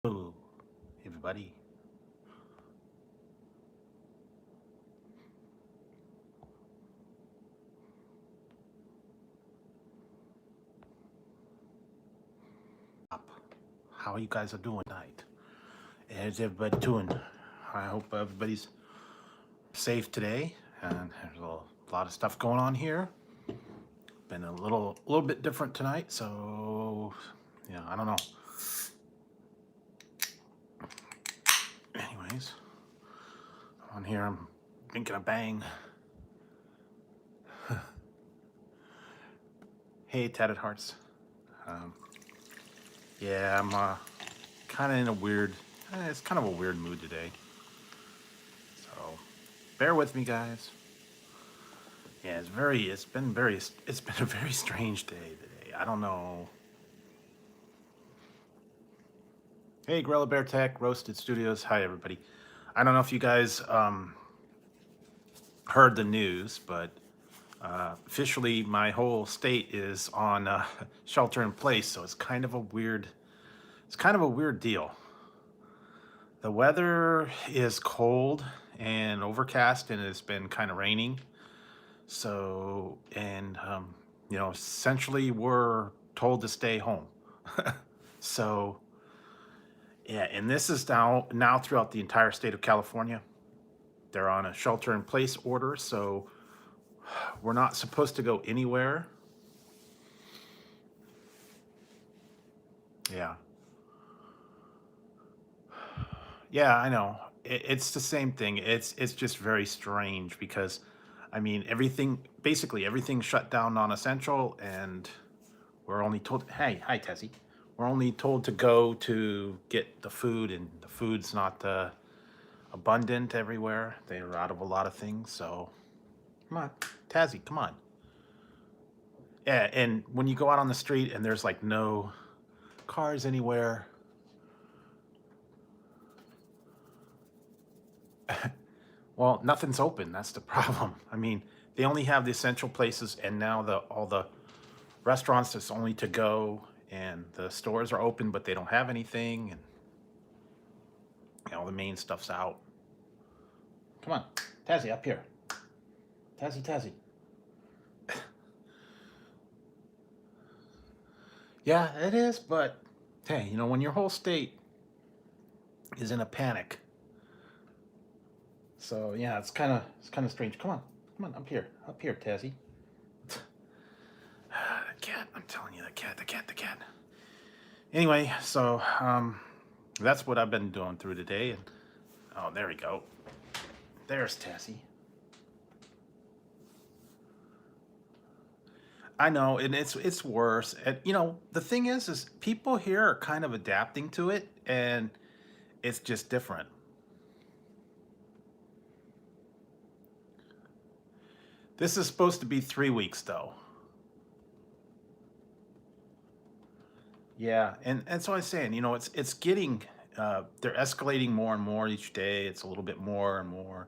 Hello, everybody. How you guys are doing tonight? How's everybody doing? I hope everybody's safe today. And there's a lot of stuff going on here. Been a little bit different tonight, so yeah, I don't know. Anyways, on here I'm thinking a bang. Hey, Tatted Hearts. Um, yeah, I'm kind of in a weird. It's kind of a weird mood today. So bear with me, guys. Yeah, it's been a very strange day today. I don't know. Hey, Gorilla Bear Tech, Roasted Studios. Hi, everybody. I don't know if you guys heard the news, but officially my whole state is on shelter in place, so it's kind of a weird deal. The weather is cold and overcast, and it's been kind of raining. So, essentially we're told to stay home. So, yeah, and this is now throughout the entire state of California. They're on a shelter in place order, so we're not supposed to go anywhere. Yeah. Yeah, I know. It's the same thing. It's just very strange because I mean, basically everything shut down non-essential, and we're only told, "Hey, hi Tessie." We're only told to go to get the food, and the food's not abundant everywhere. They're out of a lot of things, so come on, Tazzy, come on. Yeah, and when you go out on the street and there's like no cars anywhere, well, nothing's open. That's the problem. I mean, they only have the essential places, and now all the restaurants that's only to go, and the stores are open, but they don't have anything, and all the main stuff's out. Come on, Tazzy, up here. Tazzy, Tazzy. Yeah, it is, but hey, when your whole state is in a panic, so yeah, it's kind of strange. Come on, up here, Tazzy. The cat, I'm telling you, the cat. Anyway, so that's what I've been doing through today, and oh, there we go. There's Tazzy. I know, and it's worse. And the thing is people here are kind of adapting to it, and it's just different. This is supposed to be 3 weeks, though. Yeah, and so I was saying, it's getting they're escalating more and more each day. It's a little bit more and more.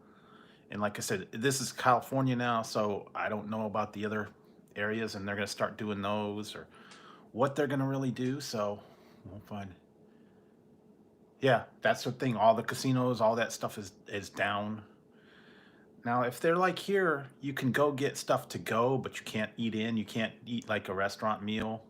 And like I said, this is California now, so I don't know about the other areas, and they're going to start doing those or what they're going to really do. So we'll find. Yeah, that's the thing. All the casinos, all that stuff is down. Now, if they're like here, you can go get stuff to go, but you can't eat in. You can't eat like a restaurant meal.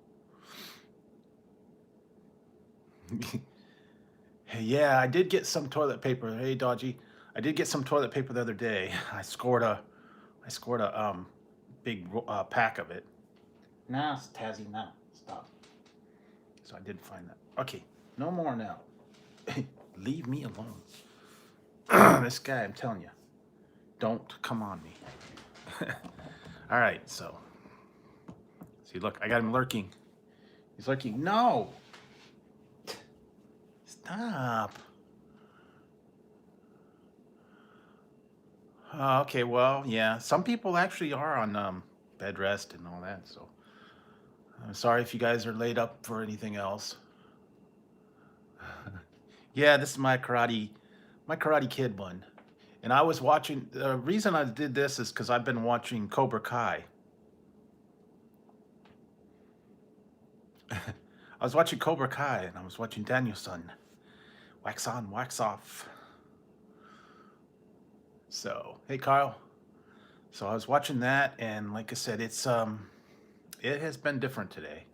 Yeah, I did get some toilet paper. Hey, Dodgy, I did get some toilet paper the other day. I scored a big pack of it. Nah, Tazzy, now stop. So I did find that. Okay, no more now. Leave me alone. This guy, I'm telling you, don't come on me. All right, so see, look, I got him lurking. He's lurking. No, stop. Okay, well, yeah, some people actually are on bed rest and all that. So I'm sorry if you guys are laid up for anything else. Yeah, this is my Karate Kid one. And I was watching. The reason I did this is because I've been watching Cobra Kai. I was watching Cobra Kai, and I was watching Danielson, Wax on, wax off. So, hey Kyle. So I was watching that, and like I said, it has been different today.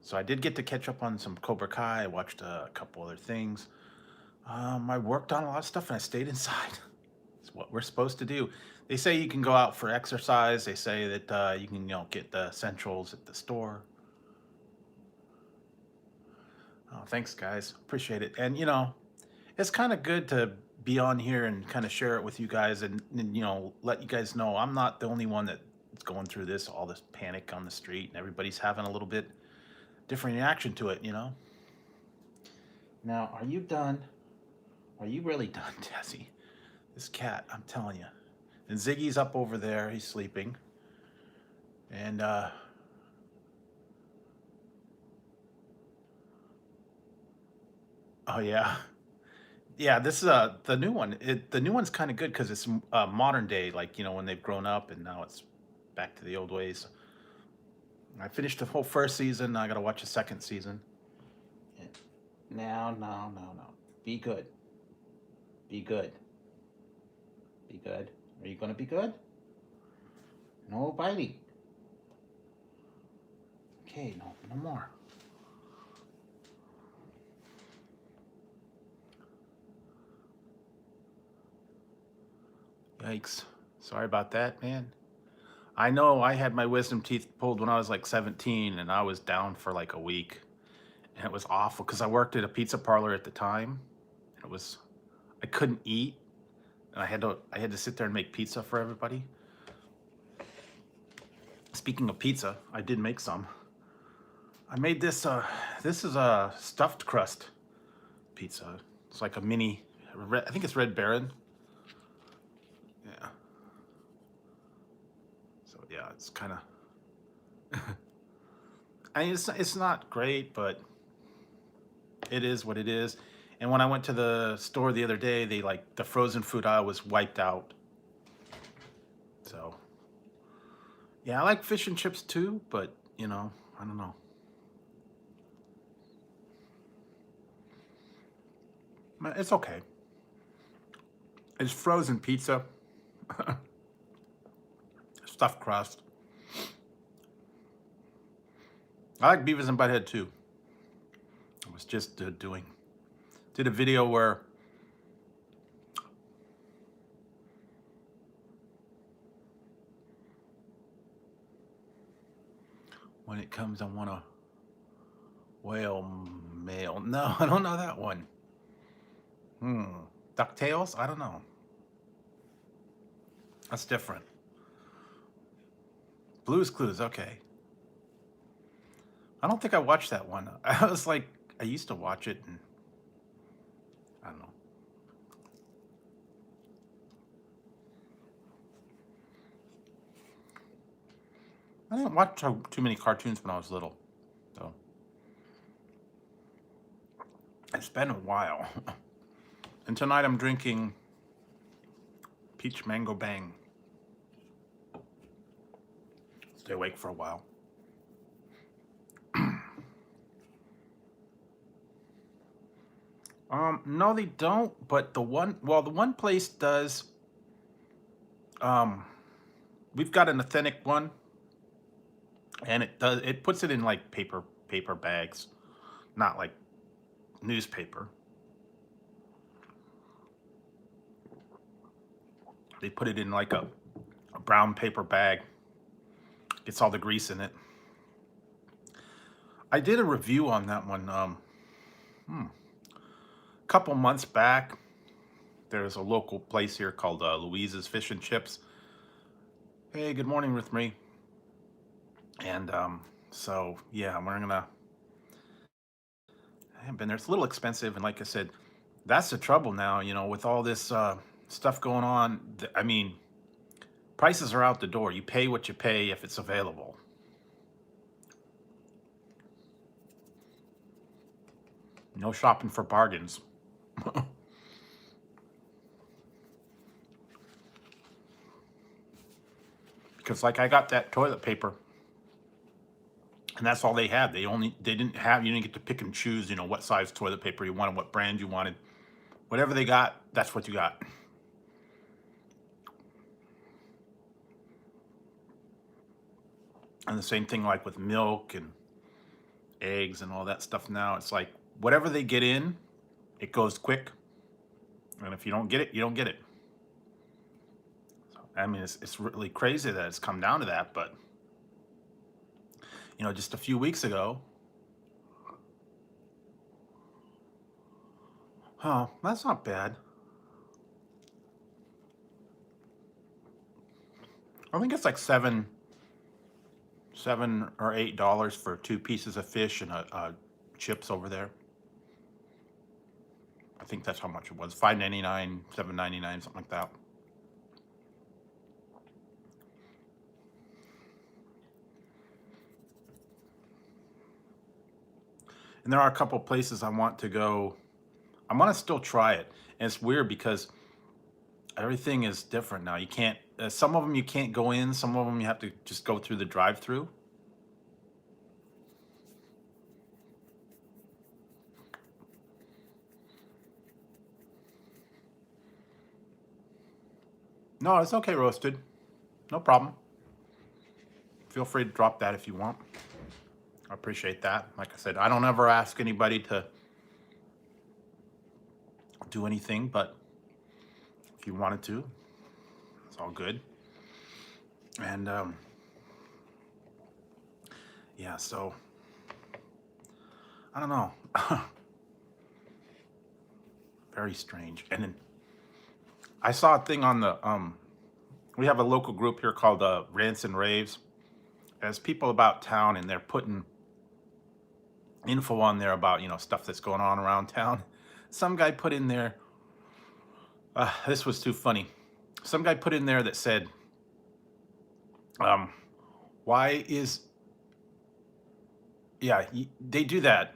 So I did get to catch up on some Cobra Kai. I watched a couple other things. I worked on a lot of stuff, and I stayed inside. It's what we're supposed to do. They say you can go out for exercise. They say that you can, get the essentials at the store. Oh, thanks, guys. Appreciate it. And it's kind of good to be on here and kind of share it with you guys, and let you guys know I'm not the only one that's going through this, all this panic on the street, and everybody's having a little bit different reaction to it. Now, are you done? Are you really done, Tessie? This cat, I'm telling you. And Ziggy's up over there. He's sleeping. And oh yeah, yeah. This is the new one. The new one's kind of good because it's modern day, like when they've grown up, and now it's back to the old ways. I finished the whole first season. I got to watch the second season. No, no, no, no. Be good. Be good. Be good. Are you gonna be good? No biting. Okay, no more. Yikes. Sorry about that, man. I know I had my wisdom teeth pulled when I was like 17, and I was down for like a week. And it was awful because I worked at a pizza parlor at the time. And I couldn't eat. And I had to sit there and make pizza for everybody. Speaking of pizza, I did make some. I made this is a stuffed crust pizza. It's like a mini I think it's Red Baron. Yeah. So yeah, it's kind of I mean, it's not great, but it is what it is. And when I went to the store the other day, the frozen food aisle was wiped out. So yeah, I like fish and chips too, but I don't know. It's okay. It's frozen pizza, stuffed crust. I like Beavis and Butthead too. I was just did a video where when it comes, I want a whale male. No, I don't know that one. DuckTales? I don't know. That's different. Blue's Clues, okay. I don't think I watched that one. I was like, I used to watch it, and I don't know. I didn't watch too many cartoons when I was little, so it's been a while. And tonight I'm drinking Peach Mango Bang. Stay awake for a while. No, they don't. But the one place does. We've got an authentic one, and it puts it in like paper bags, not like newspaper. They put it in like a brown paper bag. Gets all the grease in it. I did a review on that one a couple months back. There's a local place here called Louise's Fish and Chips. Hey, good morning, Ruth Marie. And so yeah, we're gonna. I haven't been there. It's a little expensive, and like I said, that's the trouble now. With all this stuff going on. I mean, prices are out the door. You pay what you pay if it's available. No shopping for bargains. Because like I got that toilet paper and that's all they had. They didn't have, you didn't get to pick and choose, what size toilet paper you wanted, what brand you wanted. Whatever they got, that's what you got. And the same thing like with milk and eggs and all that stuff now. It's like whatever they get in, it goes quick. And if you don't get it, you don't get it. So, I mean, it's really crazy that it's come down to that. But, just a few weeks ago, oh, that's not bad. I think it's like $7 or $8 for 2 pieces of fish and chips over there. I think that's how much it was. $5.99, $7.99, something like that. And there are a couple places I want to go. I want to still try it. And it's weird because everything is different now. You can't, some of them you can't go in, some of them you have to just go through the drive-through. No, it's okay, Roasted. No problem. Feel free to drop that if you want. I appreciate that. Like I said, I don't ever ask anybody to do anything, but if you wanted to, it's all good. And yeah, so I don't know. Very strange. And then I saw a thing on the we have a local group here called Rants and Raves. There's people about town, and they're putting info on there about stuff that's going on around town. Some guy put in there, this was too funny. Some guy put in there that said, why is, yeah, they do that.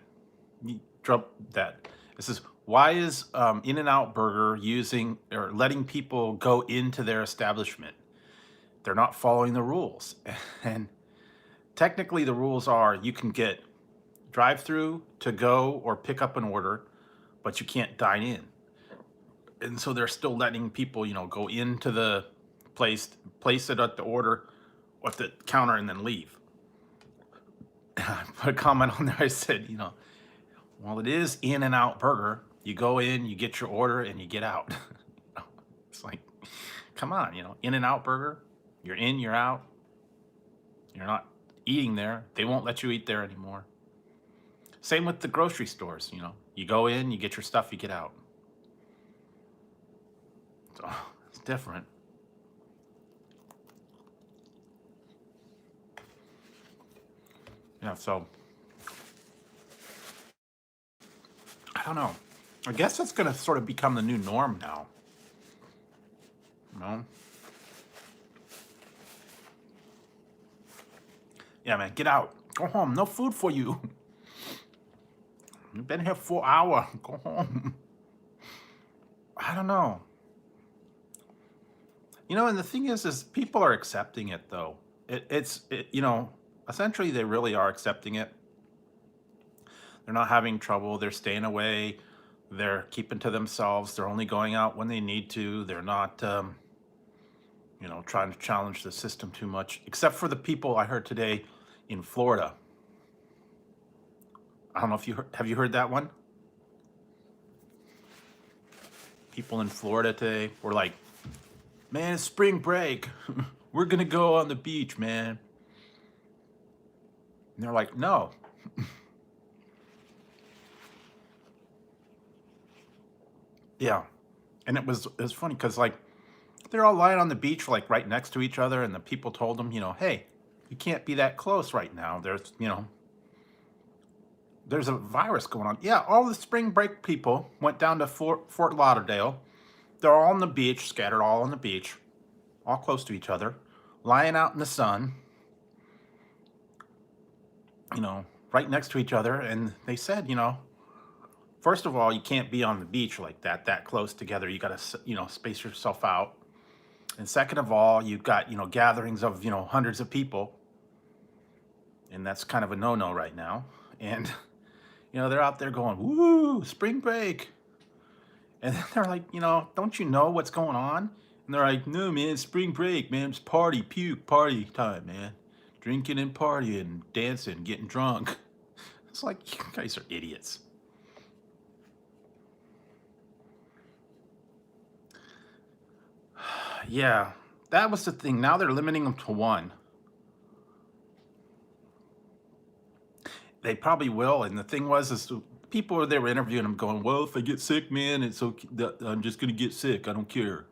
You drop that. It says, why is In-N-Out Burger using or letting people go into their establishment? They're not following the rules. And technically the rules are you can get drive-through, to go, or pick up an order, but you can't dine in. And so they're still letting people, go into the place it at the order, or at the counter, and then leave. I put a comment on there. I said, well, it is In-N-Out Burger. You go in, you get your order, and you get out. It's like, come on, In-N-Out Burger. You're in, you're out. You're not eating there. They won't let you eat there anymore. Same with the grocery stores, you go in, you get your stuff, you get out. So it's different. Yeah, so I don't know. I guess that's going to sort of become the new norm now. Yeah, man, get out. Go home. No food for you. You've been here 4 hours. Go home. I don't know. And the thing is people are accepting it, though. Essentially they really are accepting it. They're not having trouble. They're staying away. They're keeping to themselves. They're only going out when they need to. They're not, trying to challenge the system too much, except for the people I heard today in Florida. I don't know if have you heard that one? People in Florida today were like, man, it's spring break. We're going to go on the beach, man. And they're like, no. Yeah. And it was funny because, like, they're all lying on the beach, like, right next to each other. And the people told them, hey, you can't be that close right now. There's a virus going on. Yeah, all the spring break people went down to Fort Lauderdale. They're all on the beach, scattered all on the beach, all close to each other, lying out in the sun, right next to each other. And they said, first of all, you can't be on the beach like that close together. You got to, space yourself out. And second of all, you've got, gatherings of, hundreds of people. and that's kind of a no-no right now. And they're out there going, "Woo, spring break," and then they're like, "Don't you know what's going on?" And they're like, "No, man, it's spring break, man. It's party, puke, party time, man. Drinking and partying, dancing, getting drunk." It's like, you guys are idiots. Yeah, that was the thing. Now they're limiting them to one. They probably will. And the thing was, is people they were interviewing them going, "Well, if I get sick, man, it's okay. I'm just gonna get sick. I don't care."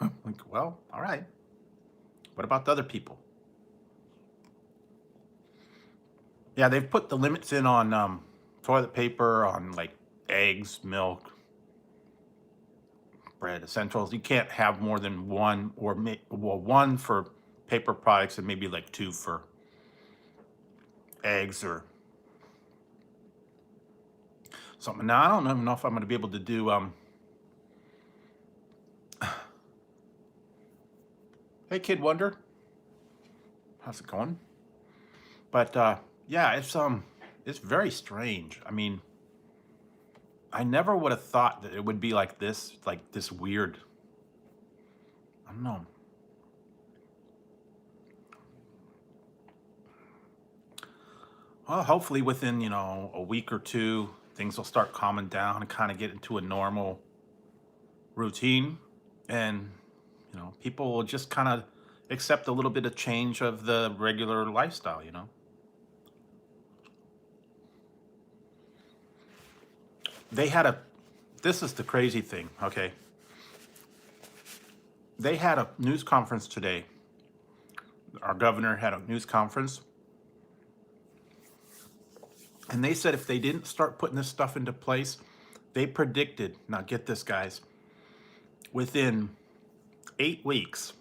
Like, well, all right. What about the other people? Yeah, they've put the limits in on toilet paper, on like eggs, milk, bread, essentials. You can't have more than one, or one for paper products and maybe like two for eggs or something. Now I don't even know if I'm going to be able to do. Hey, Kid Wonder, how's it going? But yeah, it's very strange. I mean, I never would have thought that it would be like this weird. I don't know. Well, hopefully within, a week or two, things will start calming down and kind of get into a normal routine. And, people will just kind of accept a little bit of change of the regular lifestyle. They had this is the crazy thing, okay? They had a news conference today. Our governor had a news conference. And they said if they didn't start putting this stuff into place, they predicted, now get this, guys, within 8 weeks,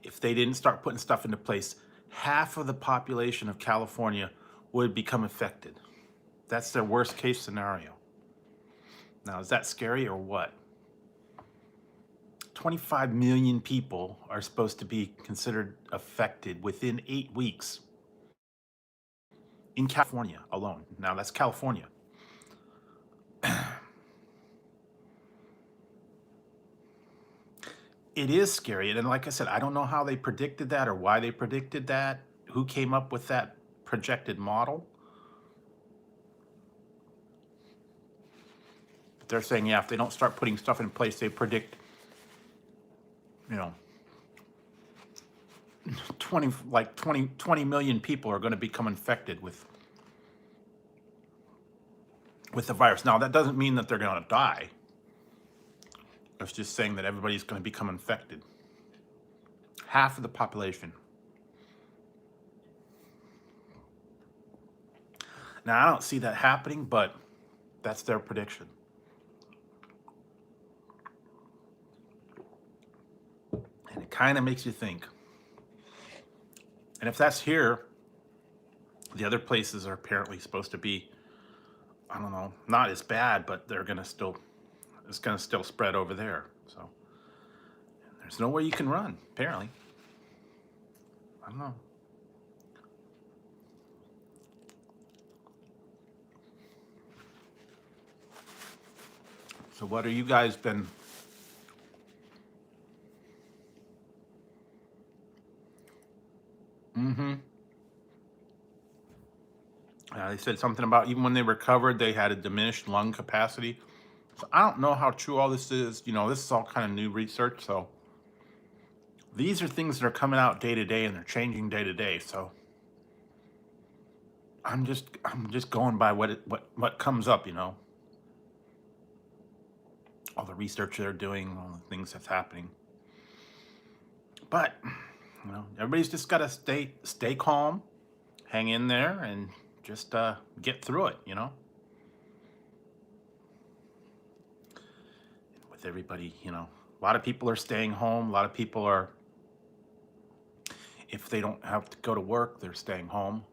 if they didn't start putting stuff into place, half of the population of California would become affected. That's their worst case scenario. Now, is that scary or what? 25 million people are supposed to be considered affected within 8 weeks in California alone. Now, that's California. It is scary. And like I said, I don't know how they predicted that or why they predicted that, who came up with that projected model. But they're saying, yeah, if they don't start putting stuff in place, they predict, 20 million people are going to become infected with the virus. Now, that doesn't mean that they're going to die. It's just saying that everybody's going to become infected. Half of the population. Now, I don't see that happening, but that's their prediction. And it kind of makes you think. And if that's here, the other places are apparently supposed to be, I don't know, not as bad, but it's going to still spread over there. So there's nowhere you can run, apparently. I don't know. So what have you guys been? Mm-hmm. They said something about even when they recovered, they had a diminished lung capacity. So I don't know how true all this is. This is all kind of new research. So these are things that are coming out day to day, and they're changing day to day. So I'm just going by what comes up. All the research they're doing, all the things that's happening. But everybody's just got to stay calm, hang in there, and just get through it. With everybody, a lot of people are staying home. A lot of people are, if they don't have to go to work, they're staying home.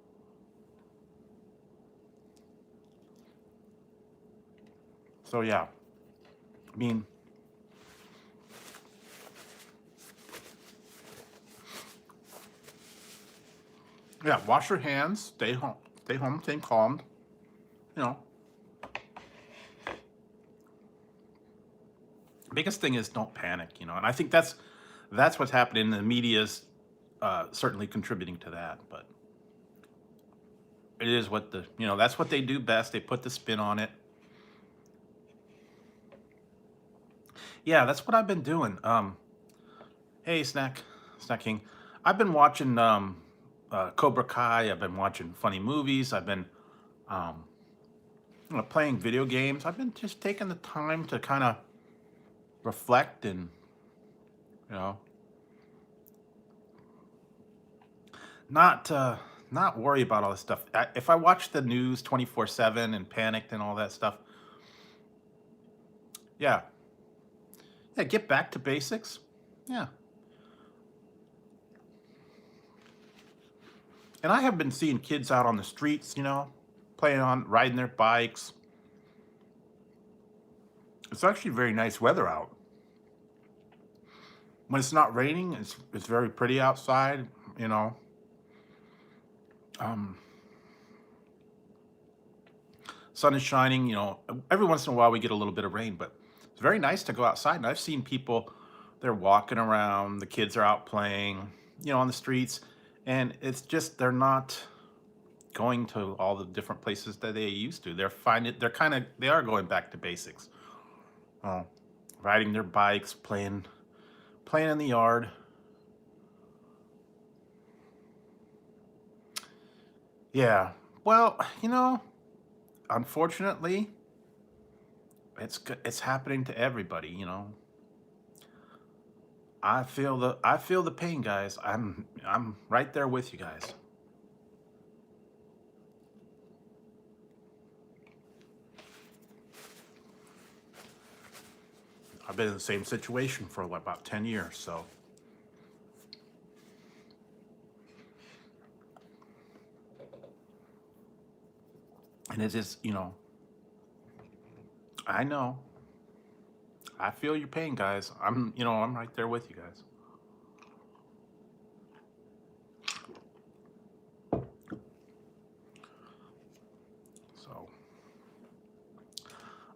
So yeah, I mean, Yeah, wash your hands, stay home, stay calm. You know, biggest thing is don't panic. And I think that's what's happening. The media's certainly contributing to that, but it is what that's what they do best. They put the spin on it. Yeah, that's what I've been doing. Hey, snacking. I've been watching Cobra Kai. I've been watching funny movies. I've been um, playing video games. I've been just taking the time to kind of reflect and you know not not worry about all this stuff. If I watch the news 24/7 and panicked and all that stuff, yeah, yeah, get back to basics. Yeah, and I have been seeing kids out on the streets, playing on riding their bikes. It's actually very nice weather out. When it's not raining, it's very pretty outside. You know, um, sun is shining. Every once in a while we get a little bit of rain, but it's very nice to go outside. And I've seen people, they're walking around. The kids are out playing, on the streets, and it's just they're not going to all the different places that they used to. They are going back to basics. Uh, Riding their bikes, playing in the yard. Yeah. Well, unfortunately, it's happening to everybody. I feel the pain, guys. I'm right there with you guys. I've been in the same situation for about 10 years, so and it is, I know. I feel your pain, guys. I'm right there with you guys. So,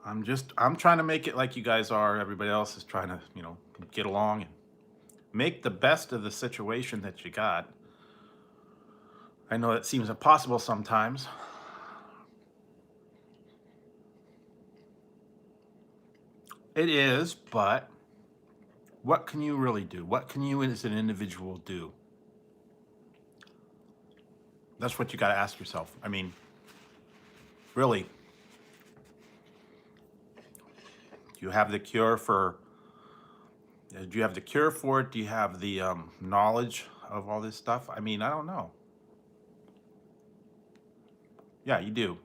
I'm trying to make it like you guys are. Everybody else is trying to, get along and make the best of the situation that you got. I know it seems impossible sometimes. It is, but what can you really do? What can you as an individual do? That's what you got to ask yourself. I mean, really, do you have the cure for do you have the cure for it? Do you have the knowledge of all this stuff? I mean, I don't know. Yeah, you do.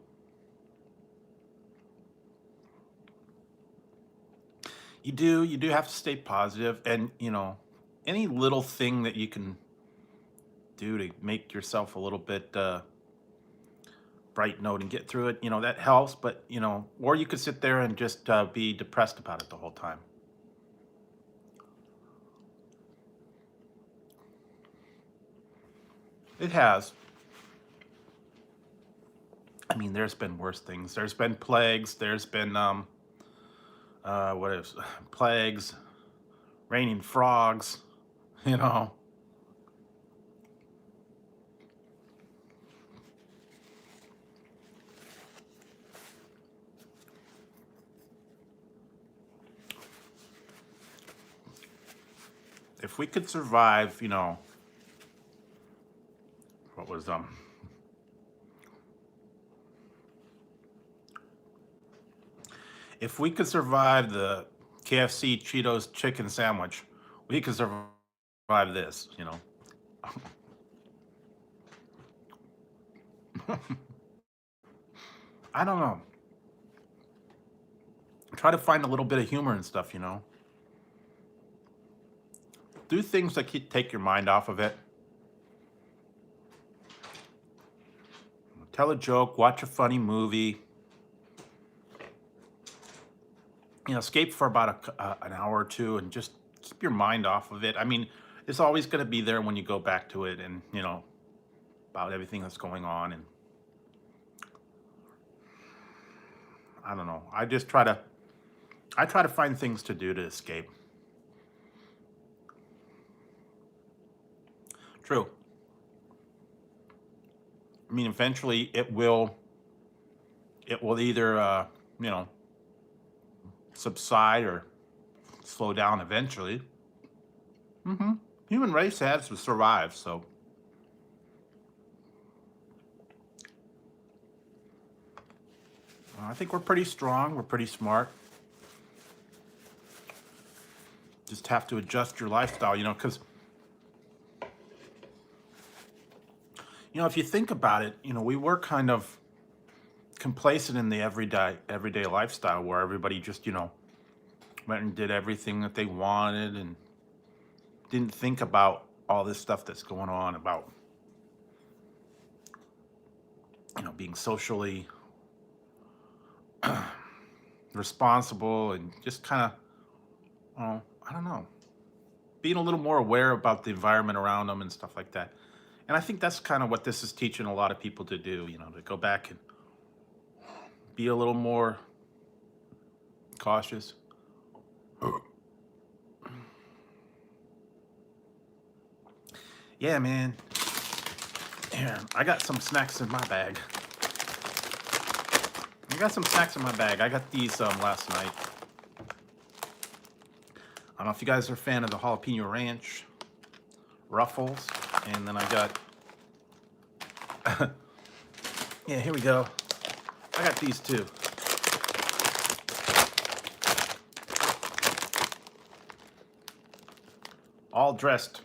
You do have to stay positive, and any little thing that you can do to make yourself a little bit bright note and get through it, that helps. But or you could sit there and just be depressed about it the whole time. It has. I mean, there's been worse things. There's been plagues. There's been what is plagues, raining frogs. You know, if we could survive, what was if we could survive the KFC Cheetos chicken sandwich, we could survive this. I don't know. Try to find a little bit of humor and stuff. Do things that take your mind off of it. Tell a joke, watch a funny movie. Escape for about an hour or two and just keep your mind off of it. I mean, it's always going to be there when you go back to it, and about everything that's going on. And I don't know. I try to find things to do to escape. True. I mean, eventually it will either you know, subside or slow down eventually. Hmm. Human race has to survive, so I think we're pretty strong. We're pretty smart. Just have to adjust your lifestyle, you know, because if you think about it, we were kind of complacent in the everyday lifestyle where everybody just went and did everything that they wanted and didn't think about all this stuff that's going on about being socially responsible and just kind of, I don't know, being a little more aware about the environment around them and stuff like that. And I think that's kind of what this is teaching a lot of people to do, to go back and be a little more cautious. Yeah, man. Yeah, I got some snacks in my bag. I got these last night. I don't know if you guys are a fan of the jalapeno ranch ruffles. And then I got, yeah, here we go. I got these too. All dressed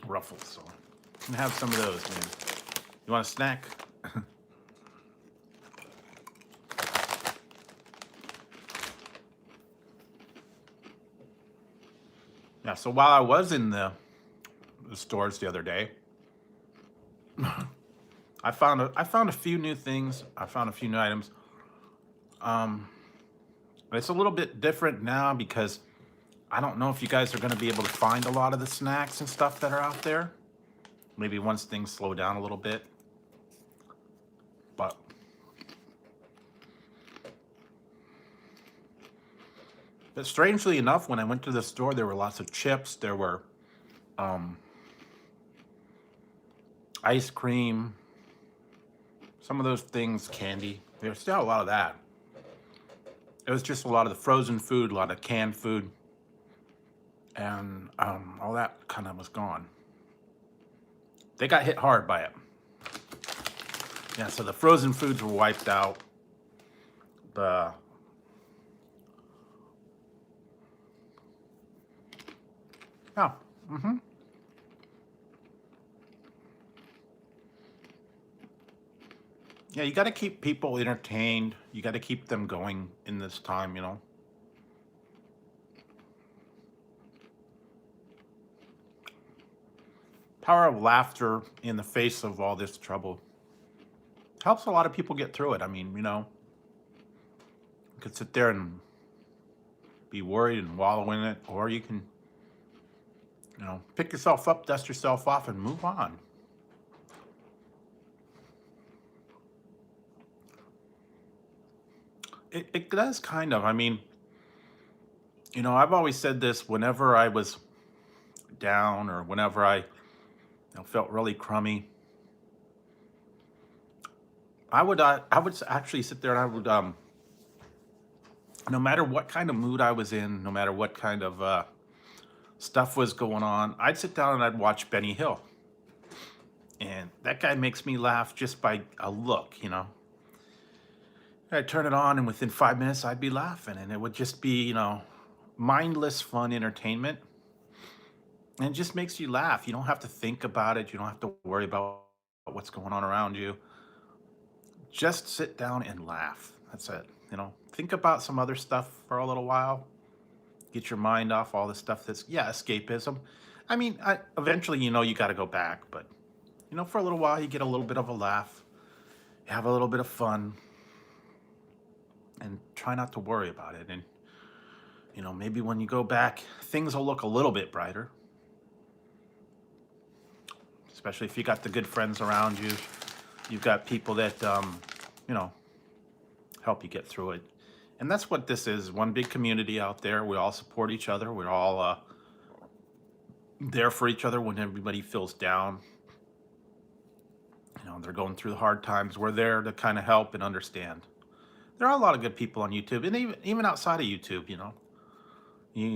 ruffles. So I'm gonna have some of those, man. You want a snack? Yeah, so while I was in the stores the other day, I found a few new things. I found a few new items. It's a little bit different now because I don't know if you guys are going to be able to find a lot of the snacks and stuff that are out there. Maybe once things slow down a little bit. But strangely enough, when I went to the store, there were lots of chips. There were ice cream, some of those things, candy. There's still a lot of that. It was just a lot of the frozen food, a lot of canned food, and all that kind of was gone. They got hit hard by it. Yeah, so the frozen foods were wiped out. The yeah, yeah, you got to keep people entertained. You got to keep them going in this time, Power of laughter in the face of all this trouble helps a lot of people get through it. I mean, you could sit there and be worried and wallow in it, or you can, pick yourself up, dust yourself off, and move on. It does kind of. I mean, I've always said this whenever I was down or whenever I felt really crummy. I would actually sit there and I would no matter what kind of mood I was in, no matter what kind of stuff was going on, I'd sit down and I'd watch Benny Hill. And that guy makes me laugh just by a look. I'd turn it on and within 5 minutes I'd be laughing, and it would just be, mindless fun entertainment. And it just makes you laugh. You don't have to think about it. You don't have to worry about what's going on around you. Just sit down and laugh. That's it. Think about some other stuff for a little while. Get your mind off all the stuff that's, yeah, escapism. I mean, eventually, you got to go back. But, for a little while, you get a little bit of a laugh. You have a little bit of fun. And try not to worry about it. And, maybe when you go back, things will look a little bit brighter. especially if you got the good friends around you. You've got people that, you know, help you get through it. And that's what this is, one big community out there. We all support each other. We're all there for each other when everybody feels down. You know, they're going through the hard times. We're there to kind of help and understand. There are a lot of good people on YouTube, and even outside of YouTube, you know.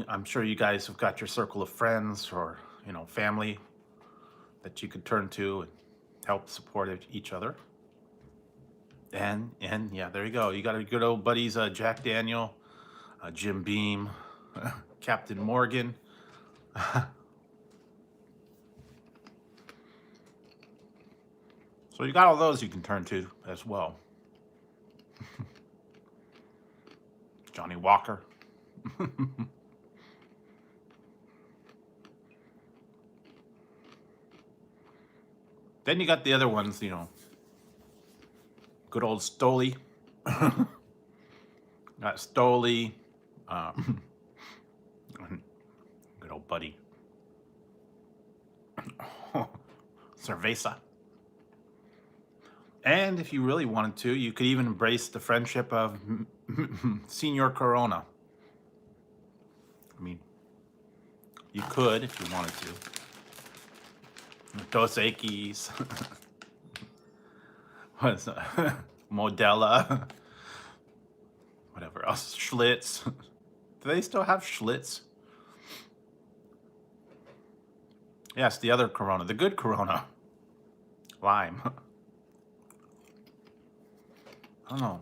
I'm sure you guys have got your circle of friends or, you know, family that you could turn to and help support each other. And yeah, there you go. You got your good old buddies, Jack Daniel, Jim Beam, Captain Morgan. So you got all those you can turn to as well. Johnny Walker. Then you got the other ones, you know. Good old Stoli. Got Stoli. Good old buddy. Cerveza. And if you really wanted to, you could even embrace the friendship of Senor Corona. I mean, you could if you wanted to. Dos Equis. What's that? Modella. Whatever else. Schlitz. Do they still have Schlitz? Yes, the other Corona. The good Corona. Lime. I don't know.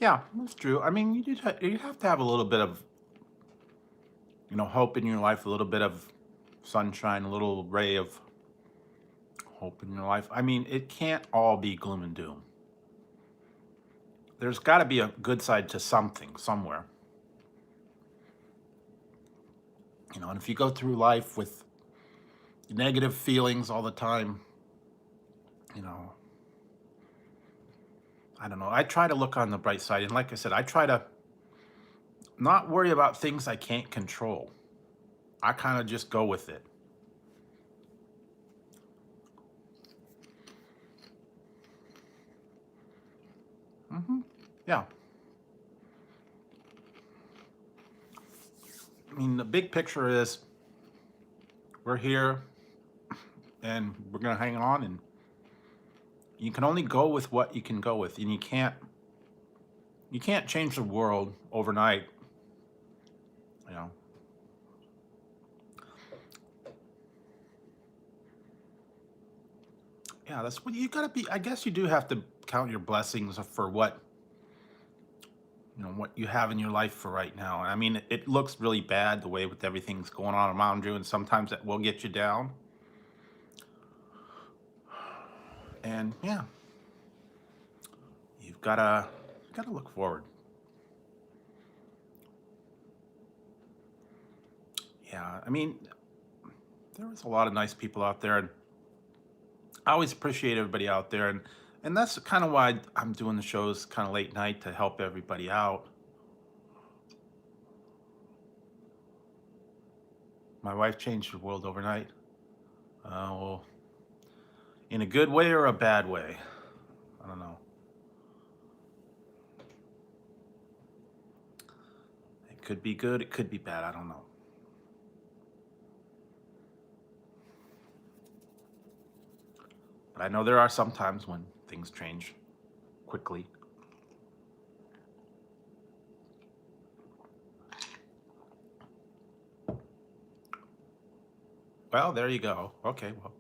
Yeah, that's true. I mean, you have to have a little bit of, you know, hope in your life, a little bit of sunshine, a little ray of hope in your life. I mean, it can't all be gloom and doom. There's got to be a good side to something somewhere. You know, and if you go through life with negative feelings all the time, you know, I don't know. I try to look on the bright side. And like I said, I try to not worry about things I can't control. I kind of just go with it. Yeah. I mean, the big picture is we're here and we're going to hang on, and you can only go with what you can go with, and you can't change the world overnight, you know. Yeah, that's what you got to be. I guess you do have to count your blessings for what, you know, what you have in your life for right now. I mean, it looks really bad the way with everything's going on around you, and sometimes that will get you down. And yeah, you've gotta look forward. Yeah, I mean, there was a lot of nice people out there, and I always appreciate everybody out there, and that's kind of why I'm doing the shows kind of late night, to help everybody out. My wife changed the world overnight. Well, in a good way or a bad way, I don't know. It could be good, it could be bad, I don't know. But I know there are some times when things change quickly. Well, there you go. Okay, well,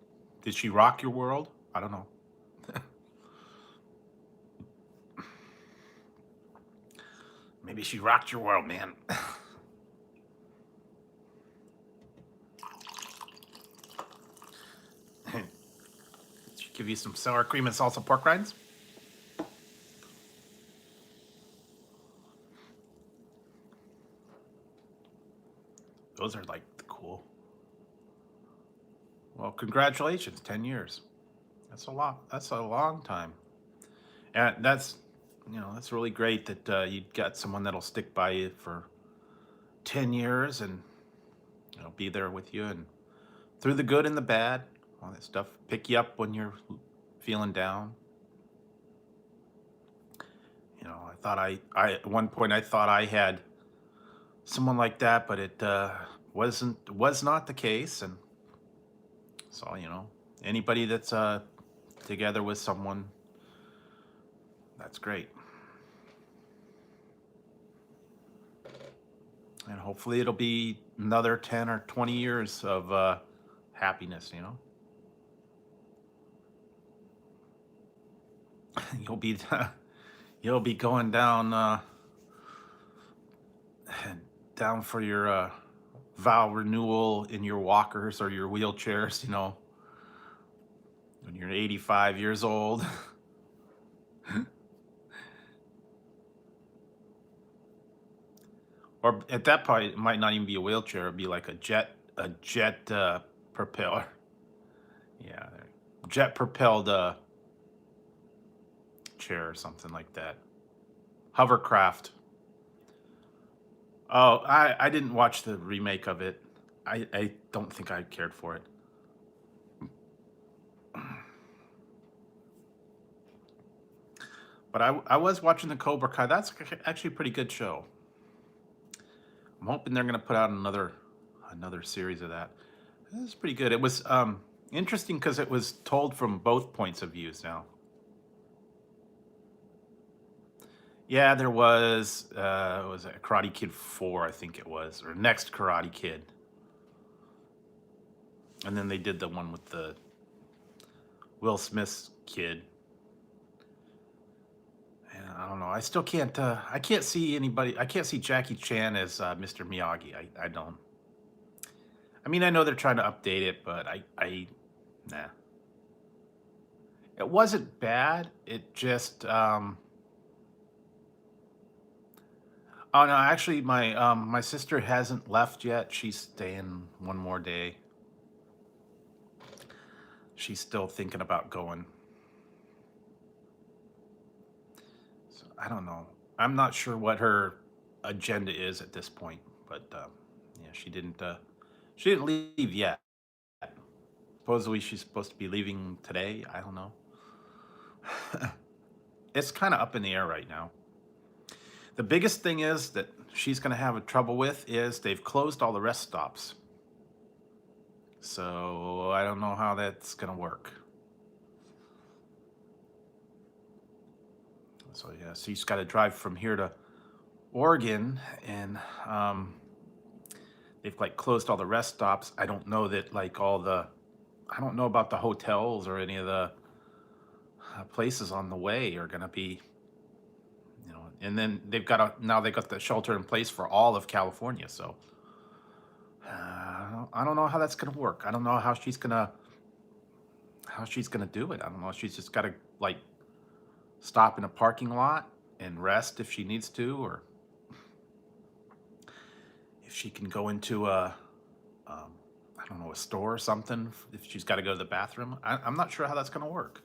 did she rock your world? I don't know. Maybe she rocked your world, man. Did she give you some sour cream and salsa pork rinds? Those are like cool. Well, congratulations, 10 years. That's a lot. That's a long time. And that's That's really great that you got someone that'll stick by you for 10 years and be there with you and through the good and the bad, all that stuff. Pick you up when you're feeling down. I thought I at one point I thought I had someone like that, but it was not the case. And so anybody that's together with someone, that's great. And hopefully it'll be another 10 or 20 years of happiness. You'll be you'll be going down down for your vow renewal in your walkers or your wheelchairs, when you're 85 years old. Or at that point, it might not even be a wheelchair. It'd be like a jet propeller. Yeah, jet propelled chair or something like that. Hovercraft. Oh, I didn't watch the remake of it. I don't think I cared for it. But I was watching the Cobra Kai. That's actually a pretty good show. I'm hoping they're going to put out another series of that. It's pretty good. It was interesting because it was told from both points of views now. Yeah, there was a Karate Kid 4, I think it was, or Next Karate Kid. And then they did the one with the Will Smith's kid. And I don't know. I still can't. I can't see anybody. I can't see Jackie Chan as Mr. Miyagi. I don't. I mean, I know they're trying to update it, but nah. It wasn't bad. It just. Oh no, actually, my sister hasn't left yet. She's staying one more day. She's still thinking about going. So I don't know. I'm not sure what her agenda is at this point, but yeah, she didn't leave yet. Supposedly she's supposed to be leaving today. I don't know. It's kind of up in the air right now. The biggest thing is that she's going to have a trouble with is they've closed all the rest stops. So I don't know how that's going to work. So yeah, so she's got to drive from here to Oregon, and they've like closed all the rest stops. I don't know that like I don't know about the hotels or any of the places on the way are going to be, and then now they got the shelter in place for all of California. So I don't know how that's going to work. I don't know how she's gonna do it. I don't know. She's just got to like stop in a parking lot and rest if she needs to, or if she can go into I don't know, a store or something if she's got to go to the bathroom. I'm not sure how that's going to work.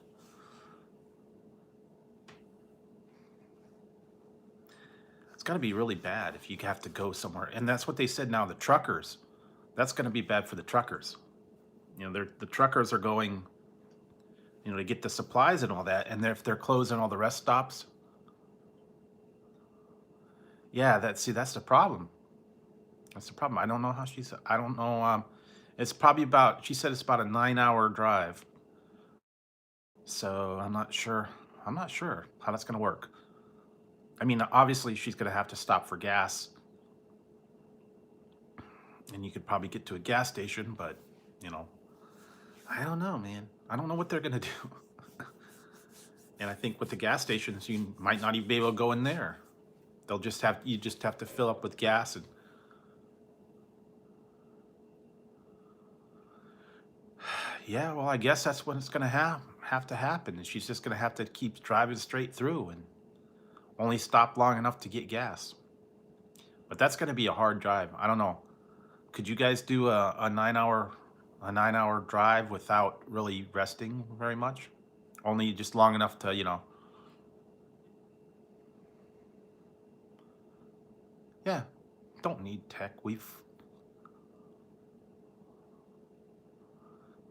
It's got to be really bad if you have to go somewhere. And that's what they said now, the truckers. That's going to be bad for the truckers. The truckers are going, to get the supplies and all that. And if they're closing all the rest stops, yeah, that's the problem. That's the problem. I don't know how I don't know. It's probably she said it's about a 9-hour drive. So I'm not sure. I'm not sure how that's going to work. I mean, obviously she's going to have to stop for gas. And you could probably get to a gas station, but, I don't know, man. I don't know what they're going to do. And I think with the gas stations, you might not even be able to go in there. You just have to fill up with gas and yeah, well, I guess that's what it's going to have to happen. And she's just going to have to keep driving straight through and only stop long enough to get gas. But that's going to be a hard drive. I don't know. Could you guys do a 9-hour drive without really resting very much? Only just long enough to, Yeah, don't need tech.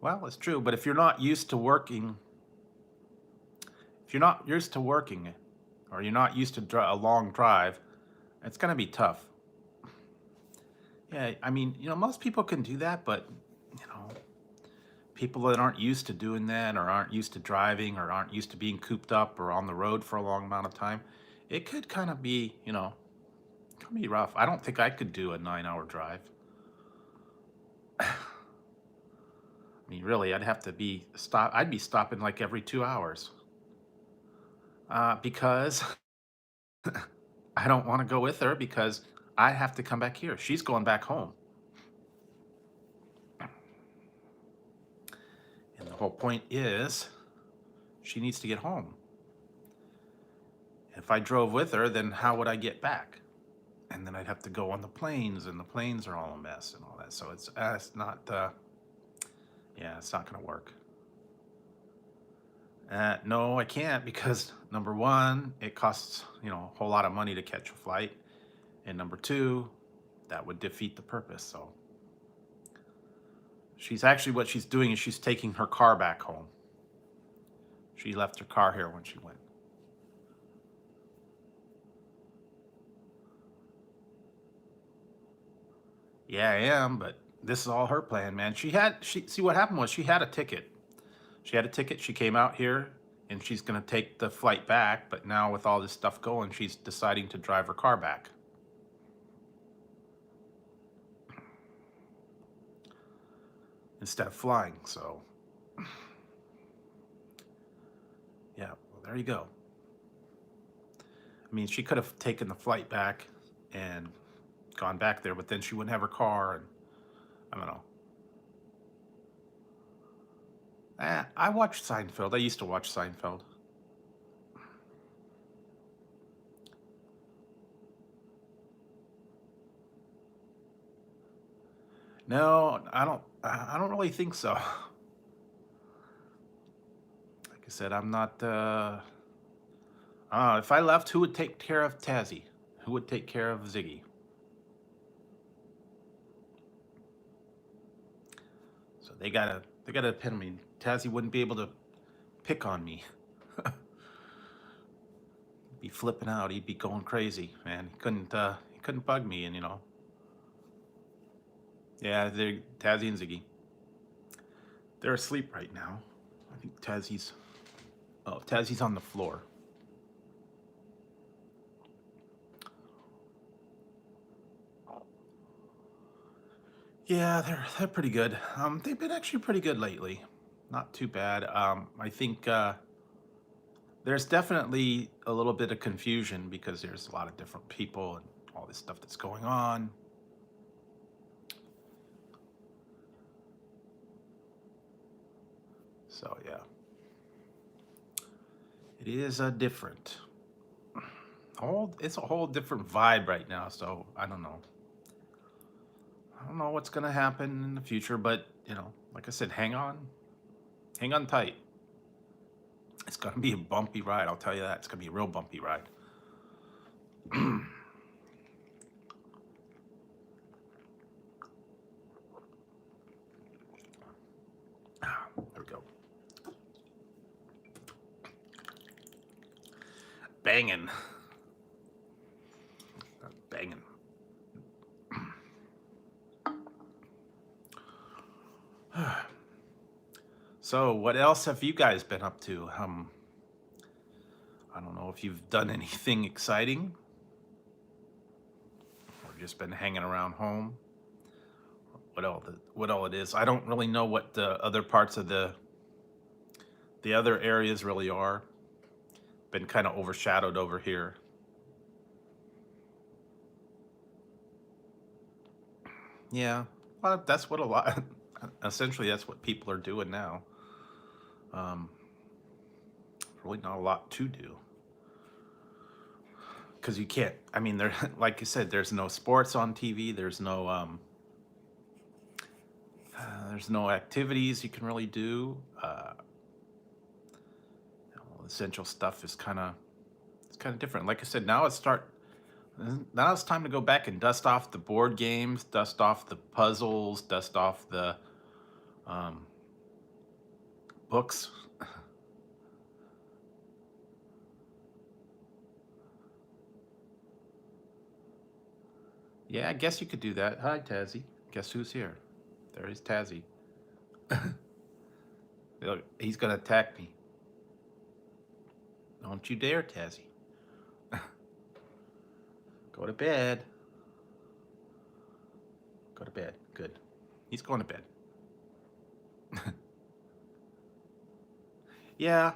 Well, it's true, but if you're not used to working, if you're not used to working, or you're not used to a long drive, it's going to be tough. Yeah, I mean, most people can do that, but you know, people that aren't used to doing that, or aren't used to driving, or aren't used to being cooped up or on the road for a long amount of time, it could kind of be, it can be rough. I don't think I could do a 9-hour drive. I mean, really, I'd be stopping like every 2 hours, because I don't want to go with her because I have to come back here. She's going back home. And the whole point is she needs to get home. If I drove with her, then how would I get back? And then I'd have to go on the planes, and the planes are all a mess and all that. So it's not, yeah, it's not going to work. No, I can't, because number one, it costs, a whole lot of money to catch a flight. And number two, that would defeat the purpose. So what she's doing is she's taking her car back home. She left her car here when she went. Yeah, I am, but this is all her plan, man. See what happened was she had a ticket. She had a ticket. She came out here and she's going to take the flight back, but now with all this stuff going, she's deciding to drive her car back. Instead of flying. So, yeah, well, there you go. I mean, she could have taken the flight back and gone back there, but then she wouldn't have her car, and I don't know. I watched Seinfeld. I used to watch Seinfeld. No, I don't. I don't really think so. Like I said, I'm not. If I left, who would take care of Tazzy? Who would take care of Ziggy? So they gotta depend on me. Tazzy wouldn't be able to pick on me. He'd be flipping out. He'd be going crazy, man. He couldn't bug me, and yeah, they're Tazzy and Ziggy. They're asleep right now. I think Tazzy's on the floor. Yeah, they're pretty good. They've been actually pretty good lately. Not too bad. I think there's definitely a little bit of confusion because there's a lot of different people and all this stuff that's going on. So yeah, it is a different. It's a whole different vibe right now. So I don't know. I don't know what's gonna happen in the future, but like I said, hang on tight. It's gonna be a bumpy ride. I'll tell you that. It's gonna be a real bumpy ride. There we go. Banging. Banging. So, what else have you guys been up to? I don't know if you've done anything exciting or just been hanging around home. What all it is. I don't really know what the other parts of the other areas really are. Been kind of overshadowed over here. Yeah, well, that's what a lot. Essentially, that's what people are doing now. Um, really, not a lot to do because you can't. I mean, there, like you said, there's no sports on TV. There's no activities you can really do. Essential stuff is kind of different. Like I said, now Now it's time to go back and dust off the board games, dust off the puzzles, dust off the um, books. Yeah, I guess you could do that. Hi, Tazzy. Guess who's here? There is Tazzy. Look, he's gonna attack me. Don't you dare, Tazzy. Go to bed. Go to bed. Good. He's going to bed. Yeah,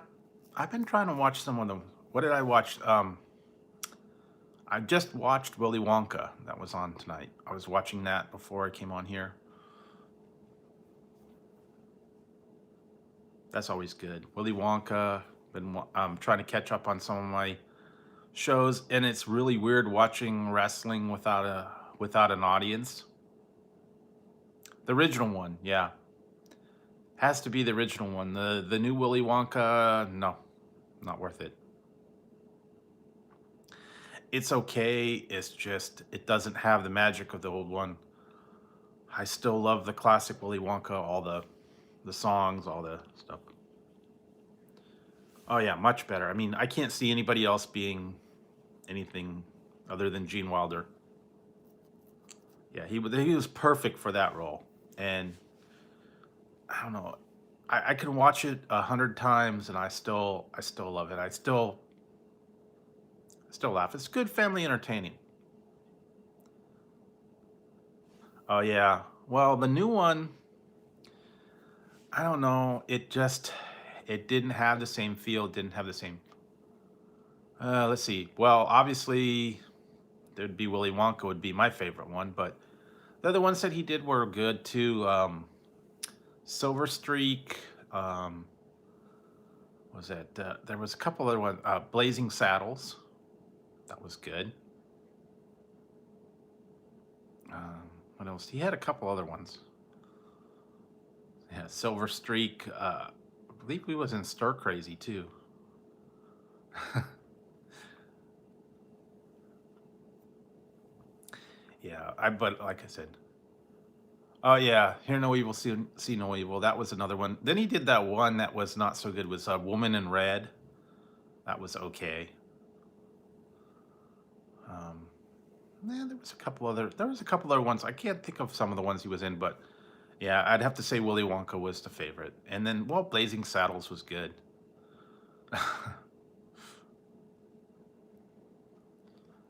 I've been trying to watch some of them. What did I watch? I just watched Willy Wonka. That was on tonight. I was watching that before I came on here. That's always good. Willy Wonka. Been trying to catch up on some of my shows, and it's really weird watching wrestling without an audience. The original one, yeah, has to be the original one. The new Willy Wonka, no, not worth it. It's okay. It's just it doesn't have the magic of the old one. I still love the classic Willy Wonka, all the songs, all the stuff. Oh yeah, much better. I mean, I can't see anybody else being anything other than Gene Wilder. Yeah, he was perfect for that role. And I don't know, I can watch it 100 times and I still love it. I still laugh. It's good family entertaining. Oh yeah. Well, the new one, I don't know. It didn't have the same feel. Didn't have the same. Let's see. Well, obviously there'd be Willy Wonka would be my favorite one, but the other ones that he did were good too. Silver Streak. Was that? There was a couple other ones. Blazing Saddles. That was good. What else? He had a couple other ones. Yeah, Silver Streak. I believe he was in Stir Crazy too. Yeah, but like I said, oh yeah, Hear No Evil, See No Evil. That was another one. Then he did that one that was not so good. Was Woman in Red. That was okay. Um, yeah, there was a couple other ones. I can't think of some of the ones he was in, but yeah, I'd have to say Willy Wonka was the favorite. And then, well, Blazing Saddles was good.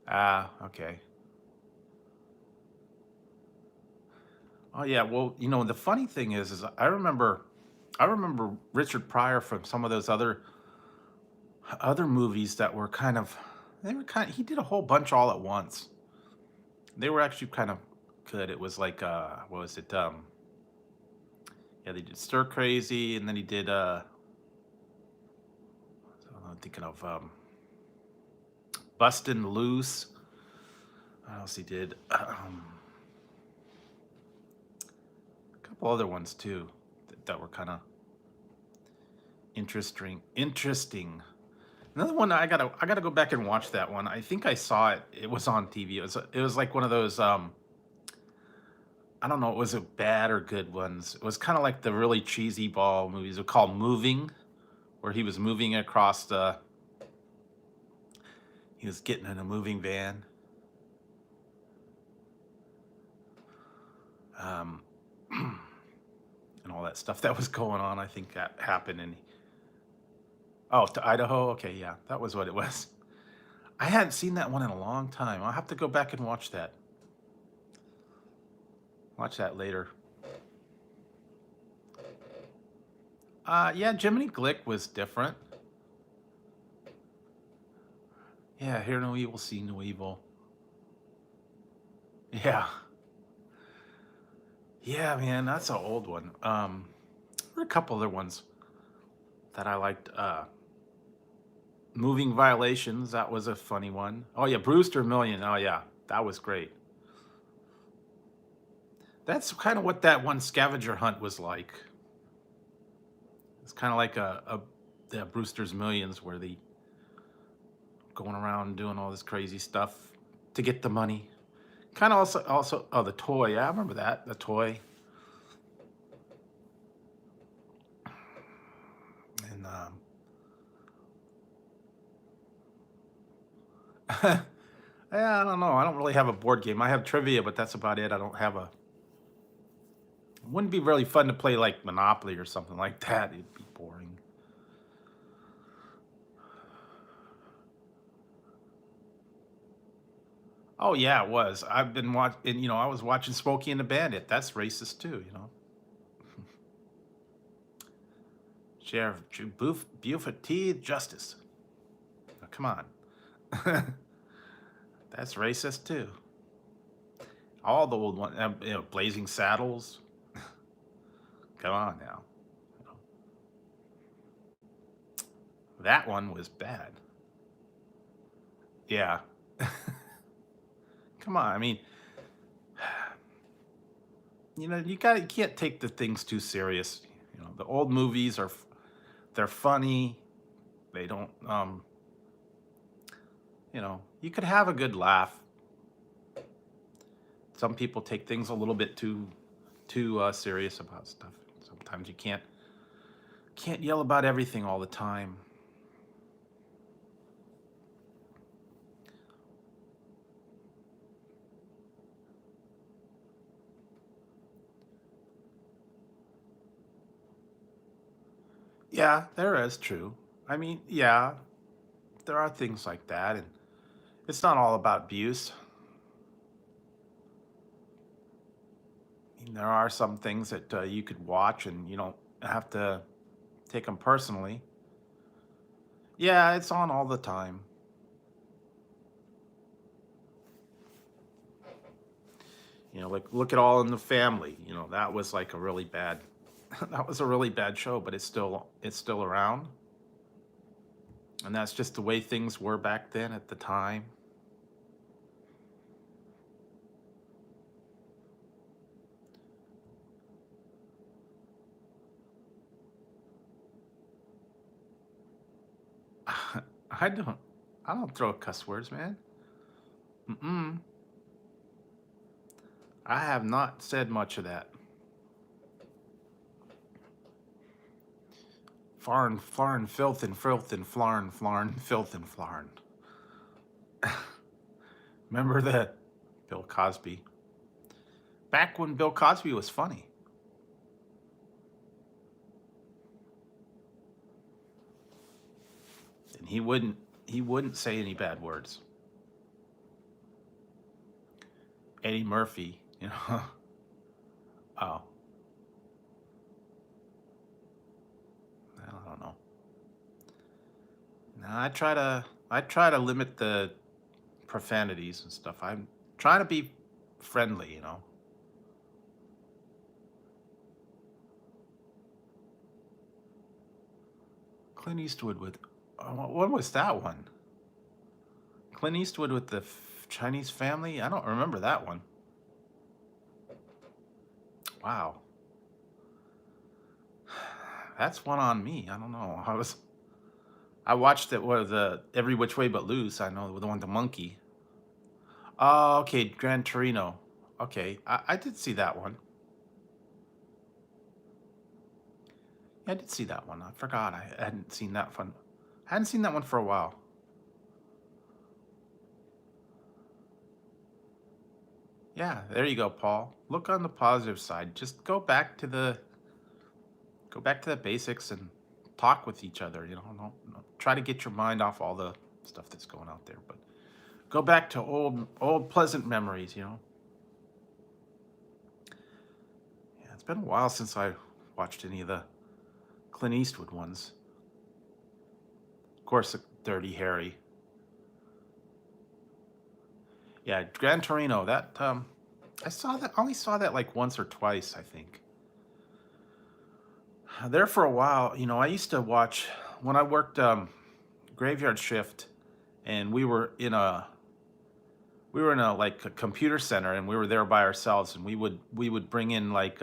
Ah, okay. Oh yeah, well, the funny thing is I remember Richard Pryor from some of those other movies that were he did a whole bunch all at once. They were actually kind of good. It was like what was it? Yeah, they did Stir Crazy, and then he did I'm thinking of Bustin' Loose. What else he did? A couple other ones too that were kind of interesting. Another one I gotta go back and watch that one. I think I saw it. It was on TV. It was like one of those I don't know, was it bad or good ones? It was kind of like the really cheesy ball movies. They're called Moving, where he was moving across he was getting in a moving van. Um and all that stuff that was going on. I think that happened in to Idaho. Okay, yeah, that was what it was. I hadn't seen that one in a long time. I'll have to go back and watch that. Watch that later. Yeah, Jiminy Glick was different. Yeah, Hear No Evil, See No Evil. Yeah, yeah, man, that's an old one. There were a couple other ones that I liked. Moving Violations, that was a funny one. Oh yeah, Brewster Million. Oh yeah, that was great. That's kind of what that one scavenger hunt was like. It's kind of like the Brewster's Millions, where they going around doing all this crazy stuff. to get the money. Kind of also, oh, the toy. Yeah, I remember that, the toy. And yeah, I don't know. I don't really have a board game. I have trivia, but that's about it. I don't have a. It wouldn't be really fun to play like Monopoly or something like that. It'd be boring. Oh yeah, it was. I've been watching. You know, I was watching Smokey and the Bandit. That's racist too. You know, Sheriff Buford T. Justice. Now, come on, that's racist too. All the old ones. You know, Blazing Saddles. Come on now. You know, that one was bad. Yeah. Come on. I mean, you know, you can't take the things too serious. You know, the old movies are they're funny. They don't you know, you could have a good laugh. Some people take things a little bit too serious about stuff. Sometimes you can't yell about everything all the time. Yeah, there is true. I mean, yeah, there are things like that, and it's not all about abuse. I mean, there are some things that you could watch, and you don't have to take them personally. Yeah, it's on all the time. You know, like look at All in the Family. You know, that was like a really bad, that was a really bad show, but it's still around, and that's just the way things were back then at the time. I don't, I don't throw cuss words, man. Mm-mm. I have not said much of that. Flarn, flarn, filth and flarn, flarn, filth and flarn. Remember that? Bill Cosby. Back when Bill Cosby was funny. And he wouldn't say any bad words. Eddie Murphy, you know. Oh, I don't know. No, I try to limit the profanities and stuff. I'm trying to be friendly, you know. Clint Eastwood with what was that one? Clint Eastwood with the Chinese family? I don't remember that one. Wow. That's one on me. I don't know. I watched it was the Every Which Way But Loose. I know the one the monkey. Oh, okay, Gran Torino. Okay, I did see that one. Yeah, I did see that one. I forgot I hadn't seen that one. I hadn't seen that one for a while. Yeah, there you go, Paul. Look on the positive side. Just go back to the basics and talk with each other. You know, don't try to get your mind off all the stuff that's going out there, but go back to old pleasant memories. You know, yeah, it's been a while since I watched any of the Clint Eastwood ones. Of course, Dirty Harry. Yeah, Gran Torino. That I saw that. Only saw that like once or twice, I think. There for a while, you know, I used to watch when I worked graveyard shift, and we were in a like a computer center, and we were there by ourselves, and we would bring in like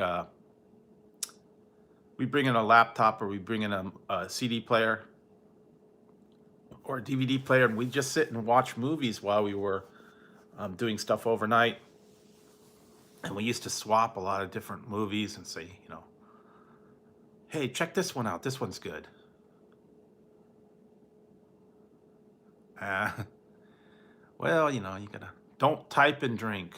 we bring in a laptop, or we bring in a CD player or a DVD player, and we just sit and watch movies while we were doing stuff overnight, and we used to swap a lot of different movies and say, hey, check this one out. This one's good. Uh, well, you gotta don't type and drink.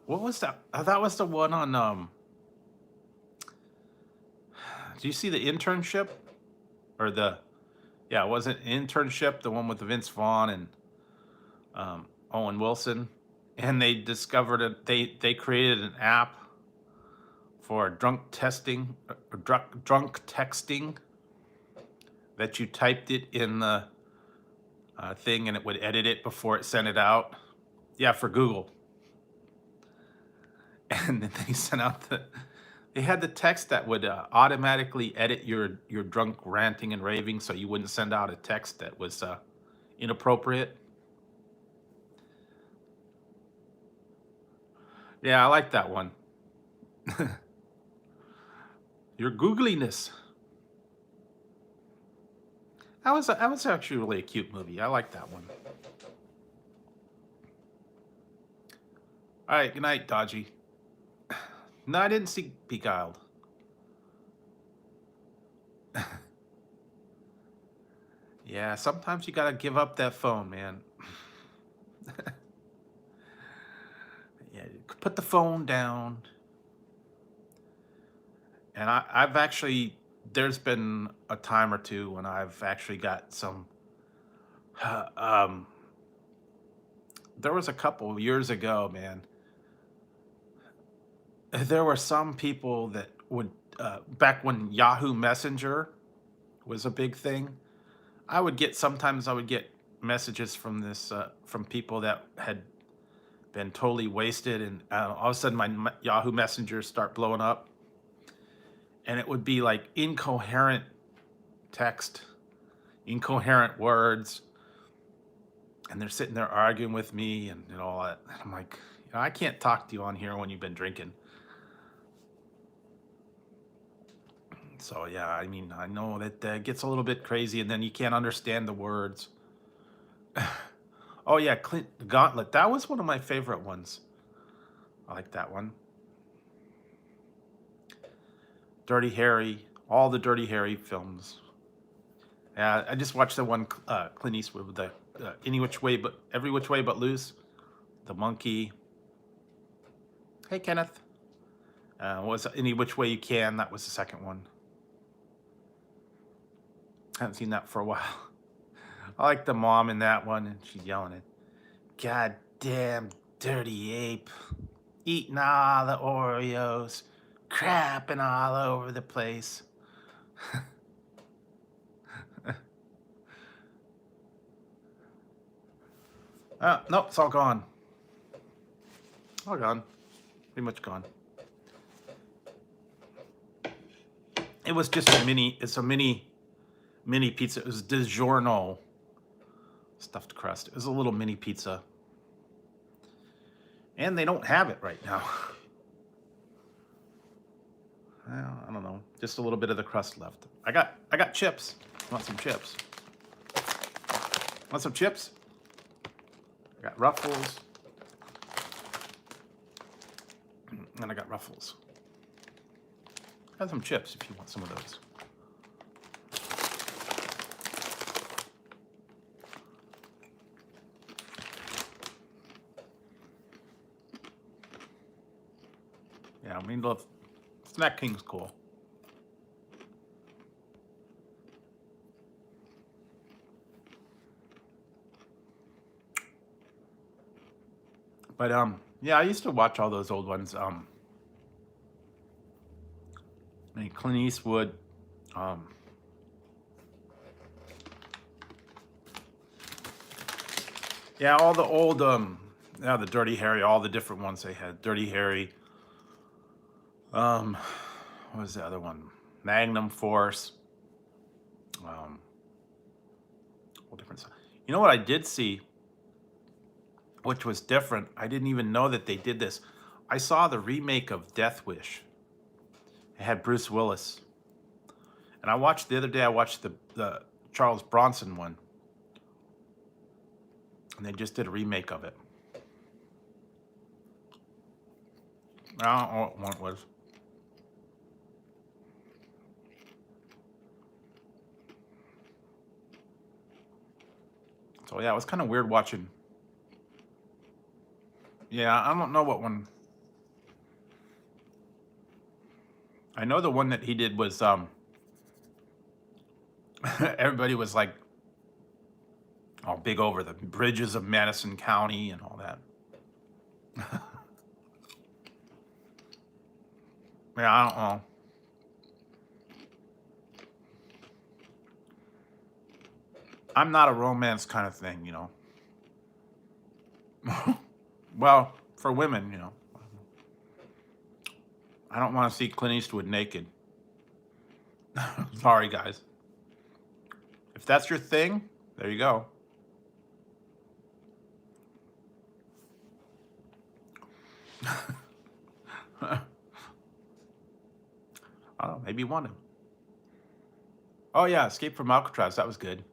What was that? That was the one on. Do you see the internship or the? Yeah, it wasn't internship. The one with Vince Vaughn and Owen Wilson, and they discovered it. They created an app for drunk testing, or drunk texting, that you typed it in the thing and it would edit it before it sent it out. Yeah, for Google. And then they sent out they had the text that would automatically edit your drunk ranting and raving, so you wouldn't send out a text that was inappropriate. Yeah, I like that one. Your googliness. That was actually really a cute movie. I like that one. All right, good night, Dodgy. No, I didn't see Beguiled. Yeah, sometimes you gotta give up that phone, man. Yeah, put the phone down. And I've actually, there's been a time or two when I've actually got some. Um, there was a couple of years ago, man. There were some people that would, back when Yahoo Messenger was a big thing. Sometimes I would get messages from from people that had been totally wasted, and all of a sudden my Yahoo Messenger start blowing up, and it would be like incoherent text, incoherent words, and they're sitting there arguing with me and all that. And I'm like, I can't talk to you on here when you've been drinking. So yeah, I mean, I know that gets a little bit crazy, and then you can't understand the words. Oh yeah, Clint Gauntlet. That was one of my favorite ones. I like that one. Dirty Harry, all the Dirty Harry films. Yeah, I just watched the one Clint Eastwood with the Every Which Way But Loose, The Monkey. Hey Kenneth, was Any Which Way You Can? That was the second one. Haven't seen that for a while. I like the mom in that one, and she's yelling at, "God damn dirty ape, eating all the Oreos, crapping all over the place." No, it's all gone. All gone. Pretty much gone. It was just it's a mini pizza. It was DiGiorno stuffed crust. It was a little mini pizza. And they don't have it right now. Well, I don't know. Just a little bit of the crust left. I got chips. Want some chips? Want some chips? I got Ruffles. And I got Ruffles. Got some chips if you want some of those. Yeah, I mean, Snack King's cool. But yeah, I used to watch all those old ones. I mean, Clint Eastwood. Yeah, all the old yeah, the Dirty Harry, all the different ones they had. Dirty Harry. What was the other one? Magnum Force. All different stuff. You know what I did see, which was different? I didn't even know that they did this. I saw the remake of Death Wish. It had Bruce Willis. And I watched the other day. I watched the Charles Bronson one, and they just did a remake of it. I don't know what one it was. So yeah, it was kind of weird watching. Yeah, I don't know what one. I know the one that he did was everybody was like all big over the bridges of Madison County and all that. Yeah, I don't know. I'm not a romance kind of thing, you know. Well, for women, you know. I don't want to see Clint Eastwood naked. Sorry, guys. If that's your thing, there you go. I don't know, maybe one. Oh yeah, Escape from Alcatraz. That was good.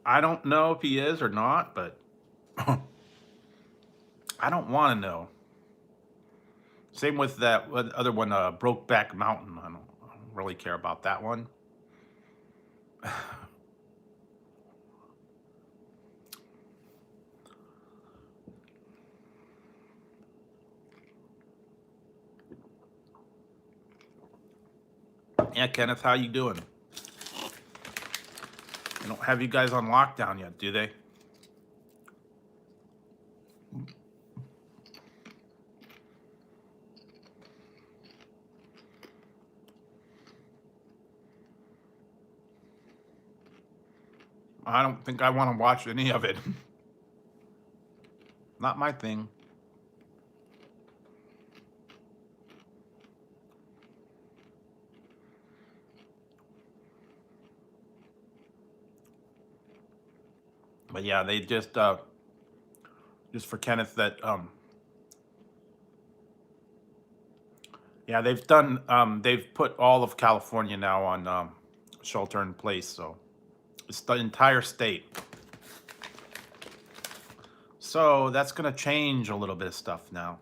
I don't know if he is or not, but I don't want to know. Same with that other one, Brokeback Mountain. I don't really care about that one. Yeah, Kenneth, how you doing? They don't have you guys on lockdown yet, do they? I don't think I want to watch any of it. Not my thing. But yeah, they just for Kenneth that yeah, they've put all of California now on shelter in place, so it's the entire state. So that's gonna change a little bit of stuff now.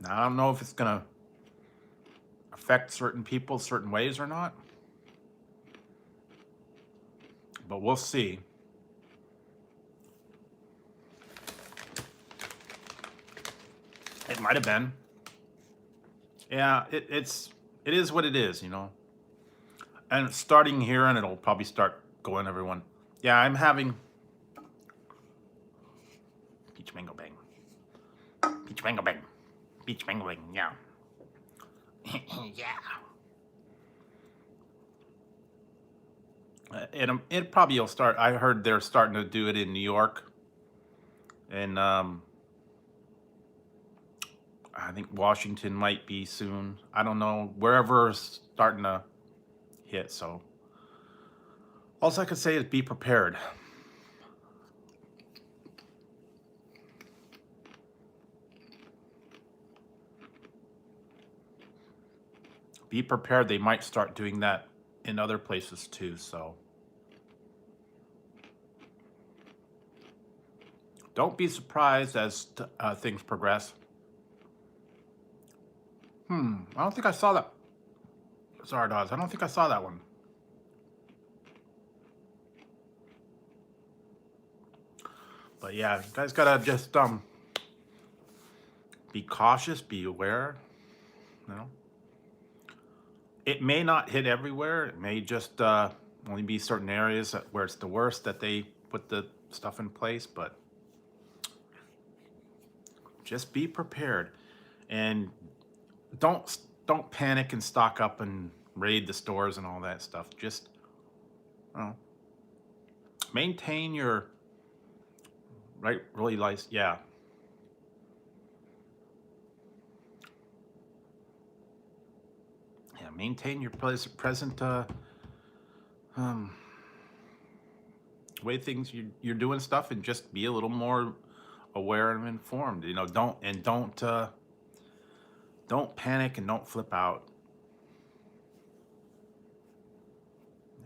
Now I don't know if it's gonna affect certain people certain ways or not, but we'll see. It might have been. Yeah, it is what it is, you know. And it's starting here, and it'll probably start going everyone. Yeah, I'm having peach mango bang, peach mango bang, peach mango bang. Yeah, yeah. It probably will start. I heard they're starting to do it in New York, and I think Washington might be soon. I don't know. Wherever's starting to hit. So all I could say is be prepared. Be prepared. They might start doing that in other places too. So don't be surprised as things progress. I don't think I saw that. Sorry, Dawes. I don't think I saw that one. But yeah, you guys gotta just be cautious, be aware. You know, it may not hit everywhere. It may just only be certain areas where it's the worst that they put the stuff in place. But just be prepared, and don't panic and stock up and raid the stores and all that stuff. Just you know, maintain your really nice. Yeah. Yeah, maintain your present um, way things you're doing stuff, and just be a little more aware and informed. You know, don't Don't panic and don't flip out.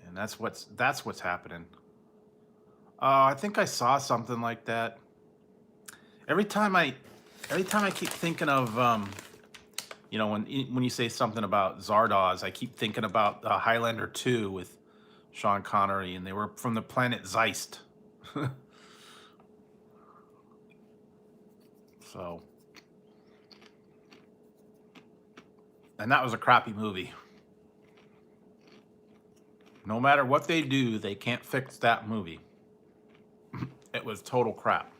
And that's what's happening. I think I saw something like that. Every time I every time I keep thinking of when you say something about Zardoz, I keep thinking about Highlander 2 with Sean Connery, and they were from the planet Zeist. So, and that was a crappy movie. No matter what they do, they can't fix that movie. It was total crap.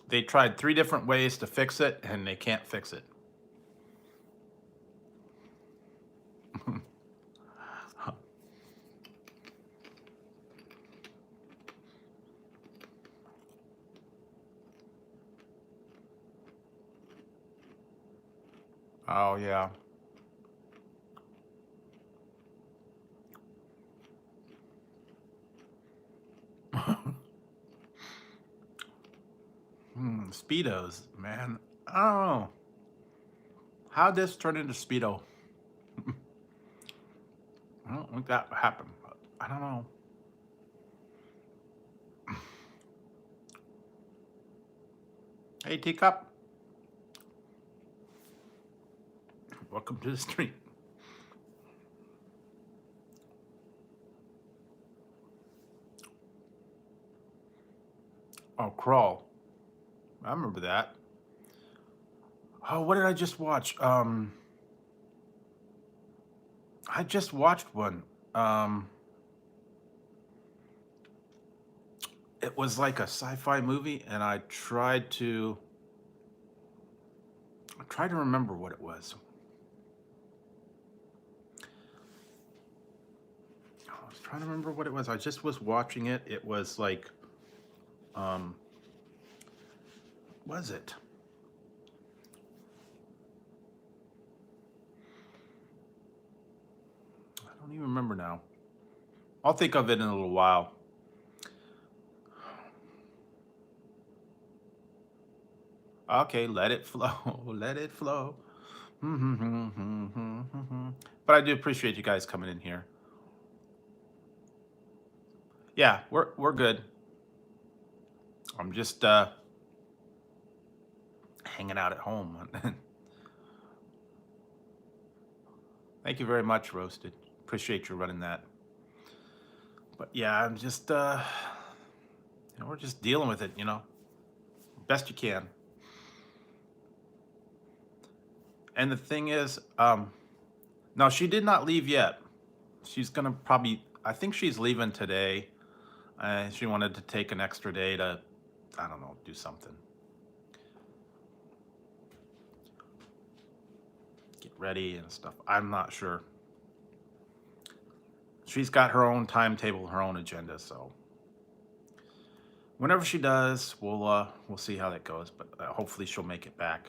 They tried 3 different ways to fix it, and they can't fix it. Oh yeah. Speedos, man. I don't know. How'd this turn into Speedo? I don't think that happened, but I don't know. Hey, Teacup. Welcome to the stream. Oh, Crawl. I remember that. Oh, what did I just watch? I just watched one. Um, it was like a sci-fi movie, and I tried to remember what it was. I was trying to remember what it was. I just was watching it. It was like, um, was it? I don't even remember now. I'll think of it in a little while. Okay, let it flow. Let it flow. But I do appreciate you guys coming in here. Yeah, we're good. I'm just hanging out at home. Thank you very much, Roasted. Appreciate you running that. But yeah, I'm just we're just dealing with it, best you can. And the thing is, no, she did not leave yet. She's gonna probably, I think she's leaving today. She wanted to take an extra day to, I don't know, do something. Get ready and stuff. I'm not sure. She's got her own timetable, her own agenda, so whenever she does, we'll see how that goes, but hopefully she'll make it back.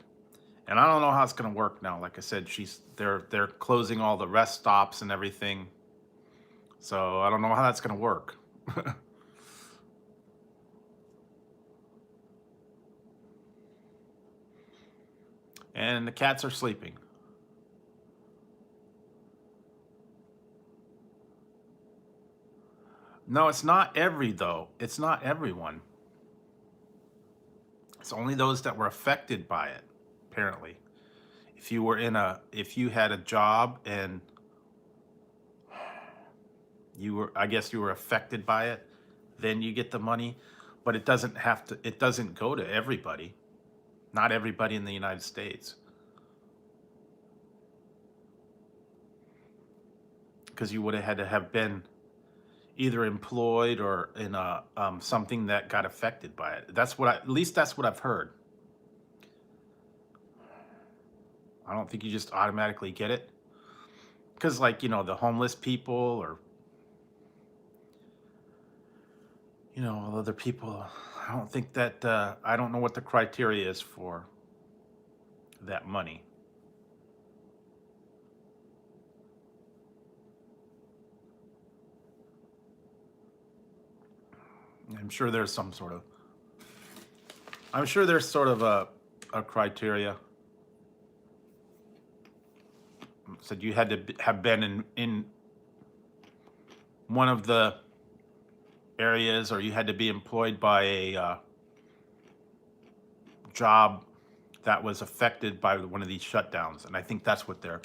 And I don't know how it's going to work now. Like I said, they're closing all the rest stops and everything. So I don't know how that's going to work. And the cats are sleeping. No, it's not though. It's not everyone. It's only those that were affected by it, apparently. If you had a job and I guess you were affected by it, then you get the money, but it doesn't go to everybody. Not everybody in the United States. Because you would have had to have been either employed or in a something that got affected by it. At least that's what I've heard. I don't think you just automatically get it. Because like, the homeless people or, other people, I don't think that, I don't know what the criteria is for that money. I'm sure there's sort of a criteria. said you had to have been in one of the areas, or you had to be employed by a job that was affected by one of these shutdowns, and I think that's what they're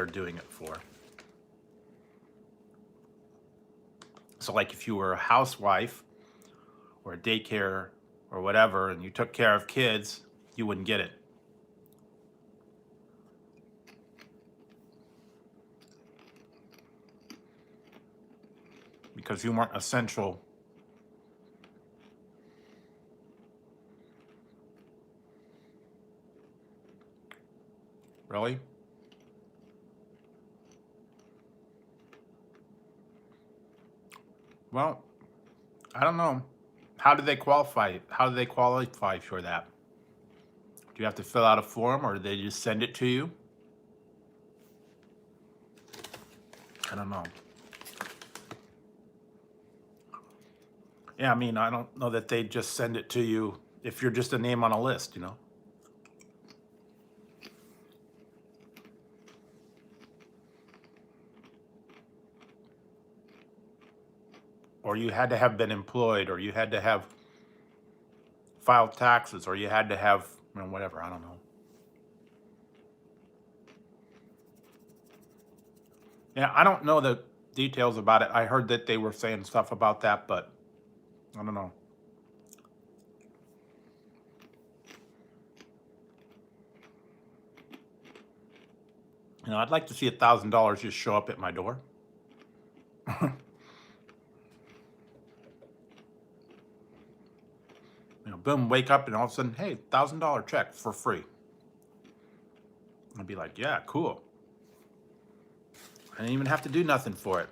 doing it for. So, like, if you were a housewife or a daycare or whatever, and you took care of kids, you wouldn't get it. Because you weren't essential. Really? Well, I don't know. How do they qualify? How do they qualify for that? Do you have to fill out a form, or do they just send it to you? I don't know. Yeah, I mean, I don't know that they just send it to you if you're just a name on a list, you know? Or you had to have been employed, or you had to have filed taxes, or you had to have, you know, whatever, I don't know. Yeah, I don't know the details about it. I heard that they were saying stuff about that, but I don't know. You know, I'd like to see $1,000 just show up at my door. You know, boom, wake up, and all of a sudden, hey, $1,000 check for free. I'd be like, yeah, cool. I didn't even have to do nothing for it.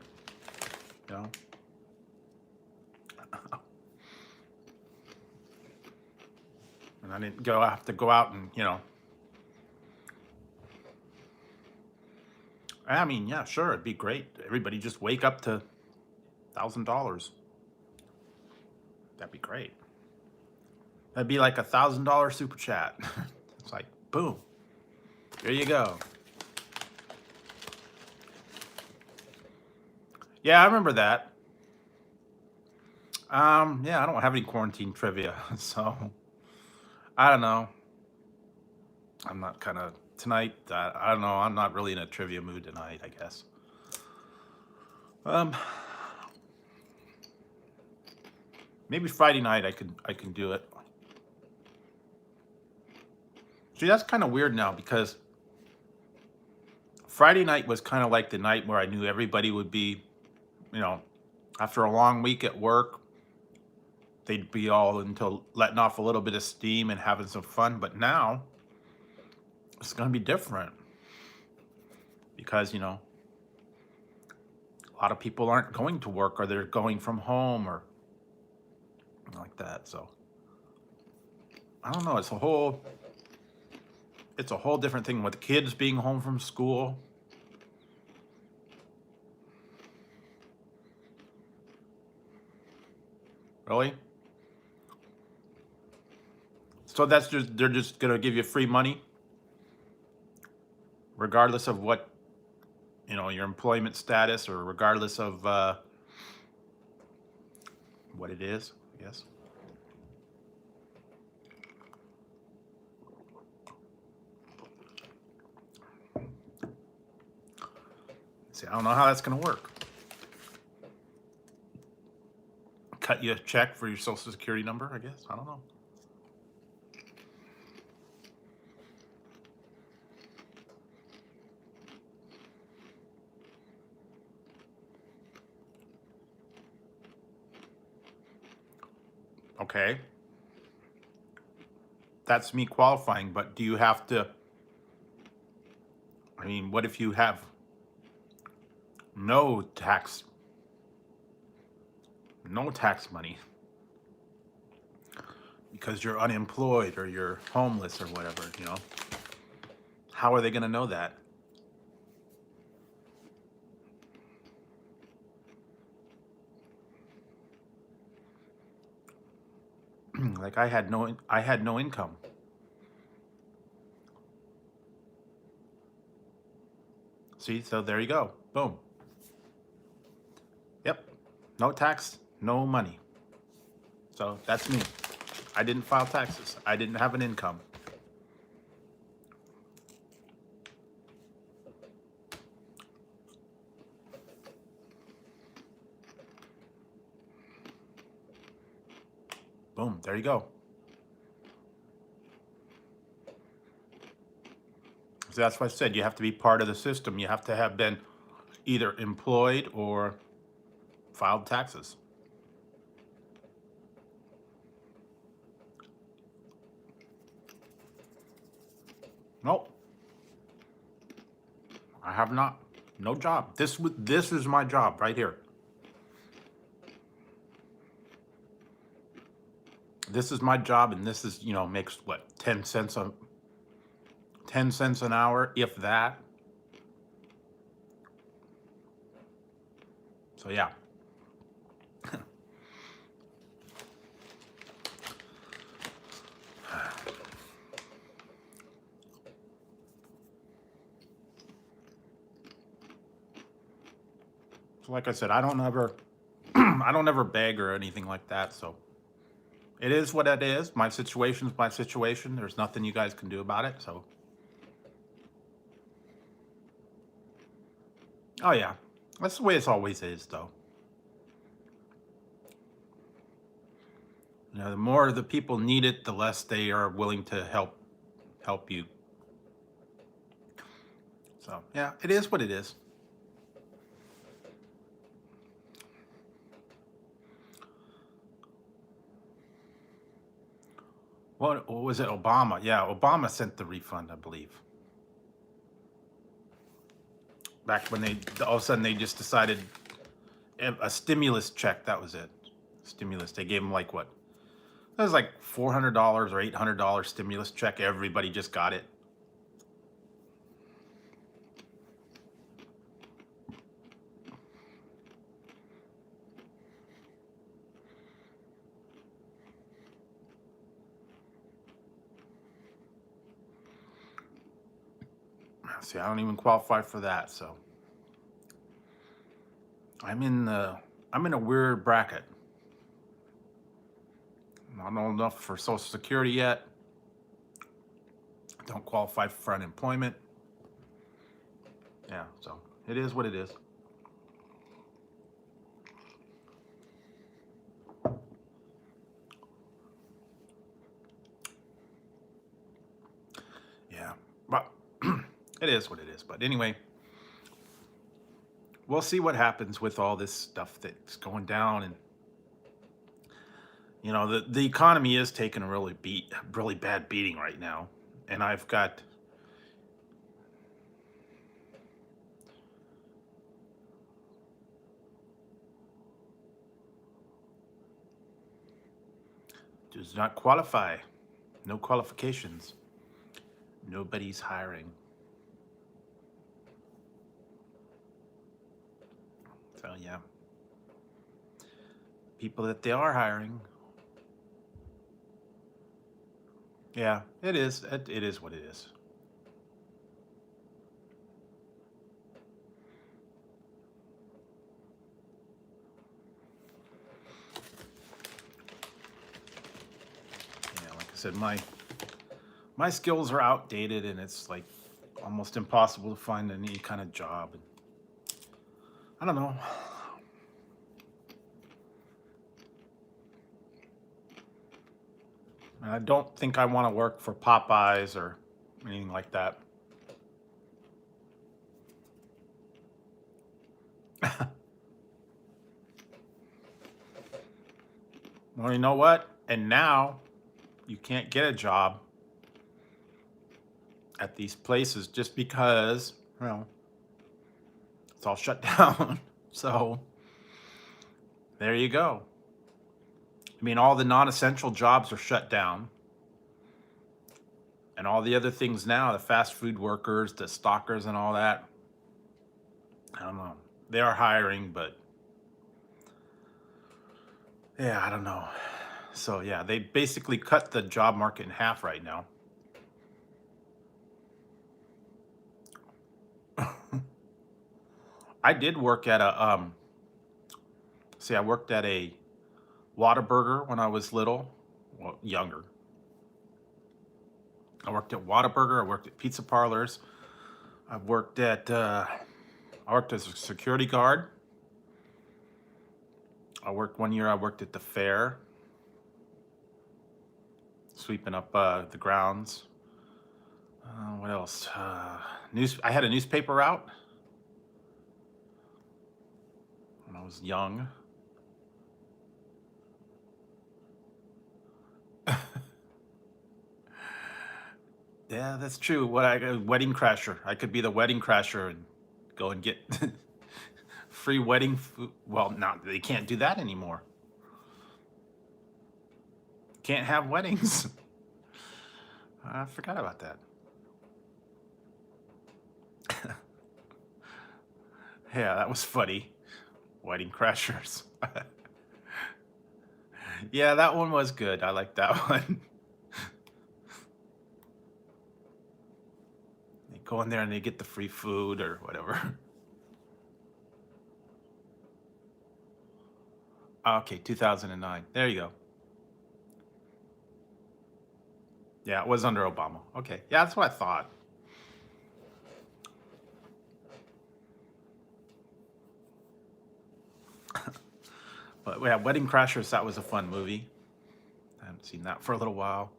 You know? And I didn't have to go out and, you know. I mean, yeah, sure, it'd be great. Everybody just wake up to $1,000. That'd be great. That'd be like $1,000 super chat. It's like, boom, there you go. Yeah, I remember that. Yeah, I don't have any quarantine trivia, so I don't know. I'm not kind of tonight. I don't know. I'm not really in a trivia mood tonight, I guess. Um, maybe Friday night I can do it. See, that's kind of weird now, because Friday night was kind of like the night where I knew everybody would be, you know, after a long week at work, they'd be all into letting off a little bit of steam and having some fun. But now it's going to be different, because, you know, a lot of people aren't going to work, or they're going from home, or like that. So I don't know. It's a whole different thing with kids being home from school. Really? So they're just gonna give you free money, regardless of what, you know, your employment status, or regardless of what it is, I guess. See, I don't know how that's gonna work. Cut you a check for your social security number, I guess. I don't know. Okay. That's me qualifying, but do you have to, I mean, what if you have no tax money because you're unemployed, or you're homeless, or whatever, you know? How are they going to know that? Like, I had no income. See, so there you go. Boom. Yep. No tax, no money. So that's me. I didn't file taxes. I didn't have an income. Boom. There you go. So that's why I said you have to be part of the system. You have to have been either employed or filed taxes. Nope. I have not. No job. This is my job right here. This is my job, and this is, makes what, 10 cents 10 cents an hour, if that. So yeah. So like I said, I don't ever I don't ever beg or anything like that, so it is what it is. My situation's my situation. There's nothing you guys can do about it, so. Oh yeah. That's the way it always is, though. The more the people need it, the less they are willing to help you. So yeah, it is what it is. What was it? Obama? Yeah, Obama sent the refund, I believe. Back when they all of a sudden they just decided a stimulus check. That was it. Stimulus. They gave them like what? It was like $400 or $800 stimulus check. Everybody just got it. See, I don't even qualify for that, so I'm in a weird bracket. Not old enough for Social Security yet. Don't qualify for unemployment. Yeah, so it is what it is. Yeah, but it is what it is. But anyway, we'll see what happens with all this stuff that's going down, and the economy is taking a really bad beating right now, and I've got. Does not qualify. No qualifications. Nobody's hiring. So yeah. People that they are hiring. Yeah, it is. It is what it is. Yeah, like I said, my skills are outdated, and it's like almost impossible to find any kind of job. And I don't know. I don't think I want to work for Popeyes or anything like that. Well, you know what? And now you can't get a job at these places just because, it's all shut down. So there you go. I mean, all the non-essential jobs are shut down. And all the other things now, the fast food workers, the stockers and all that, I don't know. They are hiring, but yeah, I don't know. So yeah, they basically cut the job market in half right now. I did work at a see, I worked at a Whataburger when I was little, well, younger. I worked at Whataburger. I worked at pizza parlors. I've worked at I worked as a security guard. I worked one year. I worked at the fair, sweeping up the grounds. What else? News. I had a newspaper route when I was young. Yeah, that's true. What I wedding crasher. I could be the wedding crasher and go and get free wedding food. Well, not they can't do that anymore. Can't have weddings. I forgot about that. Yeah, that was funny. Wedding crashers. Yeah, that one was good. I like that one. They go in there and they get the free food or whatever. Okay, 2009. There you go. Yeah, it was under Obama. Okay. Yeah, that's what I thought. But yeah, Wedding Crashers, that was a fun movie. I haven't seen that for a little while.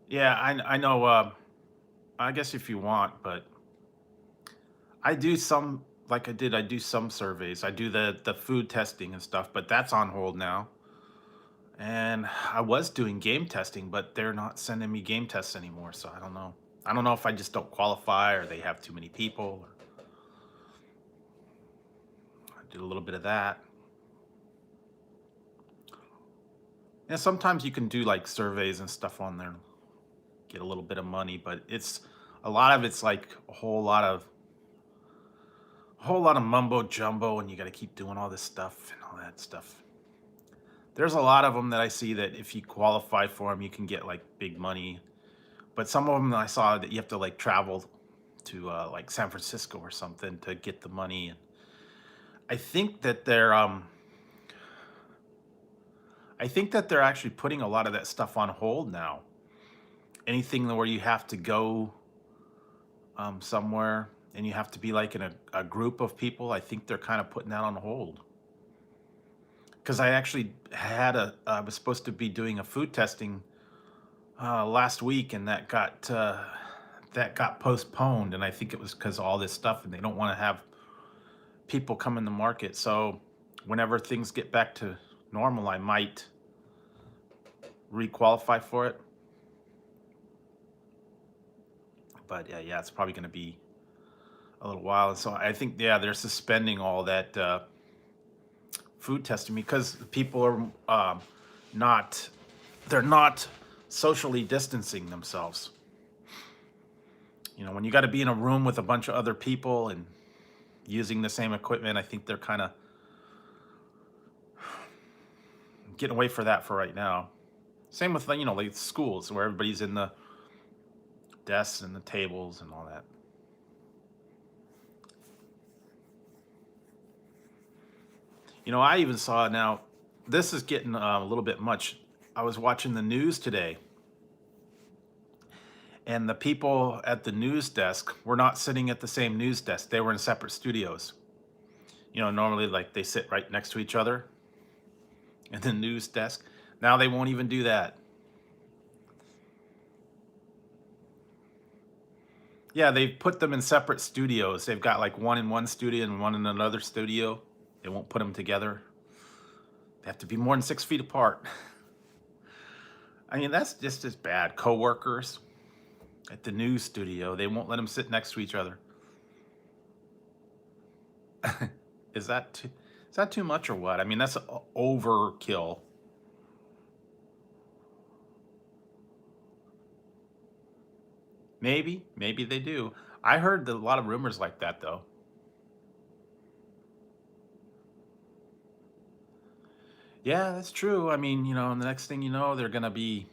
Yeah, I know. I guess if you want, but I do some like I did. I do some surveys. I do the food testing and stuff, but that's on hold now. And I was doing game testing, but they're not sending me game tests anymore. So I don't know. I don't know if I just don't qualify or they have too many people. Or I did a little bit of that. And sometimes you can do like surveys and stuff on there, get a little bit of money, but it's a lot of it's like a whole lot of mumbo jumbo, and you got to keep doing all this stuff and all that stuff. There's a lot of them that I see that if you qualify for them, you can get like big money. But some of them I saw that you have to like travel to like San Francisco or something to get the money. And I think that they're actually putting a lot of that stuff on hold now. Anything where you have to go somewhere and you have to be like in a group of people, I think they're kind of putting that on hold. Because I actually I was supposed to be doing a food testing last week, and that got postponed, and I think it was because of all this stuff, and they don't want to have people come in the market. So whenever things get back to normal, I might requalify for it. But yeah, it's probably going to be a little while. And so I think they're suspending all that food testing because people are not they're not socially distancing themselves. When you got to be in a room with a bunch of other people and using the same equipment, I think they're kind of getting away for that for right now. Same with like schools where everybody's in the desks and the tables and all that. I even saw now. This is getting a little bit much. I was watching the news today, and the people at the news desk were not sitting at the same news desk. They were in separate studios. Normally like they sit right next to each other at the news desk. Now they won't even do that. Yeah, they've put them in separate studios. They've got like one in one studio and one in another studio. They won't put them together. They have to be more than 6 feet apart. I mean, that's just as bad. Coworkers at the news studio, they won't let them sit next to each other. Is that too much or what? I mean, that's overkill. Maybe they do. I heard a lot of rumors like that though. Yeah, that's true. I mean, and the next thing you know, they're gonna be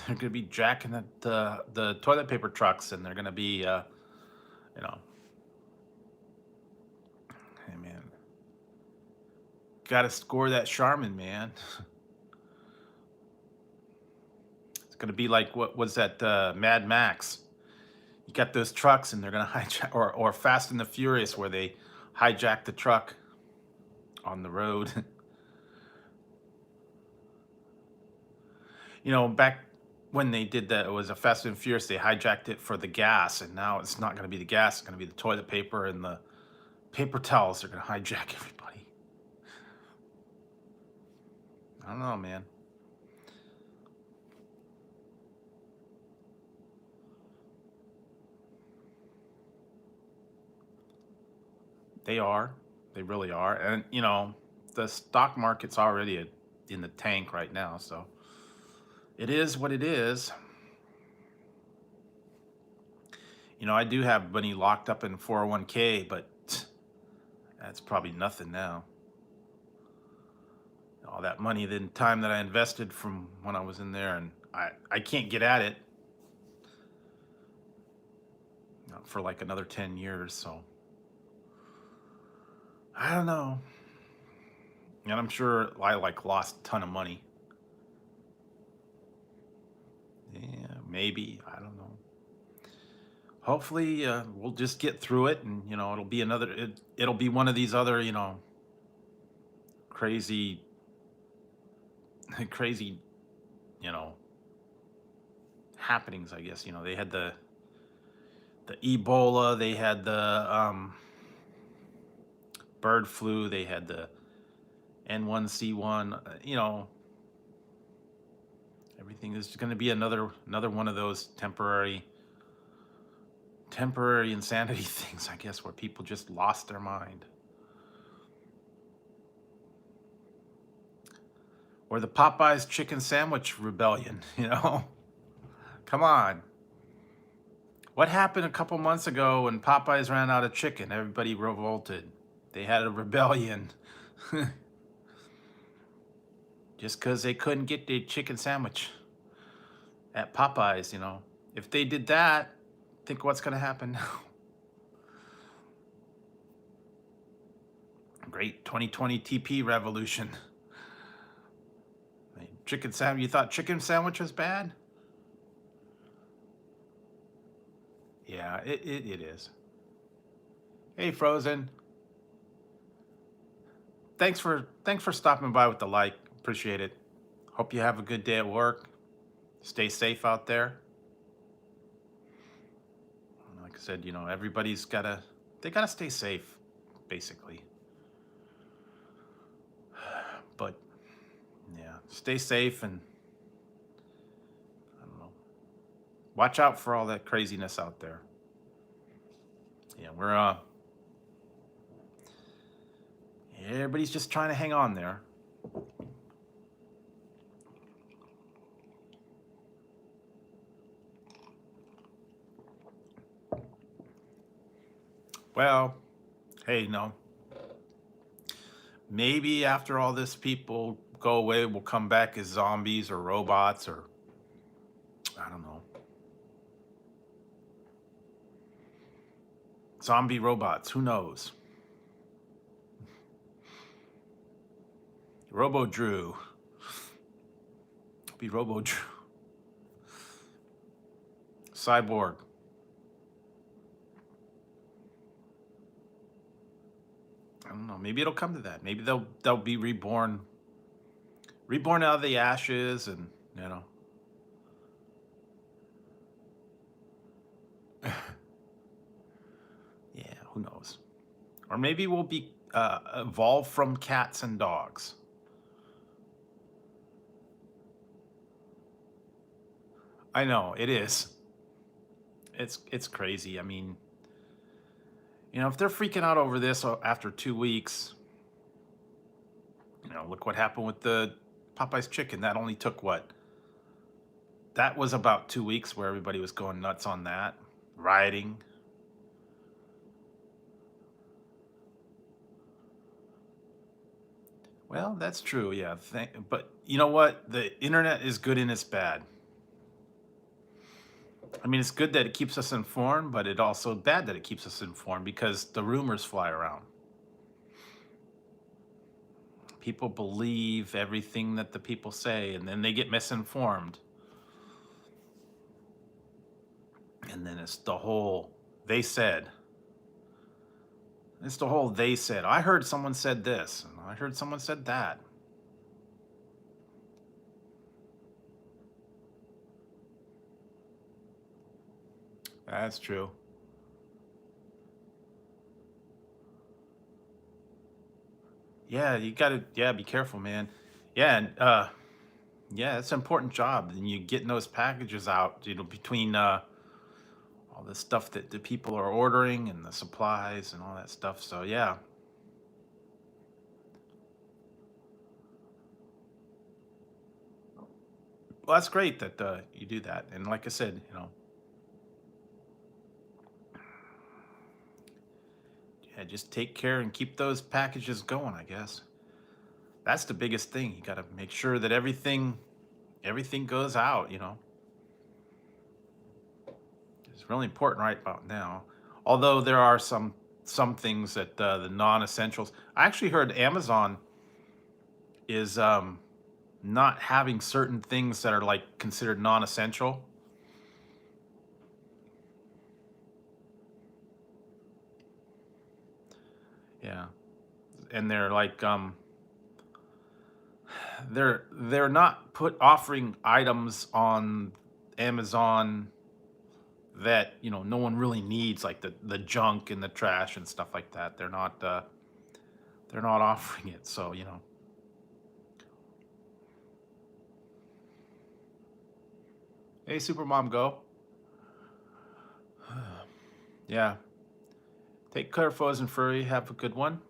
They're gonna be jacking the toilet paper trucks, and they're gonna be, you know, hey man, gotta score that Charmin, man. It's gonna be like what was that Mad Max? You got those trucks, and they're gonna hijack, or Fast and the Furious, where they hijack the truck on the road. Back when they did that, it was a Fast and Furious. They hijacked it for the gas, and now it's not gonna be the gas. It's gonna be the toilet paper and the paper towels. They're gonna hijack everybody. I don't know, man. They are. They really are. And, the stock market's already in the tank right now. So it is what it is. I do have money locked up in 401k, but that's probably nothing now. All that money, the time that I invested from when I was in there, and I can't get at it for like another 10 years. So I don't know. And I'm sure I like lost a ton of money. Yeah, maybe. I don't know. Hopefully, we'll just get through it, and it'll be it'll be one of these other crazy, crazy, you know happenings. I guess they had the Ebola, they had the bird flu, they had the N1C1. Everything is going to be another one of those temporary insanity things, I guess, where people just lost their mind. Or the Popeyes chicken sandwich rebellion, Come on. What happened a couple months ago when Popeyes ran out of chicken? Everybody revolted. They had a rebellion. Just because they couldn't get their chicken sandwich at Popeyes, If they did that, think what's going to happen now. Great 2020 TP revolution. Chicken sandwich. You thought chicken sandwich was bad? Yeah, it is. Hey, Frozen. Thanks for stopping by with the like. Appreciate it. Hope you have a good day at work. Stay safe out there. Like I said, everybody's they gotta stay safe, basically. But yeah, stay safe, and I don't know. Watch out for all that craziness out there. Yeah, everybody's just trying to hang on there. Well, hey, no. Maybe after all this, people go away, will come back as zombies or robots, or I don't know. Zombie robots, who knows? Robo Drew. Be Robo Drew. Cyborg. I don't know. Maybe it'll come to that. Maybe they'll be reborn out of the ashes, and yeah, who knows? Or maybe we'll be evolved from cats and dogs. I know it is. It's crazy. I mean, if they're freaking out over this after 2 weeks, look what happened with the Popeye's chicken. That only took what? That was about 2 weeks where everybody was going nuts on that, rioting. Well, that's true, yeah. But you know what? The internet is good and it's bad. I mean, it's good that it keeps us informed, but it also bad that it keeps us informed because the rumors fly around. People believe everything that the people say, and then they get misinformed. And then it's the whole they said. It's the whole they said. I heard someone said this, and I heard someone said that. That's true. Yeah, you gotta, yeah, be careful, man. Yeah, and yeah, it's an important job. And you getting those packages out, between all the stuff that the people are ordering and the supplies and all that stuff. So yeah, well, that's great that you do that. And like I said, yeah, just take care and keep those packages going, I guess. That's the biggest thing. You got to make sure that everything goes out, It's really important right about now. Although there are some things that the non-essentials. I actually heard Amazon is not having certain things that are like considered non-essential. Yeah. And they're like they're not put offering items on Amazon that, no one really needs, like the junk and the trash and stuff like that. They're not offering it. So, hey Supermom, go. Yeah. Take care, Frozen Furry. Have a good one.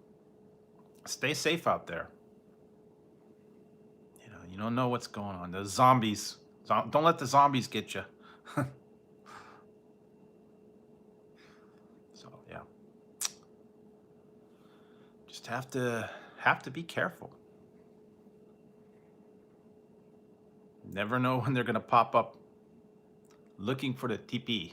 Stay safe out there. You don't know what's going on. The zombies. Don't let the zombies get you. So yeah, just have to be careful. Never know when they're gonna pop up looking for the TP.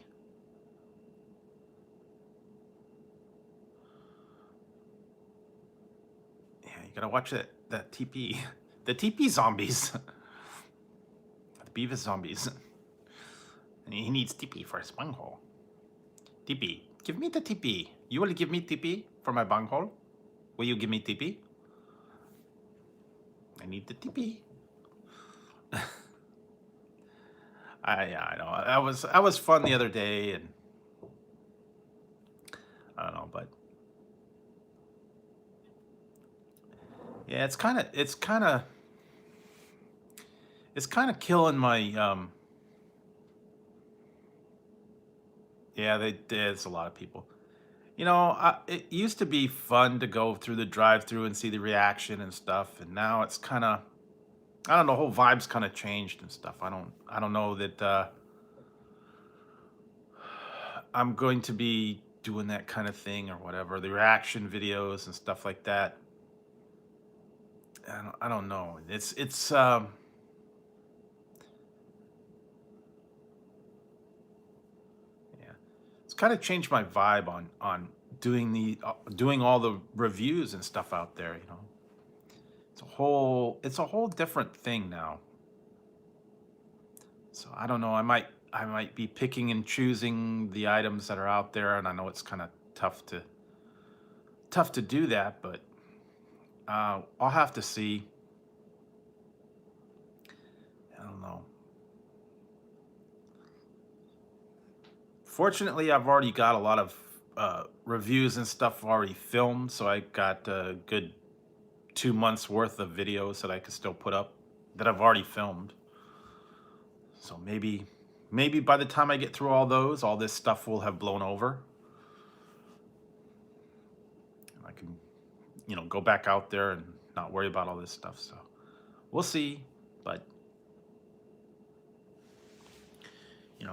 Yeah, you gotta watch that TP. The TP zombies. The Beavis zombies. And he needs TP for his bunghole. TP. Give me the TP. You will give me TP for my bunghole? Will you give me TP? I need the TP. I know. I was fun the other day, and I don't know, but yeah, it's kind of killing my yeah, there's a lot of people. It used to be fun to go through the drive-through and see the reaction and stuff, and now it's kind of, I don't know, the whole vibe's kind of changed and stuff. I don't know that I'm going to be doing that kind of thing or whatever. The reaction videos and stuff like that. I don't know. It's yeah. It's kind of changed my vibe on doing all the reviews and stuff out there, It's a whole different thing now. So I don't know. I might be picking and choosing the items that are out there, and I know it's kind of tough to do that, but I'll have to see. I don't know. Fortunately, I've already got a lot of reviews and stuff already filmed, so I got a good 2 months worth of videos that I could still put up that I've already filmed. So maybe by the time I get through all those, all this stuff will have blown over. I can, go back out there and not worry about all this stuff. So we'll see. But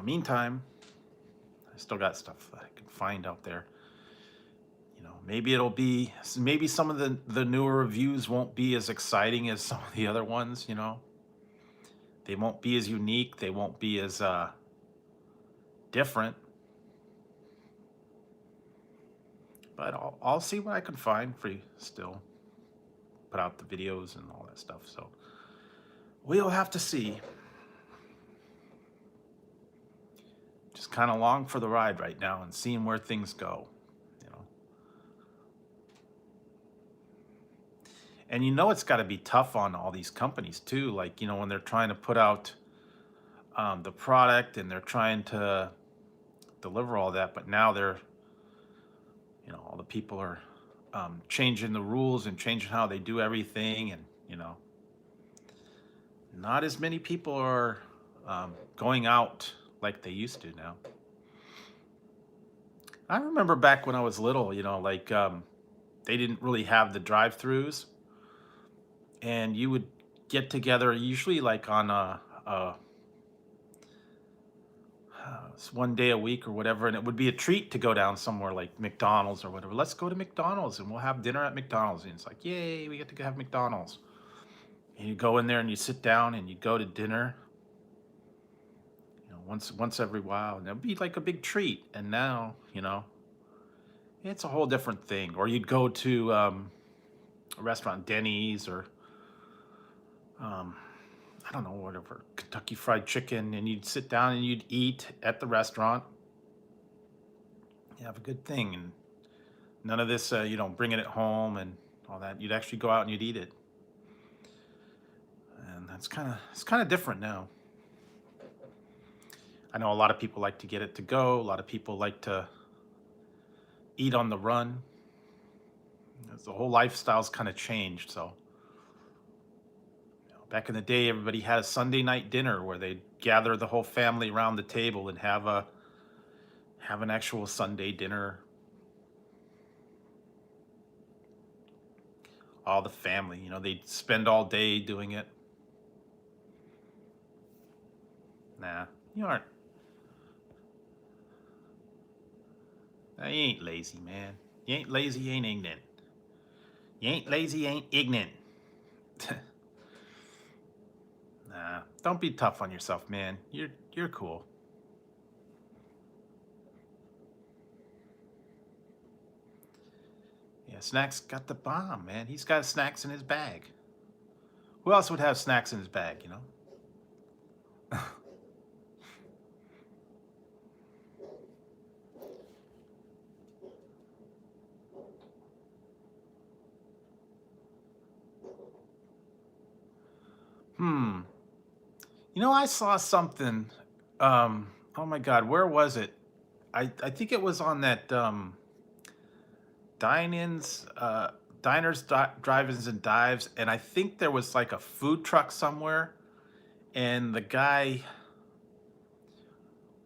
meantime, I still got stuff that I can find out there. Maybe some of the newer reviews won't be as exciting as some of the other ones. They won't be as unique. They won't be as different, but I'll see what I can find for you still. Put out the videos and all that stuff. So we'll have to see. Just kind of along for the ride right now and seeing where things go, you know. And it's got to be tough on all these companies too. Like, when they're trying to put out the product and they're trying to deliver all that, but now all the people are changing the rules and changing how they do everything, and not as many people are going out like they used to now. I remember back when I was little, like they didn't really have the drive-throughs, and you would get together usually like on it's one day a week or whatever, and it would be a treat to go down somewhere like McDonald's or whatever. Let's go to McDonald's and we'll have dinner at McDonald's. And it's like, yay, we get to go have McDonald's. And you go in there and you sit down and you go to dinner, once every while, and it'd be like a big treat. And now, it's a whole different thing. Or you'd go to a restaurant, Denny's, or I don't know, whatever, Kentucky Fried Chicken, and you'd sit down and you'd eat at the restaurant. You have a good thing, and none of this, bringing it home and all that. You'd actually go out and you'd eat it, and it's kind of different now. I know a lot of people like to get it to go. A lot of people like to eat on the run. The whole lifestyle's kind of changed, so. Back in the day, everybody had a Sunday night dinner where they'd gather the whole family around the table and have an actual Sunday dinner. All the family, they'd spend all day doing it. Nah, you aren't. Nah, you ain't lazy, man. You ain't lazy, you ain't ignorant. You ain't lazy, you ain't ignorant. Nah, don't be tough on yourself, man. You're cool. Yeah, Snacks got the bomb, man. He's got snacks in his bag. Who else would have snacks in his bag, Hmm. I saw something. Oh my God, where was it? I think it was on that dine-ins, diners, drive-ins, and dives, and I think there was like a food truck somewhere, and the guy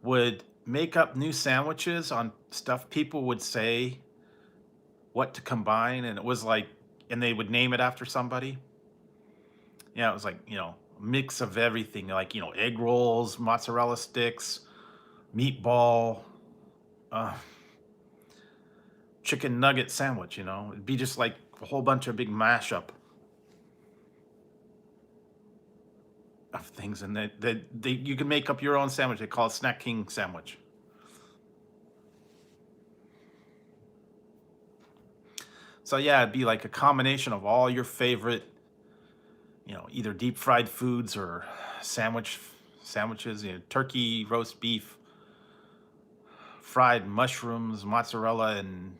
would make up new sandwiches on stuff people would say what to combine, and it was like, and they would name it after somebody. Yeah, it was like, a mix of everything, like, egg rolls, mozzarella sticks, meatball, uh, chicken nugget sandwich, It'd be just like a whole bunch of big mashup of things, and you can make up your own sandwich. They call it Snack King sandwich. So yeah, it'd be like a combination of all your favorite, either deep fried foods or sandwiches, turkey, roast beef, fried mushrooms, mozzarella, and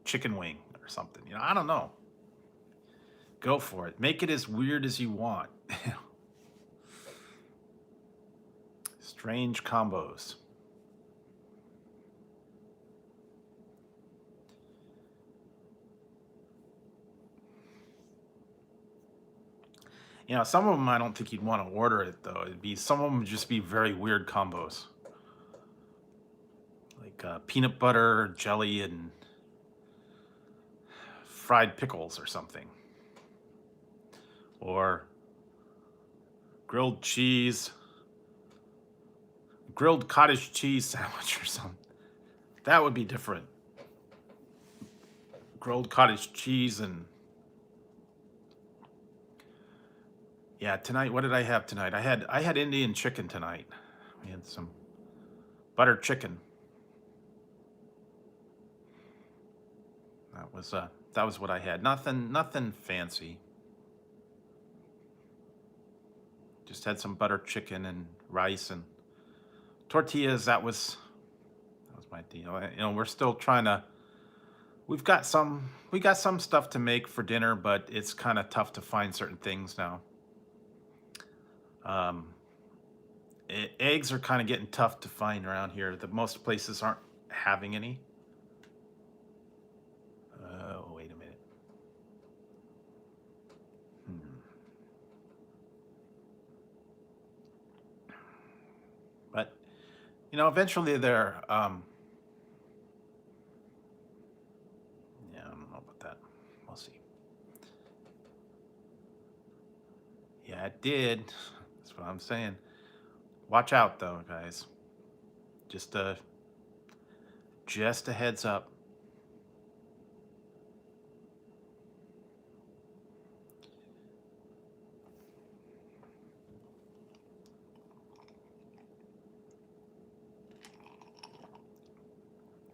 chicken wing or something. I don't know. Go for it. Make it as weird as you want. Strange combos. Some of them I don't think you'd want to order it though. Some of them would just be very weird combos, like peanut butter, jelly, and fried pickles or something, or grilled cottage cheese sandwich or something. That would be different. Grilled cottage cheese and yeah. Tonight, what did I have tonight? I had Indian chicken tonight. We had some butter chicken. That was what I had. Nothing fancy. Just had some butter chicken and rice and tortillas. That was my deal. You know, we're still trying to. We got some stuff to make for dinner, but it's kind of tough to find certain things now. Um, Eggs are kind of getting tough to find around here. The most places aren't having any. Oh, wait a minute. But you know, eventually they're. Yeah, I don't know about that. We'll see. Yeah, it did. That's what I'm saying. Watch out, though, guys. Just a just a heads up.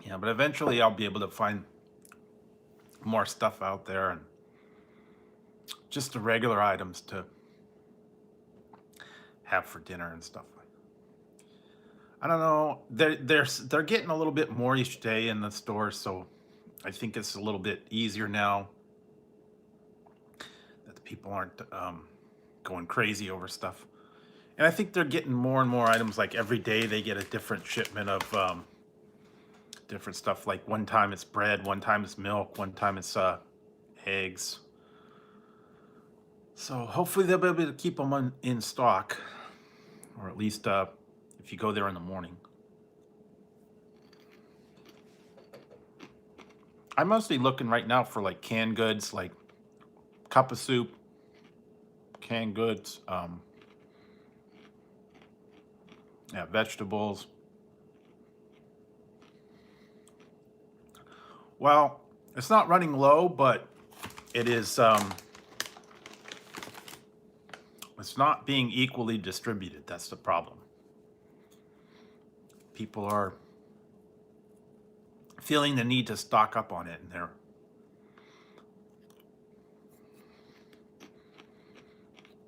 Yeah, but eventually I'll be able to find more stuff out there and just the regular items to have for dinner and stuff. I don't know. They're getting a little bit more each day in the store, so I think it's a little bit easier now that the people aren't going crazy over stuff. And I think they're getting more and more items. Like every day, they get a different shipment of different stuff. Like one time it's bread, one time it's milk, one time it's eggs. So hopefully they'll be able to keep them in stock, or at least if you go there in the morning. I'm mostly looking right now for like canned goods, like cup of soup, canned goods, yeah, vegetables. Well, it's not running low, but it is. It's not being equally distributed. That's the problem. People are feeling the need to stock up on it, and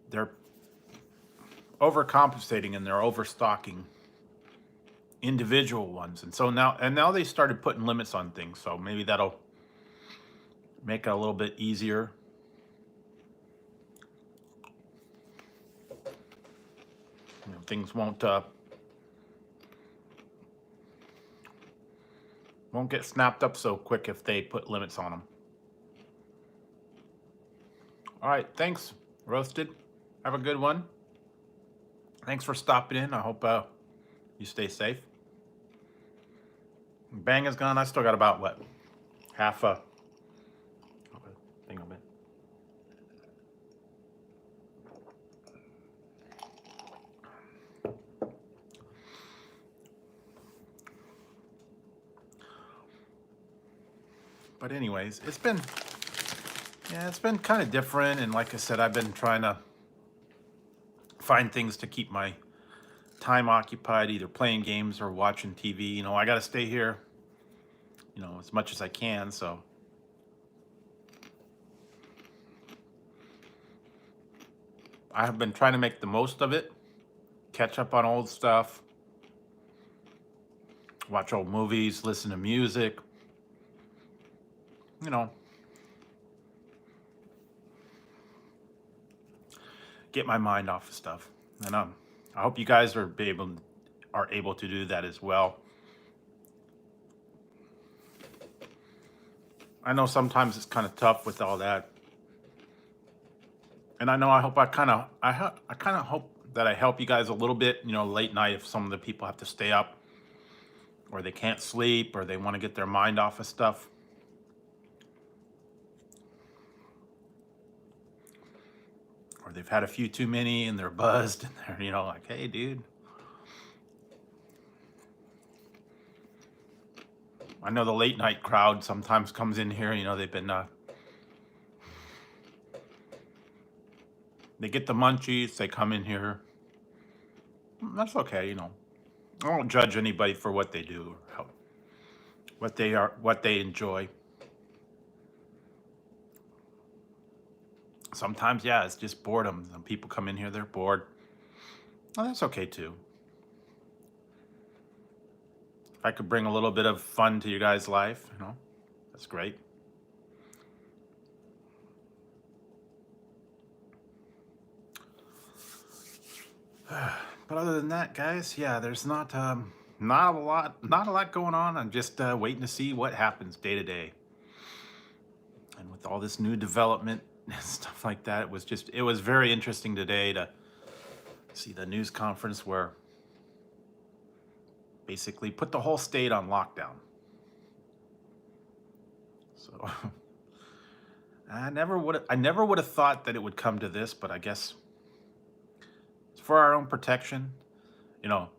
they're overcompensating and they're overstocking individual ones. And so now they started putting limits on things, so maybe that'll make it a little bit easier. You know, things won't get snapped up so quick if they put limits on them. All right, thanks, Roasted. Have a good one. Thanks for stopping in. I hope you stay safe. Bang is gone. I still got about what, half a thing of it. But anyways, it's been kind of different, and like I said, I've been trying to find things to keep my time occupied, either playing games or watching TV. You know, I got to stay here, you know, as much as I can. So I have been trying to make the most of it, catch up on old stuff, watch old movies, listen to music, you know, get my mind off of stuff. And I hope you guys are able to do that as well. I know sometimes it's kind of tough with all that, and I know I kind of hope that I help you guys a little bit. You know, late night if some of the people have to stay up, or they can't sleep, or they want to get their mind off of stuff. Or they've had a few too many and they're buzzed and they're, you know, like, hey, dude. I know the late night crowd sometimes comes in here, you know, they've been, they get the munchies, they come in here. That's okay, you know. I don't judge anybody for what they do, or what they are, what they enjoy. Sometimes, yeah, it's just boredom. Some people come in here, they're bored. Well, that's okay too. If I could bring a little bit of fun to you guys' life, that's great. But other than that, guys, yeah, there's not a lot going on. I'm just waiting to see what happens day to day. And with all this new development and stuff like that, it was very interesting today to see the news conference where basically put the whole state on lockdown. So I never would have thought that it would come to this, but I guess it's for our own protection. You know,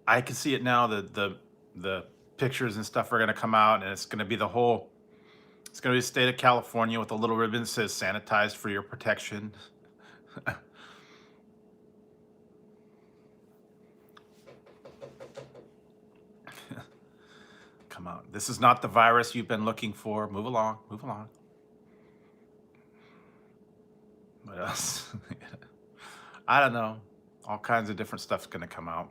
I can see it now. The pictures and stuff are going to come out, and it's going to be it's going to be the state of California with a little ribbon that says "sanitized for your protection." Come on, this is not the virus you've been looking for. Move along, move along. What else? I don't know. All kinds of different stuff's going to come out.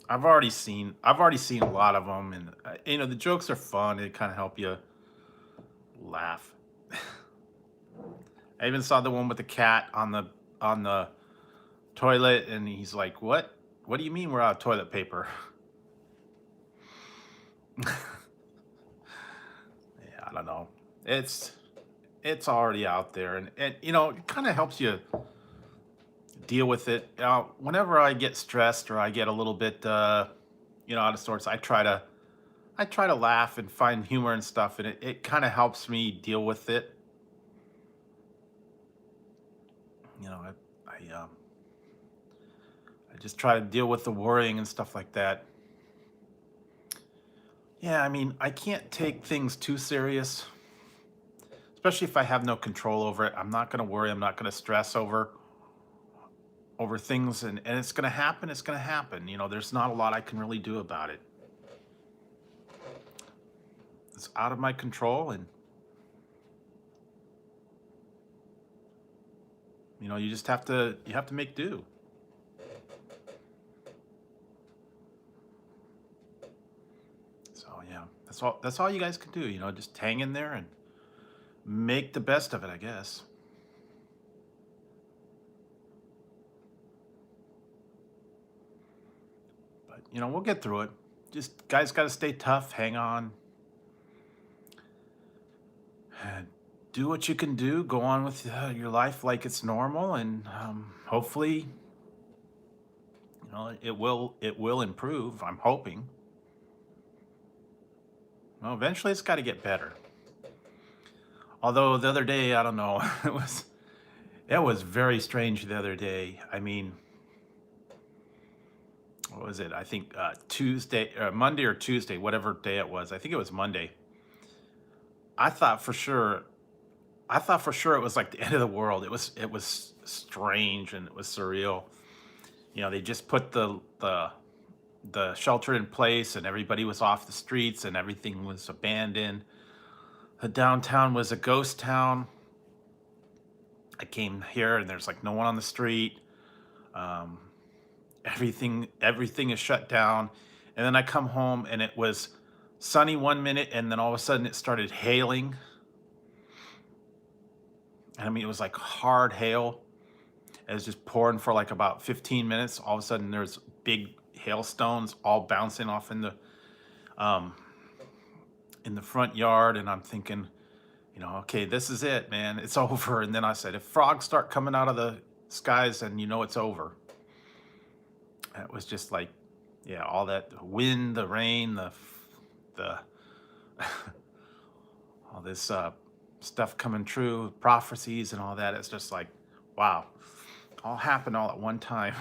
I've already seen a lot of them, and the jokes are fun. They kind of help you laugh. I even saw the one with the cat on the toilet, and he's like, "What? What do you mean we're out of toilet paper?" Yeah, I don't know. It's already out there, and it kind of helps you deal with it. Whenever I get stressed or I get a little bit out of sorts, I try to laugh and find humor and stuff, and it kind of helps me deal with it. You know, I just try to deal with the worrying and stuff like that. Yeah, I mean, I can't take things too serious, especially if I have no control over it. I'm not going to worry. I'm not going to stress over things, and it's going to happen. It's going to happen. There's not a lot I can really do about it. It's out of my control, and you just have to make do. So yeah, that's all you guys can do. Just hang in there and make the best of it, I guess. But we'll get through it. Just guys got to stay tough, hang on, and do what you can do. Go on with your life like it's normal, and hopefully, it will improve. I'm hoping. Well, eventually, it's got to get better. Although the other day, I don't know, it was very strange the other day. I mean, what was it? I think Tuesday, Monday or Tuesday, whatever day it was. I think it was Monday. I thought for sure, I thought for sure it was like the end of the world. It was strange and it was surreal. They just put the shelter in place, and everybody was off the streets, and everything was abandoned. The downtown was a ghost town. I came here, and there's like no one on the street. Um, everything is shut down. And then I come home, and it was sunny 1 minute, and then all of a sudden it started hailing. And I mean, it was like hard hail. It was just pouring for like about 15 minutes. All of a sudden, there's big hailstones all bouncing off um, in the front yard, and I'm thinking, okay, this is it, man. It's over. And then I said, if frogs start coming out of the skies, then it's over. And it was just like, yeah, all that wind, the rain, the all this stuff coming true, prophecies and all that. It's just like, wow, all happened all at one time.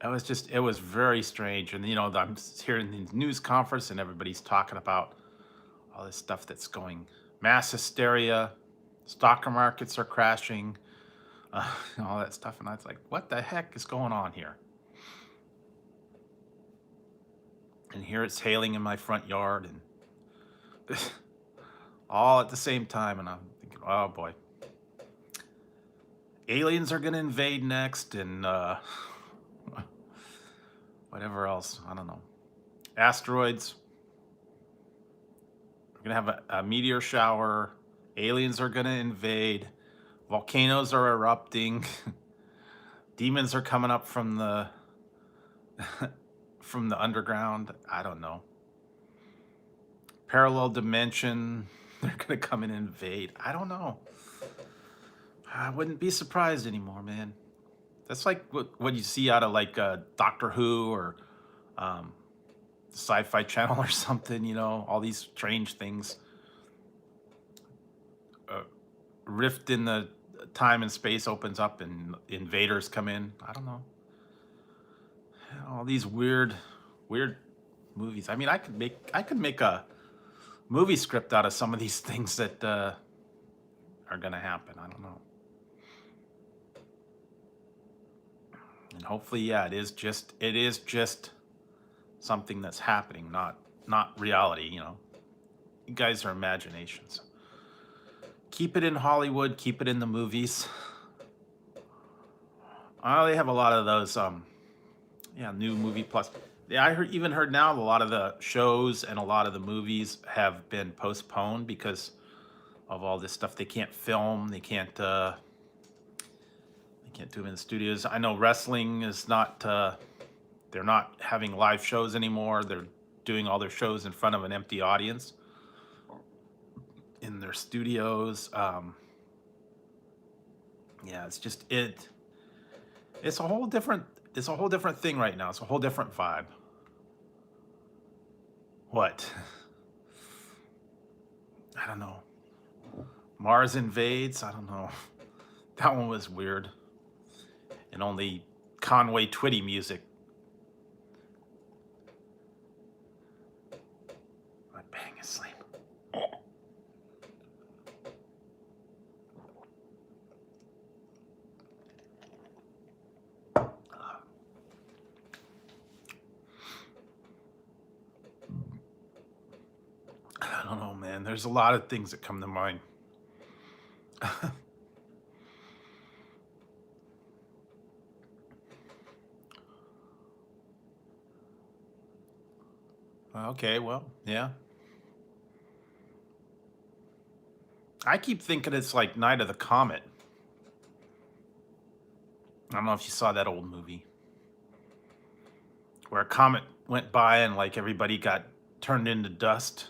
It was very strange. And I'm hearing the news conference, and everybody's talking about all this stuff that's going, mass hysteria, stock markets are crashing, and all that stuff. And I was like, what the heck is going on here? And here it's hailing in my front yard and all at the same time. And I'm thinking, oh boy, aliens are going to invade next, and whatever else. I don't know. Asteroids. We're going to have a meteor shower. Aliens are going to invade. Volcanoes are erupting. Demons are coming up from the from the underground. I don't know. Parallel dimension. They're going to come and invade. I don't know. I wouldn't be surprised anymore, man. That's like what you see out of like Doctor Who or Sci-Fi Channel or something, you know, all these strange things. Rift in the time and space opens up and invaders come in. I don't know. All these weird movies. I mean, I could make a movie script out of some of these things that are gonna happen. I don't know. And hopefully, yeah, it is just something that's happening, not reality, you know. You guys are imaginations. Keep it in Hollywood, keep it in the movies. They have a lot of those new movie plus. Yeah, even heard now a lot of the shows and a lot of the movies have been postponed because of all this stuff. They can't film, they can't do them in the studios. I know wrestling is not they're not having live shows anymore. They're doing all their shows in front of an empty audience in their studios. Yeah, it's a whole different thing right now. It's a whole different vibe. What? I don't know. Mars invades? I don't know. That one was weird. And only Conway Twitty music. My bang asleep. I don't know, man. There's a lot of things that come to mind. Okay, well, yeah. I keep thinking it's like Night of the Comet. I don't know if you saw that old movie where a comet went by and like everybody got turned into dust.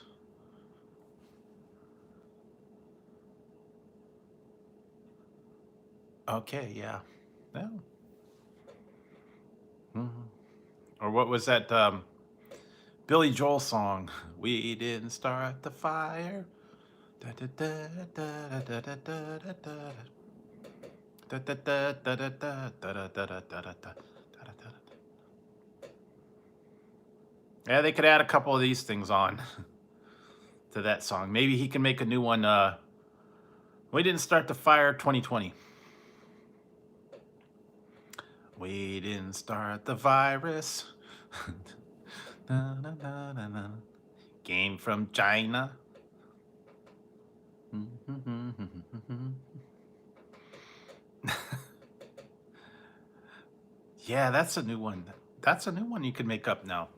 Okay, yeah. Yeah. Mhm. Or what was that Billy Joel song? We didn't start the fire. Da, da, da, da, da, da, da, da, da. Da, da, da, da, da, da, da, da, da, da, da, da, da, da. Yeah, they could add a couple of these things on to that song. Maybe he can make a new one. We didn't start the fire 2020. We didn't start the virus. Na, na, na, na, na. Came from China. Yeah, that's a new one. That's a new one you can make up now.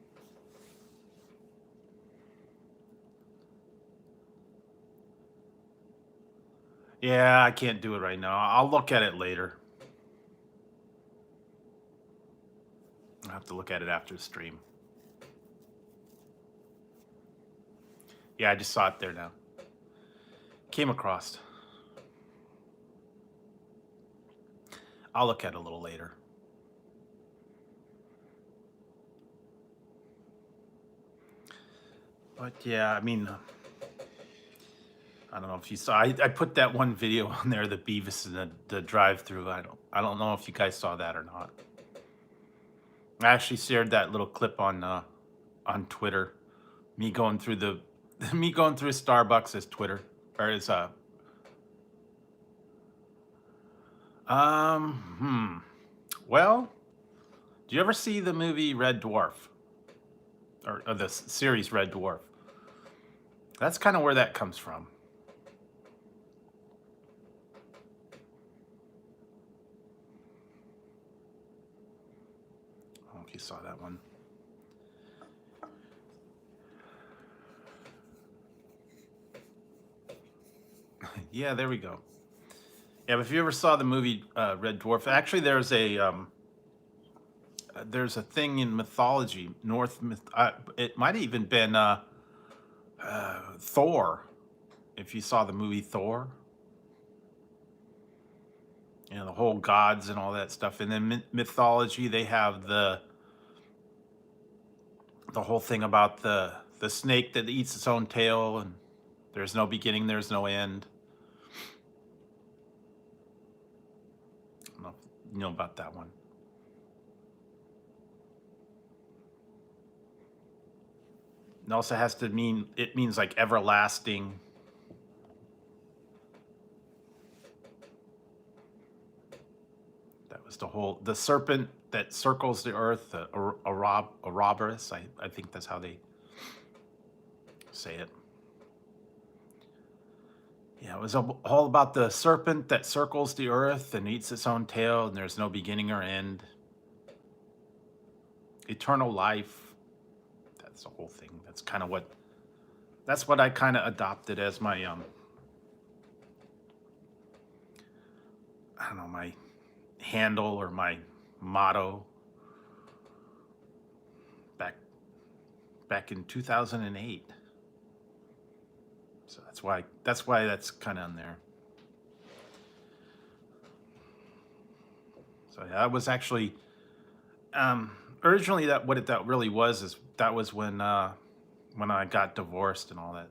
Yeah, I can't do it right now. I'll look at it later. I'll have to look at it after the stream. Yeah, I just saw it there now. Came across. I'll look at it a little later. But yeah, I mean, I don't know if you saw. I put that one video on there, the Beavis and the drive-through. I don't know if you guys saw that or not. I actually shared that little clip on Twitter. Me going through Starbucks as Twitter or as Well, do you ever see the movie Red Dwarf or the series Red Dwarf? That's kind of where that comes from. I don't know if you saw that one. Yeah, there we go. Yeah, but if you ever saw the movie Red Dwarf, actually there's a thing in mythology, it might have even been Thor. If you saw the movie Thor, the whole gods and all that stuff. And then mythology, they have the whole thing about the snake that eats its own tail, and there's no beginning, there's no end. I don't know if you know about that one. It also has to mean it means like everlasting. That was the serpent that circles the earth, Ouroboros. I think that's how they say it. Yeah, it was all about the serpent that circles the earth and eats its own tail, and there's no beginning or end. Eternal life. That's the whole thing. That's what I kind of adopted as my I don't know, my handle or my motto back back in 2008. So that's why that's kind of on there. So yeah, that was actually originally that really was is that was when I got divorced and all that.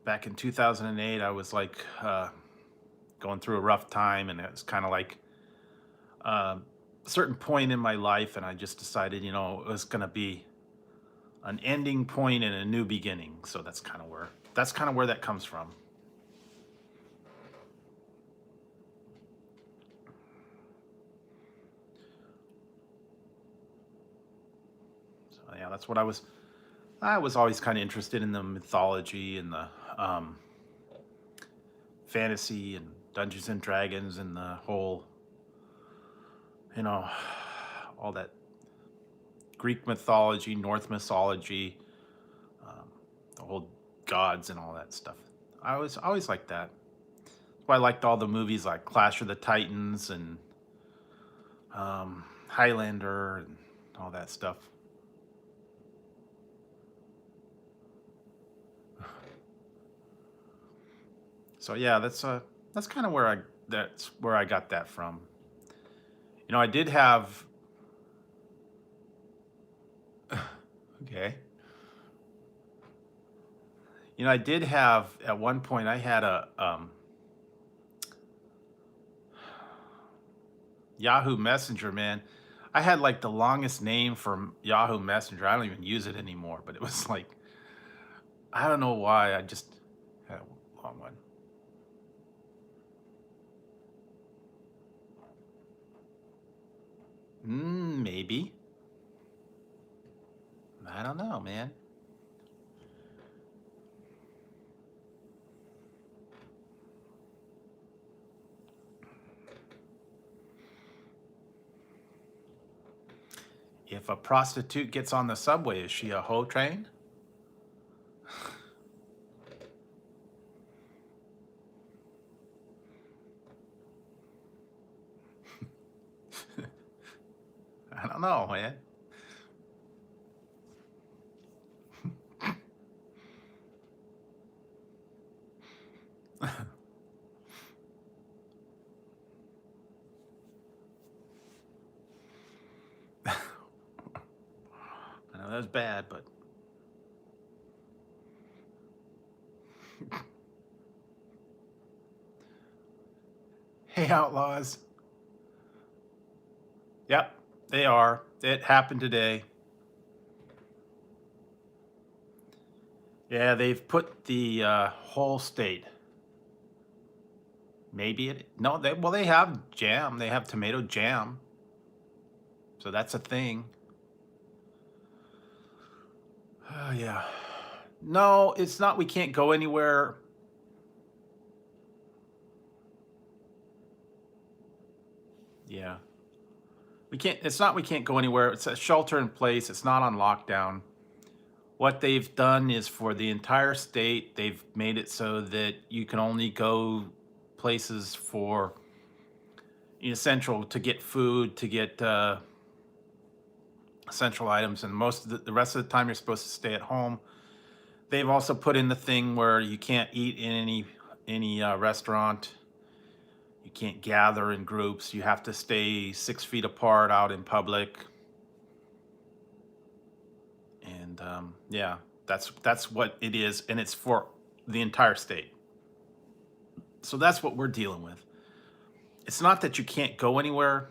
Back in 2008, I was like going through a rough time, and it was kind of like a certain point in my life, and I just decided, it was going to be an ending point and a new beginning. So that's kind of where that comes from. So yeah, that's what I was always kind of interested in the mythology and the um, fantasy and Dungeons and Dragons and the whole, you know, all that Greek mythology, North mythology, um, the whole gods and all that stuff. I was always like that. That's why I liked all the movies like Clash of the Titans and Highlander and all that stuff. So yeah, that's kind of where I got that from. I did have okay. I did have at one point I had a Yahoo Messenger, man. I had like the longest name for Yahoo Messenger. I don't even use it anymore, but it was like I don't know why. I just had a long one. Maybe. I don't know, man. If a prostitute gets on the subway, is she a hoe train? I don't know, man. I know that's bad, but hey, outlaws. Yep, they are. It happened today. Yeah, they've put the whole state. Maybe it. No, they have jam. They have tomato jam, so that's a thing. Oh yeah. No, it's not. We can't go anywhere. Yeah, we can't. It's not. We can't go anywhere. It's a shelter in place. It's not on lockdown. What they've done is for the entire state, they've made it so that you can only go places for essential to get food, to get essential items, and most of the rest of the time you're supposed to stay at home. They've also put in the thing where you can't eat in any restaurant. You can't gather in groups. You have to stay 6 feet apart out in public. And yeah, that's what it is, and it's for the entire state. So that's what we're dealing with. It's not that you can't go anywhere.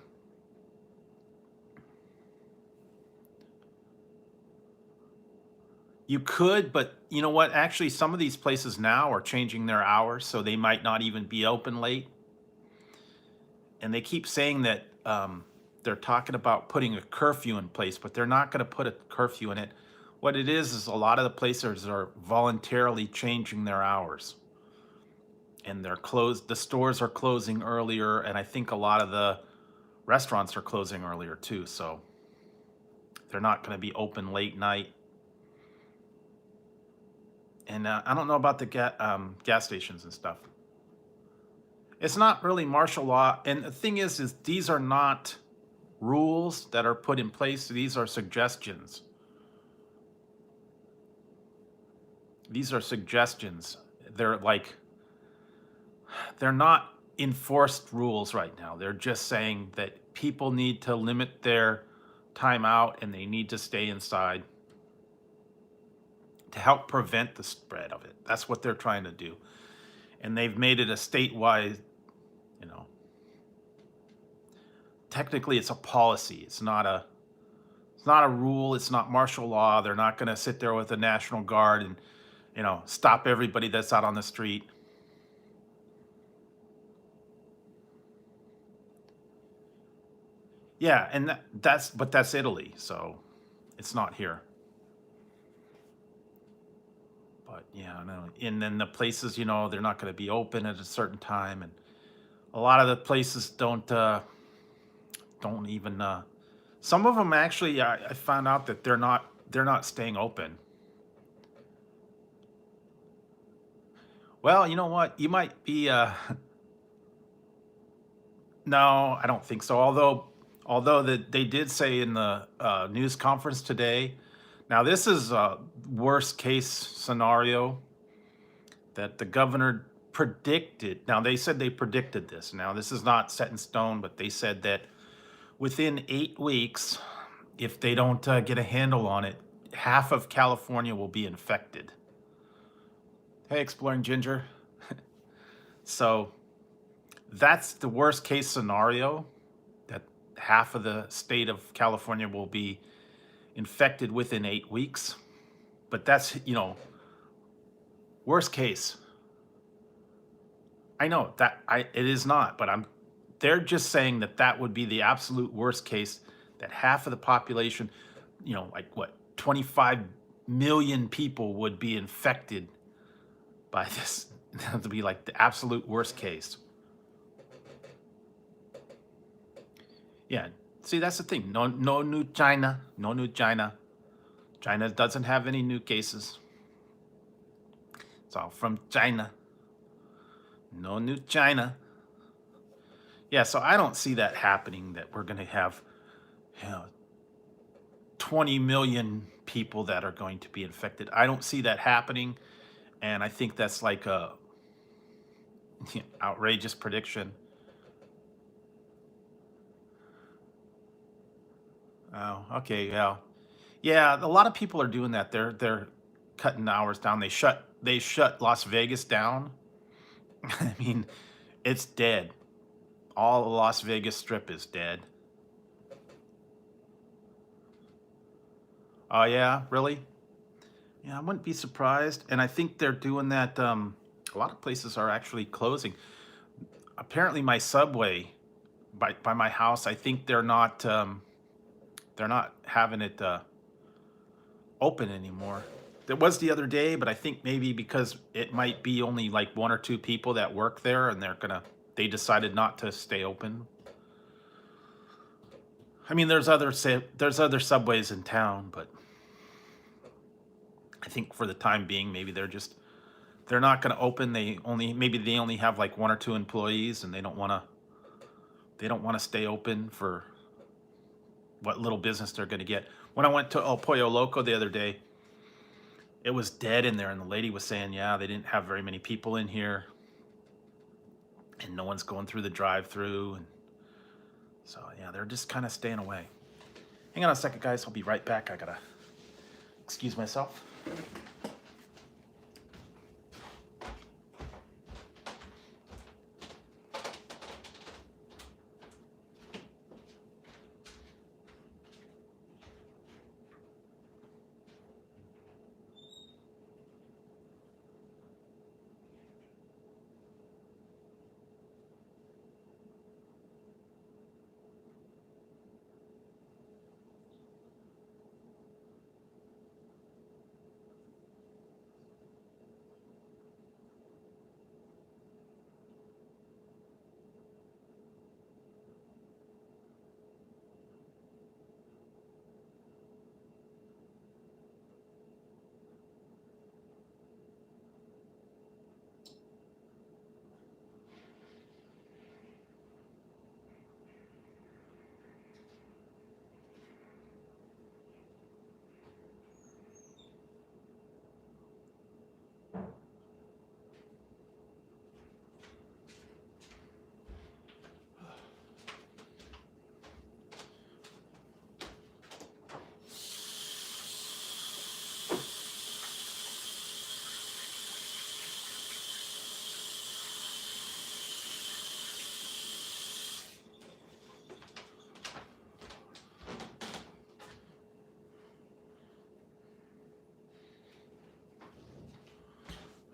You could, but you know what? Actually, some of these places now are changing their hours, so they might not even be open late. And they keep saying that they're talking about putting a curfew in place, but they're not going to put a curfew in it. What it is a lot of the places are voluntarily changing their hours, and they're closed. The stores are closing earlier, and I think a lot of the restaurants are closing earlier too. So they're not going to be open late night. And I don't know about the gas stations and stuff. It's not really martial law. And the thing is these are not rules that are put in place. These are suggestions. These are suggestions. They're like, they're not enforced rules right now. They're just saying that people need to limit their time out and they need to stay inside to help prevent the spread of it. That's what they're trying to do. And they've made it a statewide, you know, technically it's a policy. It's not a rule. It's not martial law. They're not going to sit there with a National Guard and, stop everybody that's out on the street. Yeah, and that's Italy, so it's not here. But yeah, no. And then the places, they're not going to be open at a certain time, and a lot of the places don't even. Some of them actually, I found out that they're not staying open. Well, you know what? You might be. No, I don't think so. Although they did say in the news conference today. Now this is a worst case scenario that the governor predicted. Now they said they predicted this. Now this is not set in stone, but they said that within 8 weeks, if they don't get a handle on it, half of California will be infected. Hey, Exploring Ginger. So that's the worst case scenario, that half of the state of California will be infected within 8 weeks. But that's, worst case. I know that it is not, but they're just saying that would be the absolute worst case, that half of the population, like what, 25 million people would be infected by this. That would be like the absolute worst case. Yeah. See, that's the thing. No new China. No new China. China doesn't have any new cases. It's all from China. No new China. Yeah, so I don't see that happening, that we're going to have 20 million people that are going to be infected. I don't see that happening, and I think that's like a outrageous prediction. Oh, okay, yeah. Yeah, a lot of people are doing that. They're cutting hours down. They shut Las Vegas down. I mean, it's dead. All the Las Vegas Strip is dead. Oh yeah, really? Yeah, I wouldn't be surprised. And I think they're doing that. A lot of places are actually closing. apparently my Subway by my house, I think they're not having it open anymore. There was the other day, but I think maybe because it might be only like one or two people that work there, and they decided not to stay open. I mean, there's other Subways in town, but I think for the time being, maybe they're not going to open. They only have like one or two employees, and they don't want to stay open for what little business they're going to get. When I went to El Pollo Loco the other day, it was dead in there, and the lady was saying, yeah, they didn't have very many people in here, and no one's going through the drive-through, and so yeah, they're just kind of staying away. Hang on a second, guys. I'll be right back. I gotta excuse myself.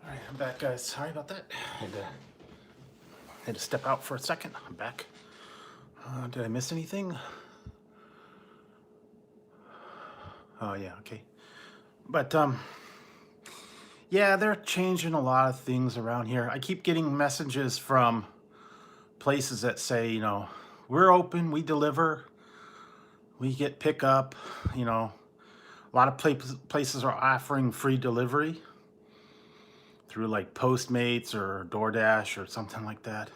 All right, I'm back, guys. Sorry about that. Had to step out for a second. I'm back. Did I miss anything? Oh yeah, okay. But yeah, they're changing a lot of things around here. I keep getting messages from places that say, we're open, we deliver, we get pickup. A lot of places are offering free delivery through like Postmates or DoorDash or something like that.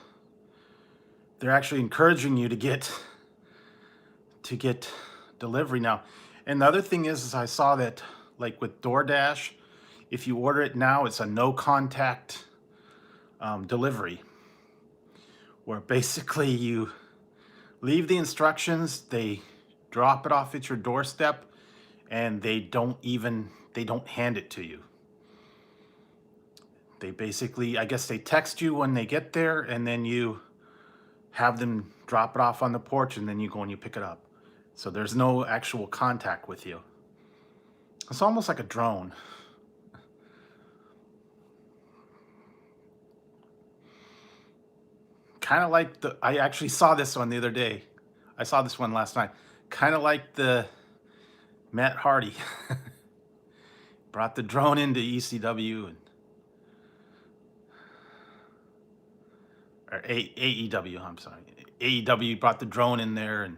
They're actually encouraging you to get delivery now. And the other thing is I saw that like with DoorDash, if you order it now, it's a no contact delivery, where basically you leave the instructions, they drop it off at your doorstep, and they don't hand it to you. They basically, I guess they text you when they get there, and then you have them drop it off on the porch, and then you go and you pick it up. So there's no actual contact with you. It's almost like a drone. Kind of like I actually saw this one the other day. I saw this one last night. Kind of like the Matt Hardy brought the drone into ECW or AEW. I'm sorry, AEW brought the drone in there, and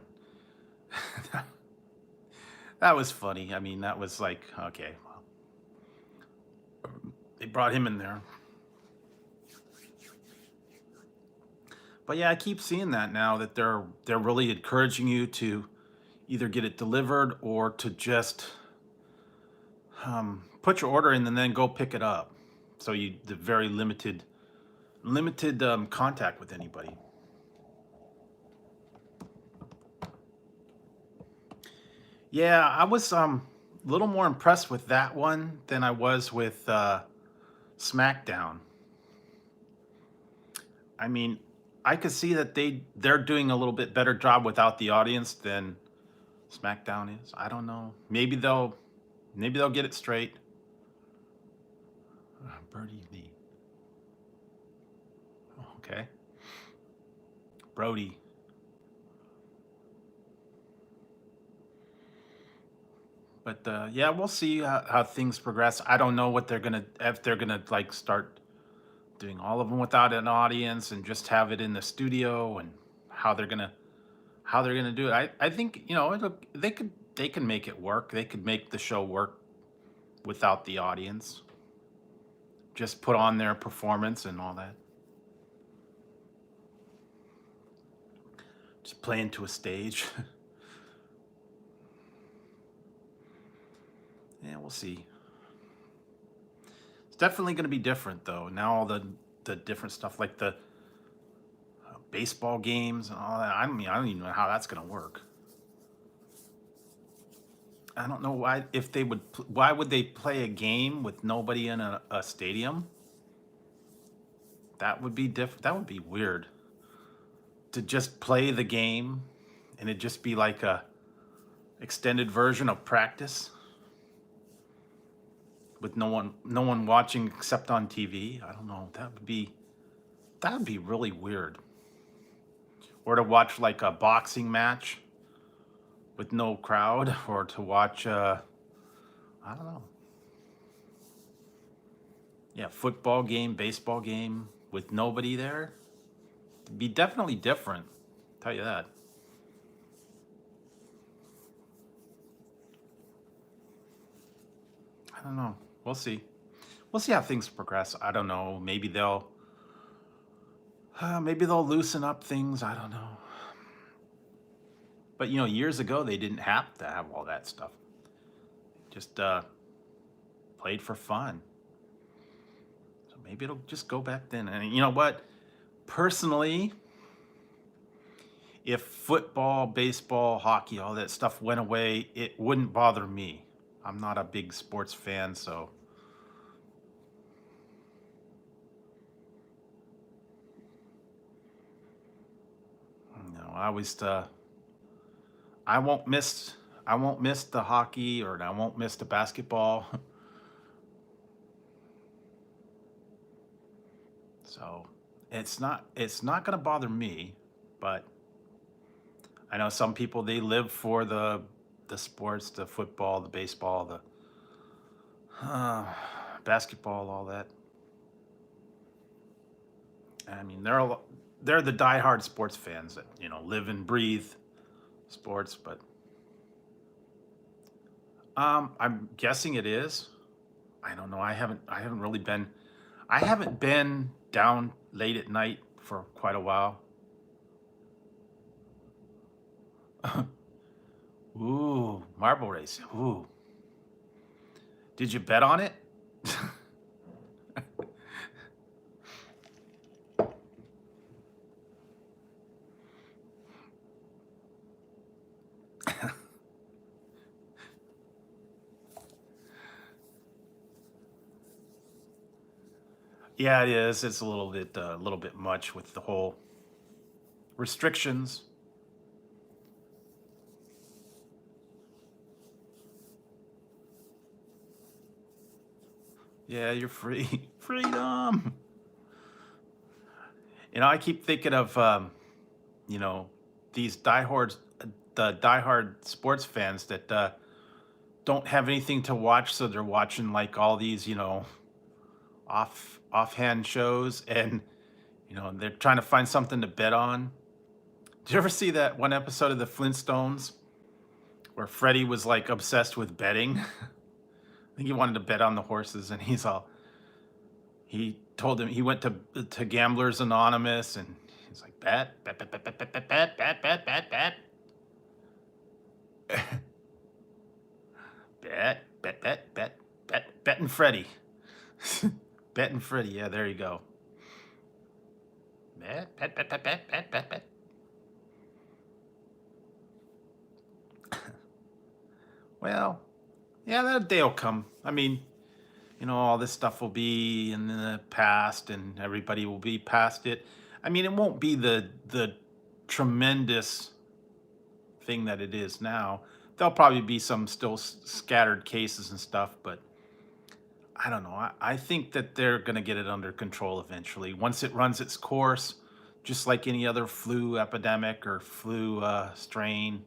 that was funny. I mean, that was like, okay, well, they brought him in there. But yeah, I keep seeing that now, that they're really encouraging you to either get it delivered or to just put your order in and then go pick it up. So the very limited contact with anybody. Yeah, I was a little more impressed with that one than I was with SmackDown. I mean, I could see that they're doing a little bit better job without the audience than SmackDown is. I don't know. Maybe they'll get it straight. Birdie Lee. Okay. Brody. But yeah, we'll see how things progress. I don't know what they're gonna if they're gonna like start doing all of them without an audience and just have it in the studio, and how they're gonna how they're gonna do it. I think they can make it work. They could make the show work without the audience. Just put on their performance and all that. Just play into a stage. Yeah, we'll see. It's definitely going to be different though. Now all the different stuff like the baseball games and all that. I mean, I don't even know how that's going to work. I don't know why if they would why would they play a game with nobody in a stadium? That would be different. That would be weird to just play the game and it just be like a extended version of practice with no one watching except on TV. I don't know. That would be really weird. Or to watch like a boxing match with no crowd, or to watch I don't know. Yeah, football game, baseball game with nobody there. It'd be definitely different. Tell you that. I don't know. We'll see. We'll see how things progress. I don't know. Maybe they'll loosen up things. I don't know. But years ago they didn't have to have all that stuff. Just played for fun. So maybe it'll just go back then. And you know what? Personally, if football, baseball, hockey, all that stuff went away, it wouldn't bother me. I'm not a big sports fan, so I always I won't miss I won't miss the hockey, or I won't miss the basketball. So it's not going to bother me, but I know some people, they live for the sports, the football, the baseball, the uh, basketball, all that. I mean, they're the diehard sports fans that live and breathe sports. But I'm guessing it is. I don't know. I haven't been down late at night for quite a while. Ooh, marble race. Ooh, did you bet on it? Yeah, it is. It's a little bit much with the whole restrictions. Yeah, you're free. Freedom. I keep thinking of you know, these the diehard sports fans that don't have anything to watch, so they're watching like all these, offhand shows, and they're trying to find something to bet on. Did you ever see that one episode of the Flintstones where Freddy was like obsessed with betting? I think he wanted to bet on the horses, and he told him, he went to Gamblers Anonymous, and he's like, bet, bet, bet, bet, bet, bet, bet, bet, bet, bet, bet, bet, bet, bet, bet, bet, bet, bet, and Freddy. Bet and Freddy. Yeah, there you go. Bet, bet, bet, bet, bet, bet, bet, bet. Well, yeah, that day will come. I mean, all this stuff will be in the past, and everybody will be past it. I mean, it won't be the tremendous thing that it is now. There'll probably be some still scattered cases and stuff, but I don't know. I think that they're going to get it under control eventually. Once it runs its course, just like any other flu epidemic or flu strain.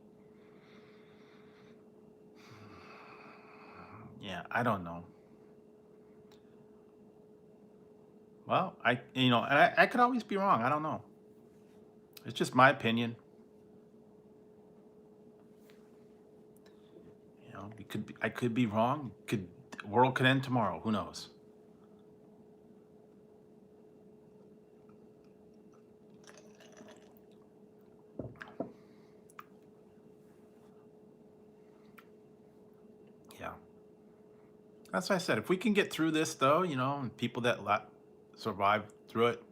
Yeah, I don't know. Well, and I could always be wrong. I don't know. It's just my opinion. I could be wrong. Could World could end tomorrow. Who knows? Yeah, that's what I said. If we can get through this, though, and people that survive through it,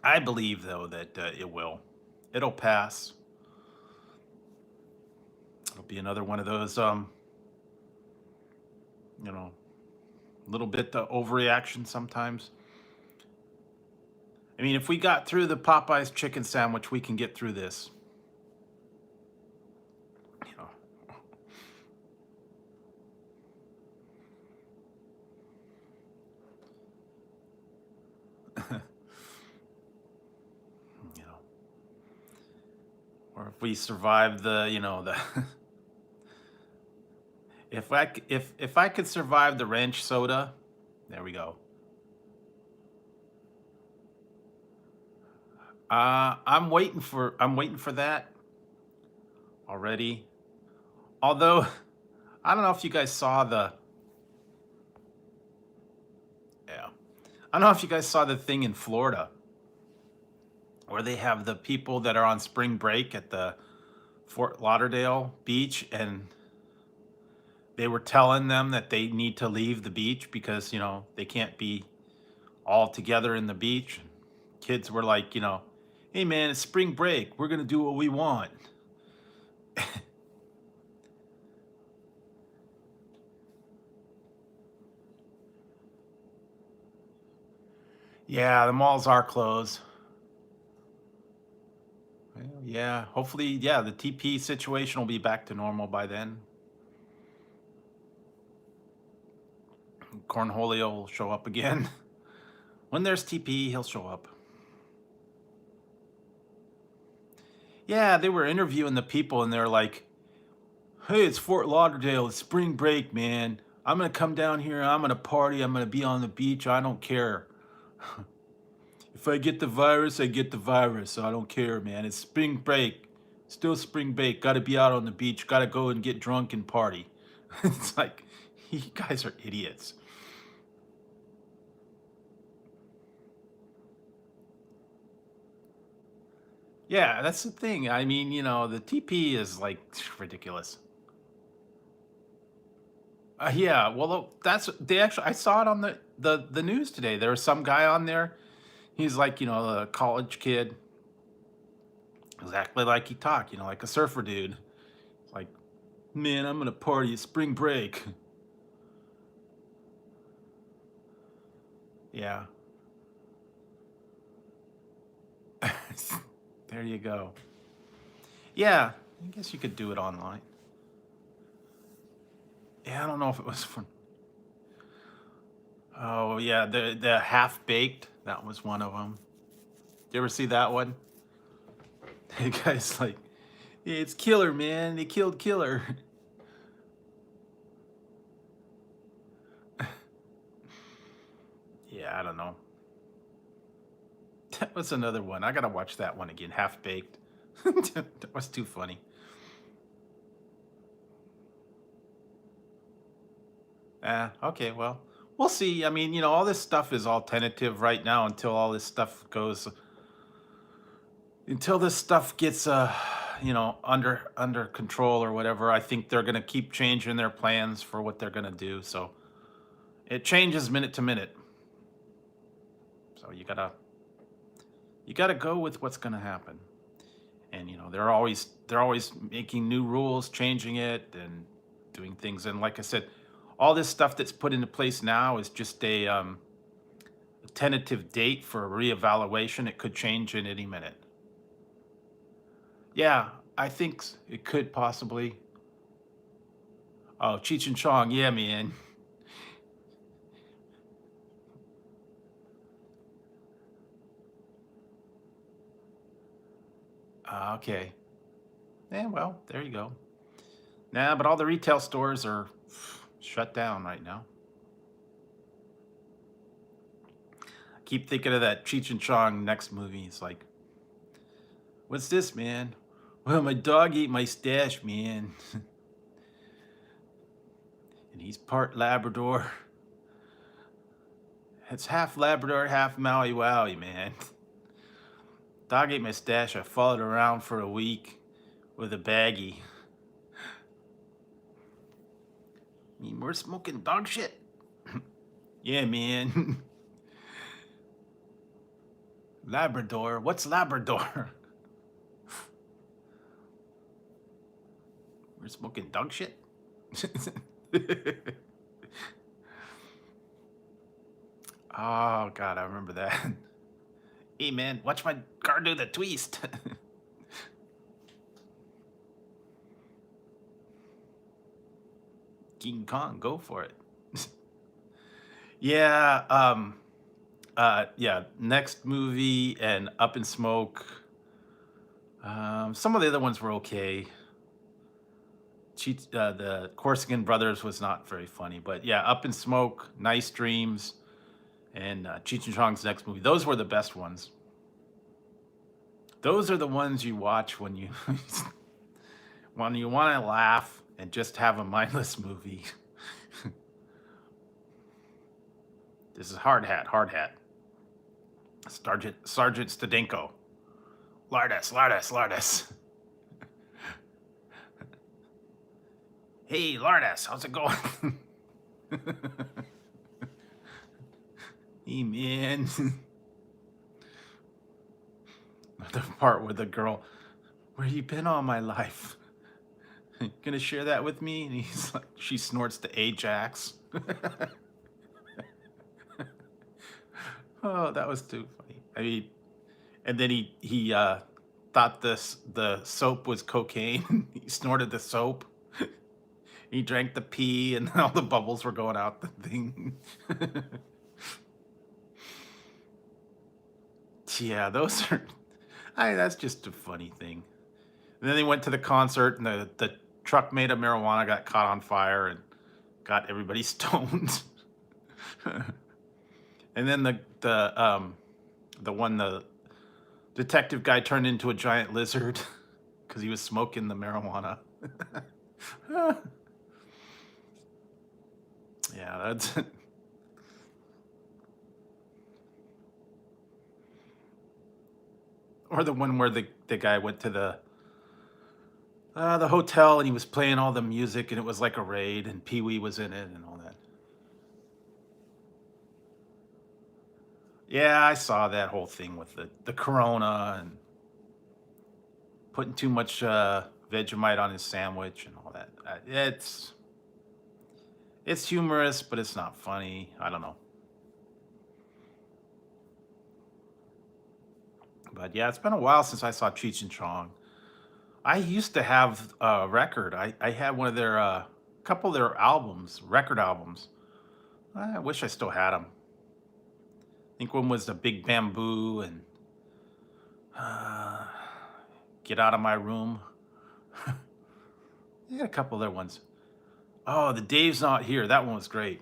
I believe though that it will. It'll pass. It'll be another one of those, you know, little bit the overreaction sometimes. I mean, if we got through the Popeyes chicken sandwich, we can get through this. You know, you know, or if we survive the if I could survive the ranch soda, there we go. I'm waiting for that already. Although I don't know if you guys saw the yeah. I don't know if you guys saw the thing in Florida where they have the people that are on spring break at the Fort Lauderdale beach, and they were telling them that they need to leave the beach because, they can't be all together in the beach. Kids were like, hey man, it's spring break. We're going to do what we want. Yeah, the malls are closed. Well, yeah, hopefully, yeah, the TP situation will be back to normal by then. Cornholio will show up again. When there's TP, he'll show up. Yeah, they were interviewing the people and they're like, hey, it's Fort Lauderdale. It's spring break, man. I'm going to come down here. I'm going to party. I'm going to be on the beach. I don't care. If I get the virus, I get the virus. So I don't care, man. It's spring break. Still spring break. Got to be out on the beach. Got to go and get drunk and party. It's like, you guys are idiots. Yeah, that's the thing. I mean, the TP is like ridiculous. Yeah, well, that's they actually. I saw it on the news today. There was some guy on there. He's like, a college kid, exactly like he talked. Like a surfer dude. It's like, man, I'm gonna party at spring break. Yeah, there you go. Yeah, I guess you could do it online. Yeah, I don't know if it was for. Oh yeah, the half baked. That was one of them. You ever see that one? The guy's like, "Yeah, it's Killer, man. They killed Killer." Yeah, I don't know. That was another one. I gotta watch that one again. Half baked. That was too funny. Okay, well, we'll see. I mean, all this stuff is all tentative right now until this stuff gets under control or whatever. I think they're gonna keep changing their plans for what they're gonna do. So it changes minute to minute. So you gotta go with what's gonna happen. And they're always making new rules, changing it, and doing things. And like I said, all this stuff that's put into place now is just a tentative date for a reevaluation. It could change in any minute. Yeah, I think it could possibly. Oh, Cheech and Chong, yeah, man. Okay. Yeah, well, there you go. Nah, but all the retail stores are shut down right now. I keep thinking of that Cheech and Chong next movie. It's like, what's this, man? Well, my dog ate my stash, man. And he's part Labrador. It's half Labrador, half Maui Wowie, man. Dog ate my stash. I followed around for a week with a baggie. I mean, we're smoking dog shit. Yeah, man. Labrador. What's Labrador? We're smoking dog shit. Oh God, I remember that. Hey man, watch my car do the twist. King Kong, go for it. Yeah, yeah. Next movie and Up in Smoke. Some of the other ones were okay. The Corsican Brothers was not very funny, but yeah, Up in Smoke, Nice Dreams, and Cheech and Chong's next movie. Those were the best ones. Those are the ones you watch when you when you want to laugh and just have a mindless movie. This is Hard Hat, Hard Hat. Sergeant Stadenko. Lardus, Lardus, Lardus. Hey, Lardus, how's it going? Hey, man. The part where the girl, where you been all my life? Gonna share that with me? And he's like, she snorts the Ajax. Oh, that was too funny. I mean, and then he thought the soap was cocaine. He snorted the soap. He drank the pee, and all the bubbles were going out the thing. Yeah, those are. That's just a funny thing. And then they went to the concert, and the truck made of marijuana got caught on fire and got everybody stoned. And then the detective guy turned into a giant lizard because he was smoking the marijuana. Yeah, that's. Or the one where the guy went to the hotel and he was playing all the music and it was like a raid and Pee Wee was in it and all that. Yeah, I saw that whole thing with the Corona and putting too much Vegemite on his sandwich and all that. It's humorous, but it's not funny. I don't know. But yeah, it's been a while since I saw Cheech and Chong. I used to have a record. I had one of their couple of their albums, record albums. I wish I still had them. I think one was the Big Bamboo and uh, Get Out of My Room. They had a couple other ones. Oh, The Dave's Not Here. That one was great.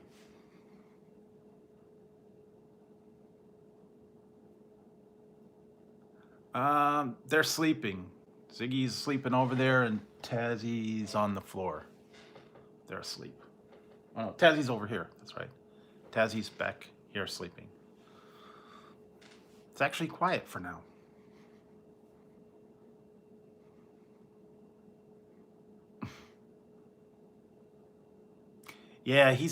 They're sleeping. Ziggy's sleeping over there, and Tazzy's on the floor. They're asleep. Oh, no, Tazzy's over here. That's right. Tazzy's back here sleeping. It's actually quiet for now. Yeah, he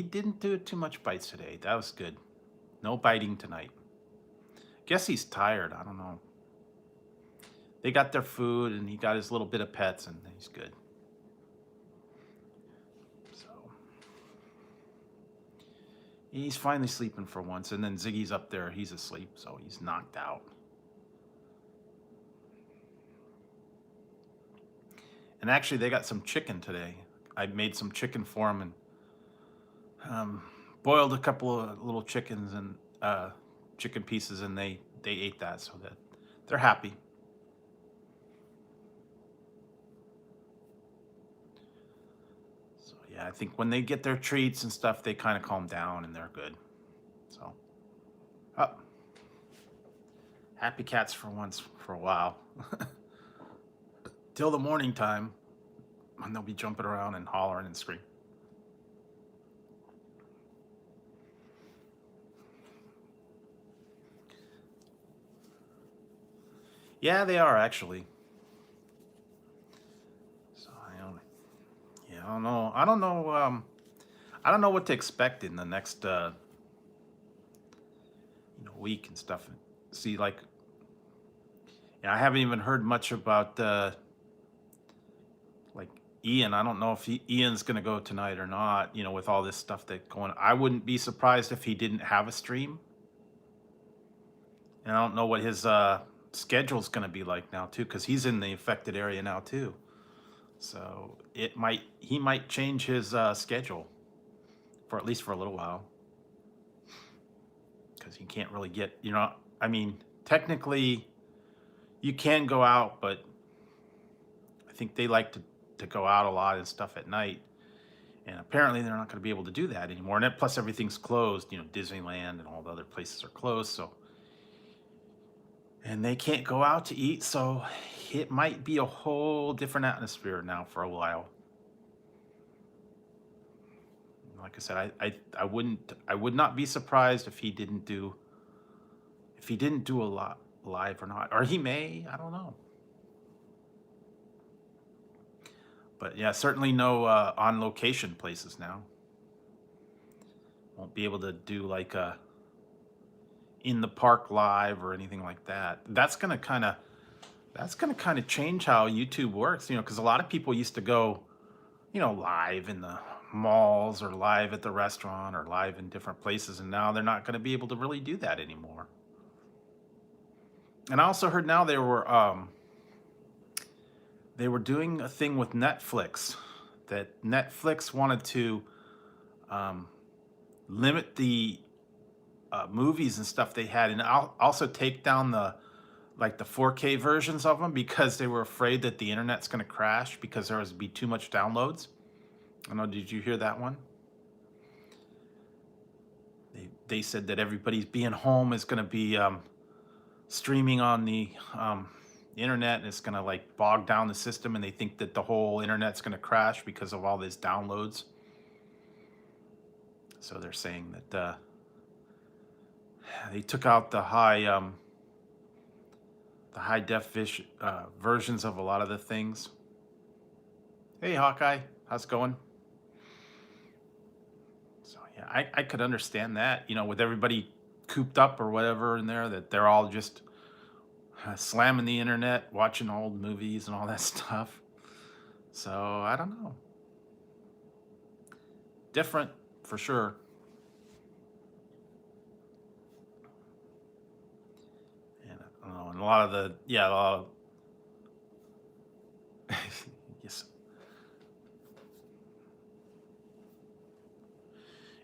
didn't do too much bites today. That was good. No biting tonight. Guess he's tired. I don't know. They got their food and he got his little bit of pets and he's good. So he's finally sleeping for once. And then Ziggy's up there. He's asleep, so he's knocked out. And actually, they got some chicken today. I made some chicken for them and boiled a couple of little chickens and chicken pieces, and they ate that, so that they're happy. Yeah, I think when they get their treats and stuff, they kind of calm down and they're good. So, oh, happy cats for once for a while. Till the morning time when they'll be jumping around and hollering and screaming. Yeah, they are actually. So I don't. Yeah, I don't know. I don't know. I don't know what to expect in the next week and stuff. See, like, yeah, I haven't even heard much about like Ian. I don't know if Ian's going to go tonight or not. With all this stuff that going, I wouldn't be surprised if he didn't have a stream. And I don't know what his schedule's going to be like now too, because he's in the affected area now too. So he might change his schedule for at least for a little while, because he can't really get. I mean, technically, you can go out, but I think they like to go out a lot and stuff at night. And apparently they're not going to be able to do that anymore. And plus everything's closed. Disneyland and all the other places are closed. So, and they can't go out to eat. So it might be a whole different atmosphere now for a while. Like I said, I would not be surprised if he didn't do a lot live or not, or he may, I don't know. But yeah, certainly no on location places now. Won't be able to do like a in the park live or anything like that. That's gonna kind of change how YouTube works. Because a lot of people used to go, live in the malls or live at the restaurant or live in different places, and now they're not going to be able to really do that anymore. And I also heard now they were doing a thing with Netflix, that Netflix wanted to limit the movies and stuff they had, and also take down the 4K versions of them, because they were afraid that the internet's going to crash because there was be too much downloads. I don't know, did you hear that one? They said that everybody's being home is going to be streaming on the internet, and it's going to like bog down the system, and they think that the whole internet's going to crash because of all these downloads. So they're saying that they took out the high definition versions of a lot of the things. Hey Hawkeye, how's it going? So yeah, I could understand that, with everybody cooped up or whatever in there, that they're all just slamming the internet, watching old movies and all that stuff. So I don't know. Different for sure. And I don't know, and a lot of the yes.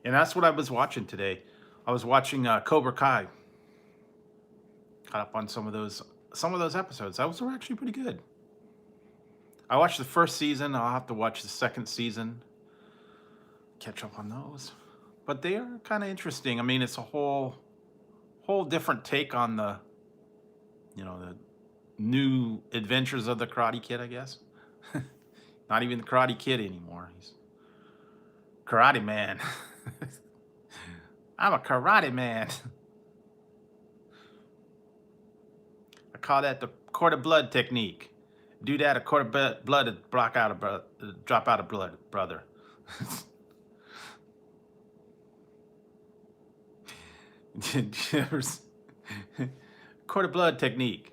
And that's what I was watching today. I was watching Cobra Kai. Caught up on some of those episodes. Those were actually pretty good. I watched the first season. I'll have to watch the second season. Catch up on those. But they are kind of interesting. I mean, it's a whole different take on the new adventures of the Karate Kid, I guess. Not even the Karate Kid anymore. He's Karate Man. I'm a Karate Man. I call that the cord of blood technique. Do that, a cord of blood to drop out of blood, brother. Cord of blood technique.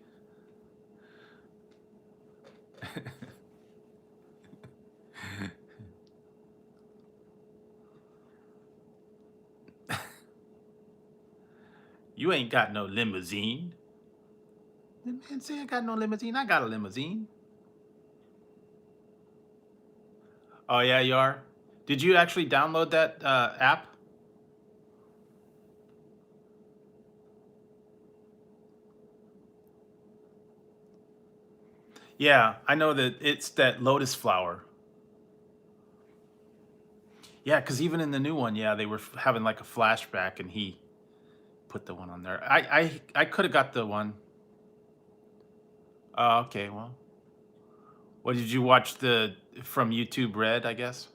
You ain't got no limousine. The man say I got no limousine. I got a limousine. Oh yeah, you are? Did you actually download that app? Yeah, I know that it's that lotus flower. Yeah, because even in the new one, yeah, they were having like a flashback, and he put the one on there. I could have got the one. Okay, well, what did you watch the from YouTube Red? I guess.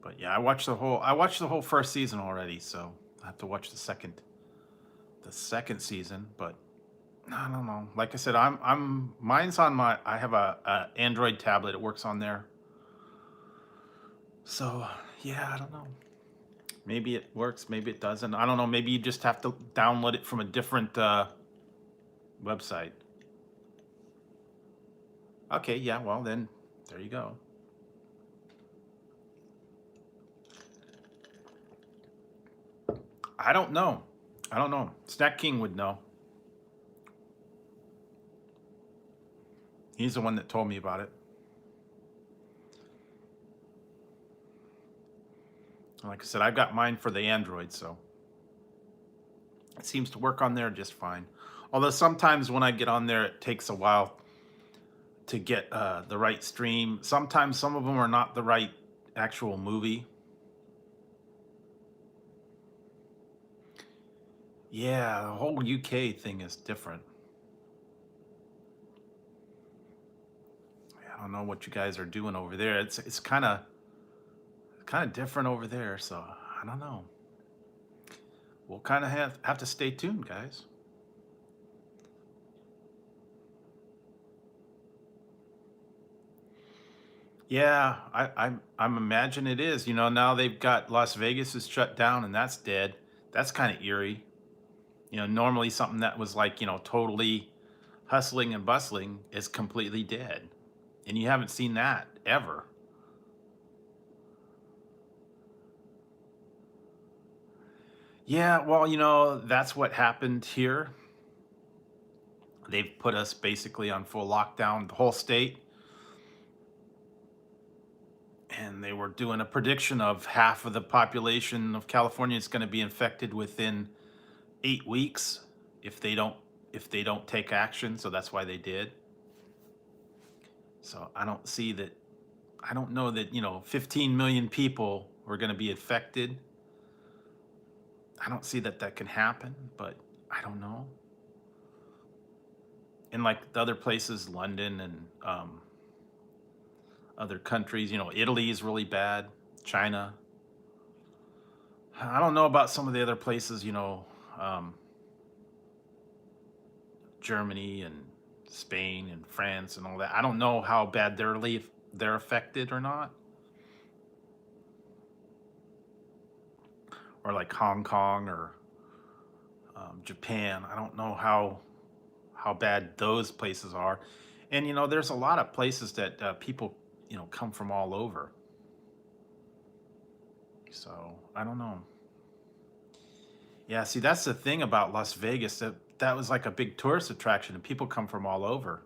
But yeah, I watched the whole first season already, so I have to watch the second season. But I don't know. Like I said, mine's on my I have a Android tablet. It works on there. So yeah, I don't know. Maybe it works, maybe it doesn't. I don't know. Maybe you just have to download it from a different website. Okay, yeah, well then there you go. I don't know. I don't know. Snack King would know. He's the one that told me about it. Like I said, I've got mine for the Android, so it seems to work on there just fine. Although sometimes when I get on there, it takes a while to get the right stream. Sometimes some of them are not the right actual movie. Yeah, the whole UK thing is different. I don't know what you guys are doing over there. It's kind of different over there, so I don't know. We'll kind of have to stay tuned, guys. Yeah, I'm imagine it is. You know, now they've got Las Vegas is shut down and that's dead. That's kind of eerie. You know, normally something that was like, totally hustling and bustling is completely dead. And you haven't seen that ever. Yeah, well, that's what happened here. They've put us basically on full lockdown, the whole state, and they were doing a prediction of half of the population of California is going to be infected within 8 weeks if they don't if they don't take action. So that's why they did. So I don't see that. I don't know that 15 million people were going to be affected. I don't see that that can happen, but I don't know. In like the other places, London and other countries, Italy is really bad. China. I don't know about some of the other places, um, Germany and Spain and France and all that. I don't know how bad they're affected or not, or like Hong Kong or Japan. I don't know how bad those places are, and there's a lot of places that people come from all over. So I don't know. Yeah, see, that's the thing about Las Vegas that was like a big tourist attraction, and people come from all over.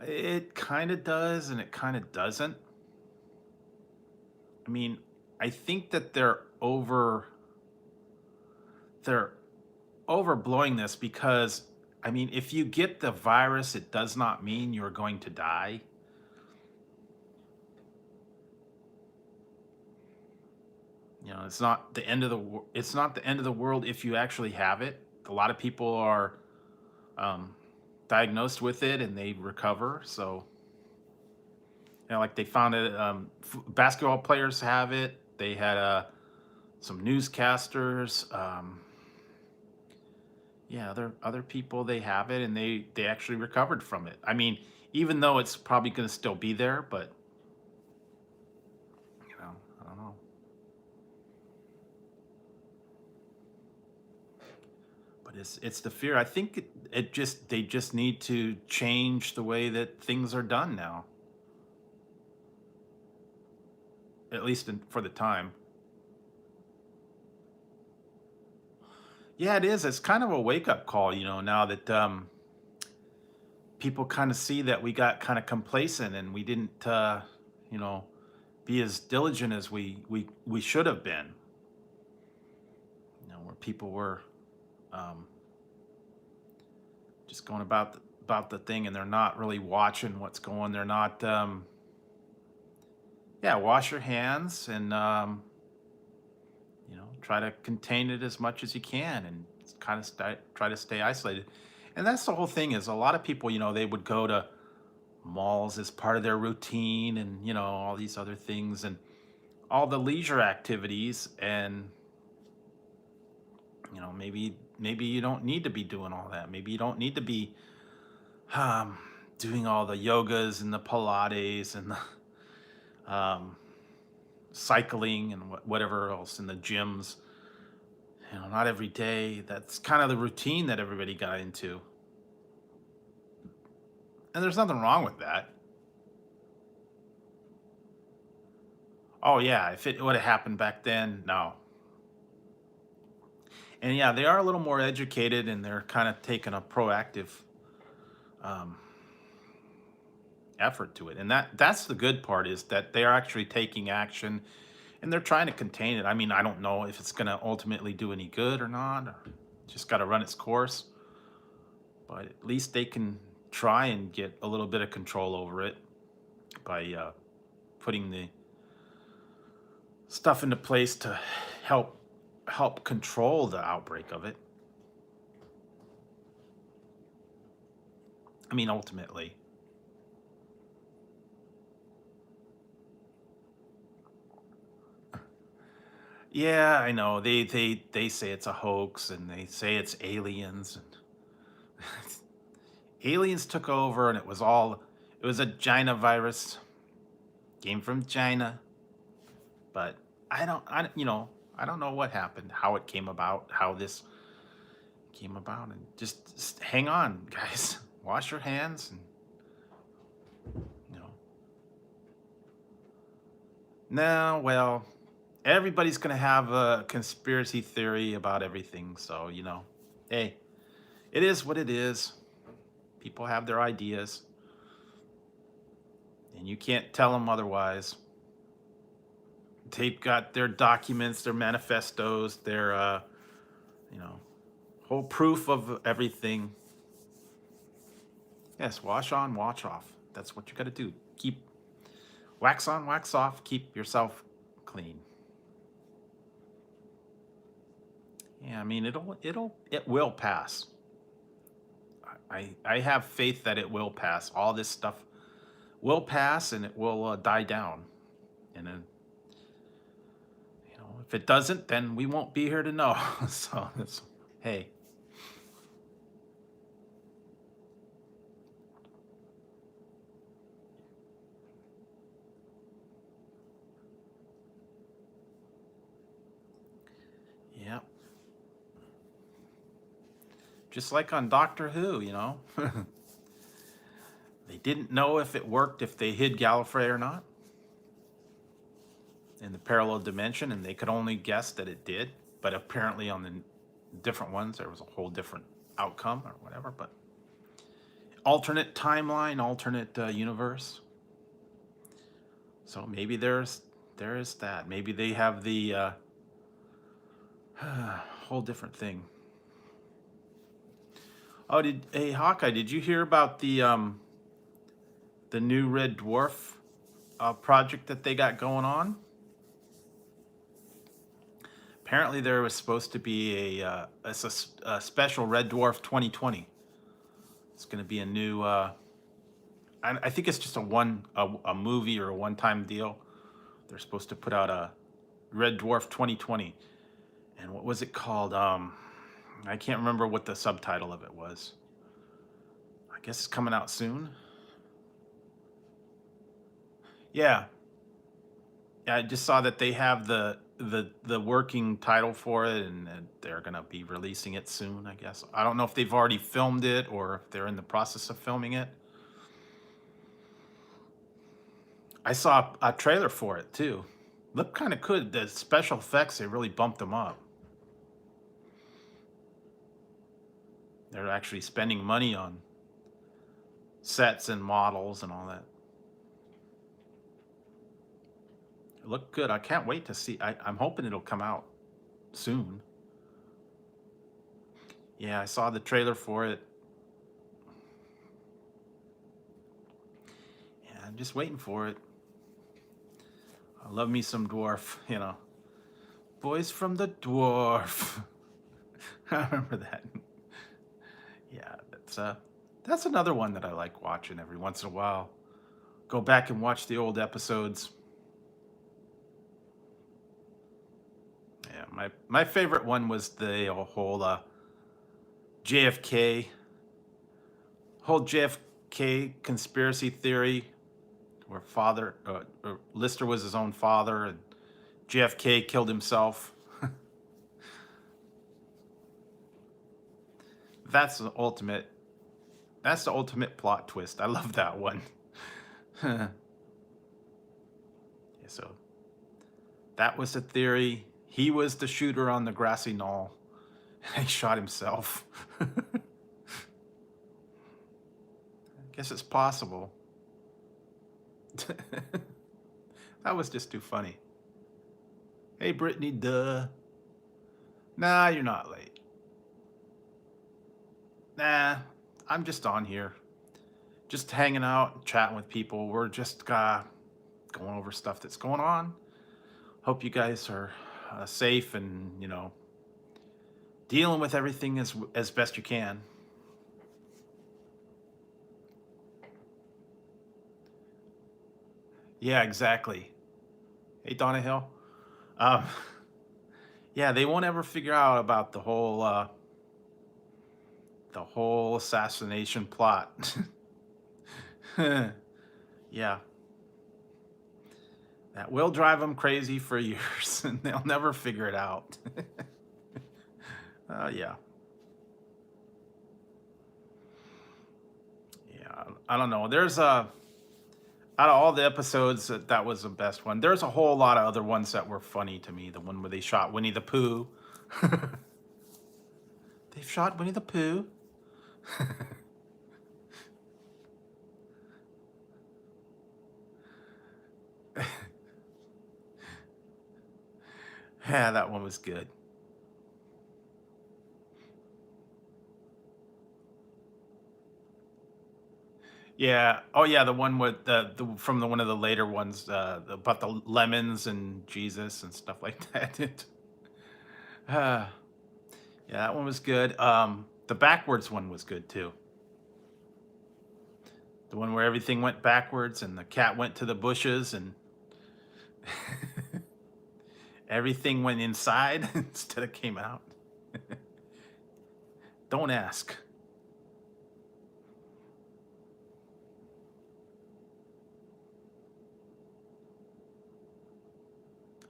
It kind of does, and it kind of doesn't. I mean, I think that they're overblowing this because I mean, if you get the virus, it does not mean you're going to die. It's not the end of it's not the end of the world if you actually have it. A lot of people are um, diagnosed with it and they recover. So, like they found it. Basketball players have it. They had some newscasters. Yeah, other people they have it and they actually recovered from it. I mean, even though it's probably going to still be there, but I don't know. But it's the fear. I think it just they just need to change the way that things are done now, at least for the time. Yeah, it is. It's kind of a wake up call, now that people kind of see that we got kind of complacent and we didn't, you know, be as diligent as we should have been. Where people were um, just going about about the thing and they're not really watching what's going. They're not. Yeah, wash your hands and try to contain it as much as you can and kind of try to stay isolated. And that's the whole thing. Is a lot of people, they would go to malls as part of their routine and all these other things and all the leisure activities and maybe you don't need to be doing all that. Maybe you don't need to be um, doing all the yogas and the Pilates and the cycling and whatever else in the gyms. Not every day. That's kind of the routine that everybody got into, and there's nothing wrong with that. Oh yeah, if it would have happened back then, no. And yeah, they are a little more educated, and they're kind of taking a proactive um, effort to it. And that's the good part, is that they are actually taking action and they're trying to contain it. I mean, I don't know if it's going to ultimately do any good or not, or just got to run its course, but at least they can try and get a little bit of control over it by putting the stuff into place to help control the outbreak of it. I mean, ultimately. Yeah, I know. They say it's a hoax and they say it's aliens and aliens took over and it was a China virus, came from China, but I don't know what happened, how it came about, how this came about, and just hang on, guys. Wash your hands and you know. No, well, everybody's gonna have a conspiracy theory about everything, so hey, it is what it is. People have their ideas, and you can't tell them otherwise. They've got their documents, their manifestos, their you know, whole proof of everything. Yes, wash on, wash off. That's what you got to do. Keep wax on, wax off. Keep yourself clean. Yeah, I mean it will pass. I have faith that it will pass. All this stuff will pass, and it will die down. And then if it doesn't, then we won't be here to know. So it's hey. Yeah. Just like on Doctor Who. They didn't know if it worked if they hid Gallifrey or not in the parallel dimension, and they could only guess that it did. But apparently, on the different ones, there was a whole different outcome or whatever. But alternate timeline, alternate universe. So maybe there is that. Maybe they have the whole different thing. Oh, hey Hawkeye, did you hear about the new red dwarf project that they got going on? Apparently, there was supposed to be a special Red Dwarf 2020. It's going to be a new. I think it's just a movie or a one-time deal. They're supposed to put out a Red Dwarf 2020, and what was it called? I can't remember what the subtitle of it was. I guess it's coming out soon. Yeah, yeah. I just saw that they have the working title for it, and they're gonna be releasing it soon. I guess I don't know if they've already filmed it or if they're in the process of filming it. I saw a trailer for it too. Looked kind of good. The special effects, they really bumped them up. They're actually spending money on sets and models and all that. It looked good. I can't wait to see. I'm hoping it'll come out soon. Yeah, I saw the trailer for it. I'm just waiting for it. I love me some dwarf, you know. Boys from the dwarf. I remember that. Yeah, that's another one that I like watching every once in a while. Go back and watch the old episodes. Yeah, my favorite one was the whole JFK whole JFK conspiracy theory, where Lister was his own father, and JFK killed himself. That's the ultimate. That's the ultimate plot twist. I love that one. Yeah, so that was the theory. He was the shooter on the grassy knoll. He shot himself. I guess it's possible. That was just too funny. Hey, Brittany, duh. Nah, you're not late. Nah, I'm just on here. Just hanging out, chatting with people. We're just going over stuff that's going on. Hope you guys are safe and, you know, dealing with everything as best you can. Yeah, exactly. Hey, Donna Hill. Um, yeah, they won't ever figure out about the whole assassination plot. Yeah, that will drive them crazy for years, and they'll never figure it out. Yeah. Yeah, I don't know. There's out of all the episodes, that was the best one. There's a whole lot of other ones that were funny to me. The one where they shot Winnie the Pooh. They've shot Winnie the Pooh. Yeah, that one was good. Yeah. Oh, yeah. The one with from one of the later ones about the lemons and Jesus and stuff like that. Uh, yeah, that one was good. The backwards one was good too. The one where everything went backwards and the cat went to the bushes and everything went inside instead of came out. Don't ask.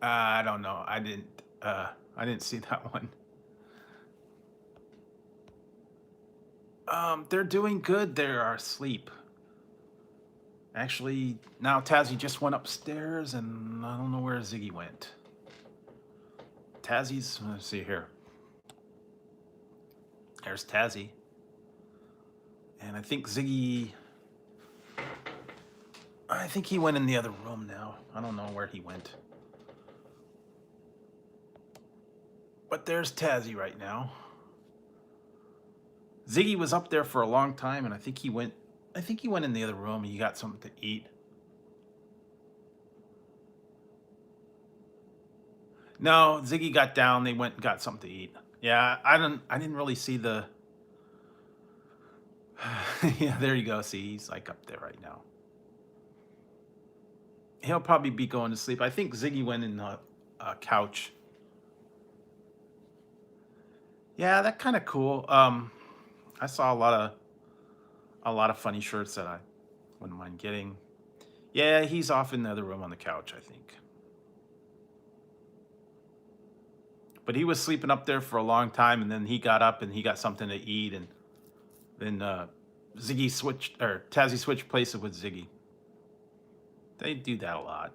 I don't know. I didn't see that one. They're doing good. They are asleep. Actually, now Tazzy just went upstairs, and I don't know where Ziggy went. Tazzy's. Let's see here. There's Tazzy, and I think Ziggy. I think he went in the other room now. I don't know where he went. But there's Tazzy right now. Ziggy was up there for a long time, and I think he went in the other room and he got something to eat. No, Ziggy got down, they went and got something to eat. Yeah, I didn't really see the yeah, there you go. See, he's like up there right now. He'll probably be going to sleep. I think Ziggy went in the couch. Yeah, that kind of cool. I saw a lot of funny shirts that I wouldn't mind getting. Yeah, he's off in the other room on the couch, I think. But he was sleeping up there for a long time, and then he got up and he got something to eat, and then Tazzy switched places with Ziggy. They do that a lot.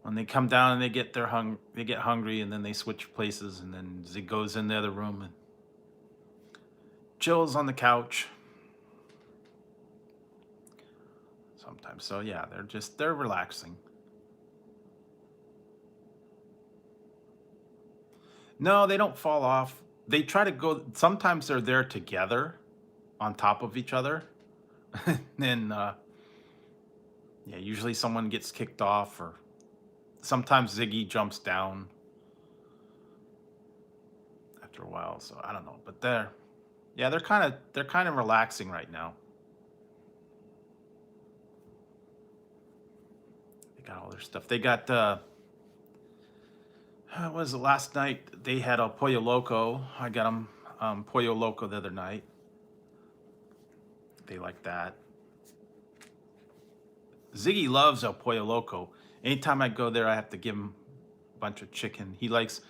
When they come down and they get hungry, and then they switch places, and then Zig goes in the other room and chills on the couch. Sometimes, so yeah, they're relaxing. No, they don't fall off. They try to go. Sometimes they're there together, on top of each other, and Yeah, usually someone gets kicked off, or sometimes Ziggy jumps down after a while. So I don't know, but yeah, they're kind of relaxing right now. They got all their stuff. They got what was it last night? They had a pollo loco. I got them pollo loco the other night. They like that. Ziggy loves El Pollo Loco. Anytime I go there, I have to give him a bunch of chicken. He likes,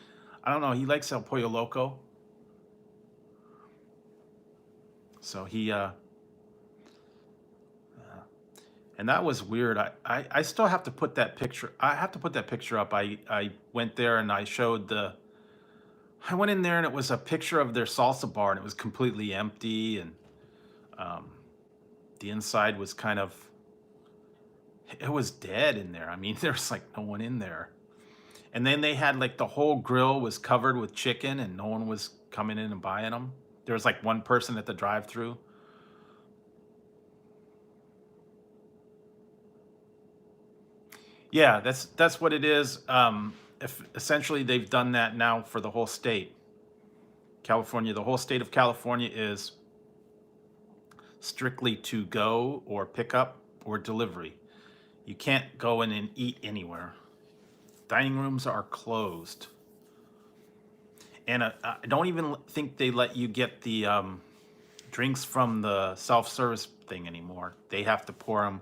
I don't know, he likes El Pollo Loco. So and that was weird. I still have to put that picture. I have to put that picture up. I went there and I showed I went in there and it was a picture of their salsa bar and it was completely empty and um, the inside was kind of, it was dead in there. I mean, there's like no one in there. And then they had like the whole grill was covered with chicken and no one was coming in and buying them. There was like one person at the drive-through. Yeah, that's what it is. If essentially they've done that now for the whole state. California, the whole state of California is strictly to go or pick up or delivery. You can't go in and eat anywhere. Dining rooms are closed. And I don't even think they let you get the drinks from the self-service thing anymore. They have to pour them.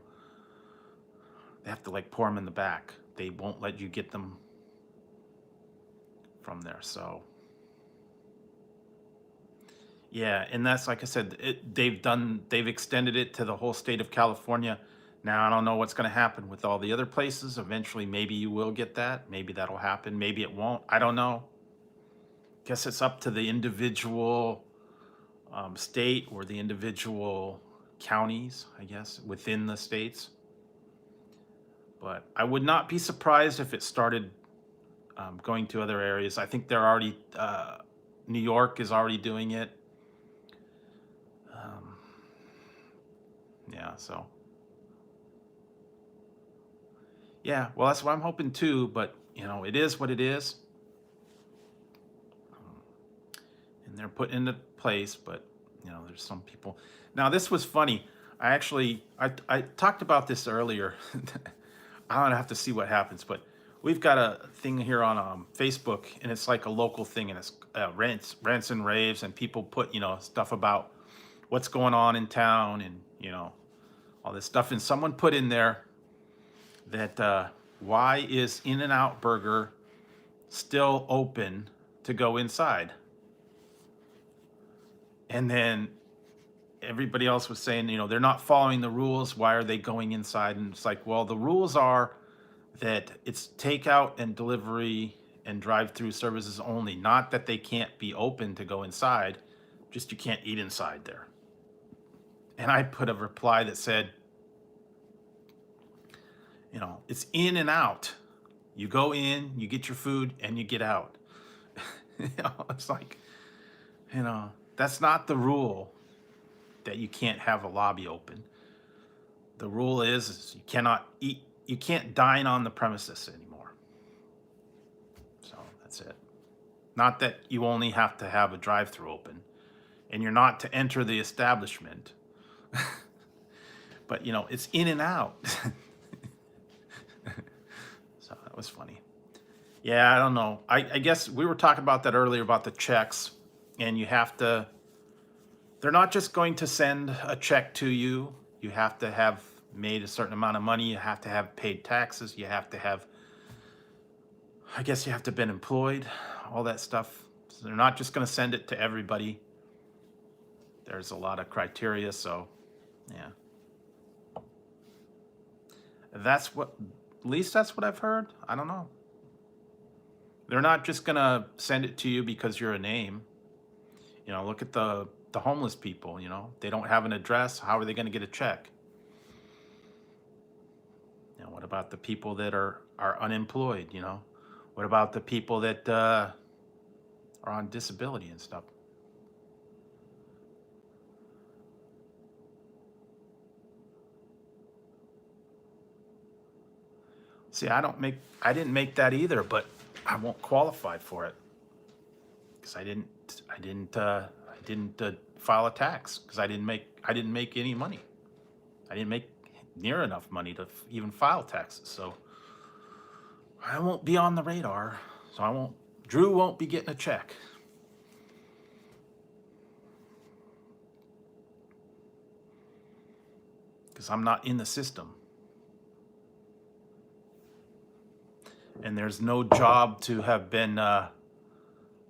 They have to like pour them in the back. They won't let you get them from there. So yeah, and that's like I said, they've extended it to the whole state of California. Now I don't know what's going to happen with all the other places. Eventually, maybe you will get that. Maybe that'll happen. Maybe it won't. I don't know. Guess it's up to the individual state or the individual counties, I guess, within the states. But I would not be surprised if it started going to other areas. I think they're already, New York is already doing it. Um, yeah, so. Yeah, well, that's what I'm hoping too, but it is what it is. And they're put into place, but there's some people. Now, this was funny. I talked about this earlier. I don't have to see what happens, but we've got a thing here on Facebook, and it's like a local thing, and it's rants and raves, and people put stuff about what's going on in town, and all this stuff. And someone put in there that why is In-N-Out Burger still open to go inside? And then everybody else was saying, they're not following the rules. Why are they going inside? And it's like, well, the rules are that it's takeout and delivery and drive-through services only, not that they can't be open to go inside, just you can't eat inside there. And I put a reply that said, it's in and out. You go in, you get your food, and you get out. It's like, that's not the rule that you can't have a lobby open. The rule is you cannot eat, you can't dine on the premises anymore. So that's it. Not that you only have to have a drive-through open, and you're not to enter the establishment. But it's in and out. So that was funny. Yeah, I don't know. I guess we were talking about that earlier about the checks, and they're not just going to send a check to you. You have to have made a certain amount of money. You have to have paid taxes. You have to have, I guess you have to have been employed, all that stuff. So they're not just going to send it to everybody. There's a lot of criteria, so yeah. At least that's what I've heard. I don't know. They're not just gonna send it to you because you're a name. Look at the homeless people, they don't have an address. How are they gonna get a check? What about the people that are unemployed, What about the people that are on disability and stuff? See, I didn't make that either, but I won't qualify for it because I didn't file a tax because I didn't make any money. I didn't make near enough money to even file taxes. So I won't be on the radar. So Drew won't be getting a check. Because I'm not in the system. And there's no job to have been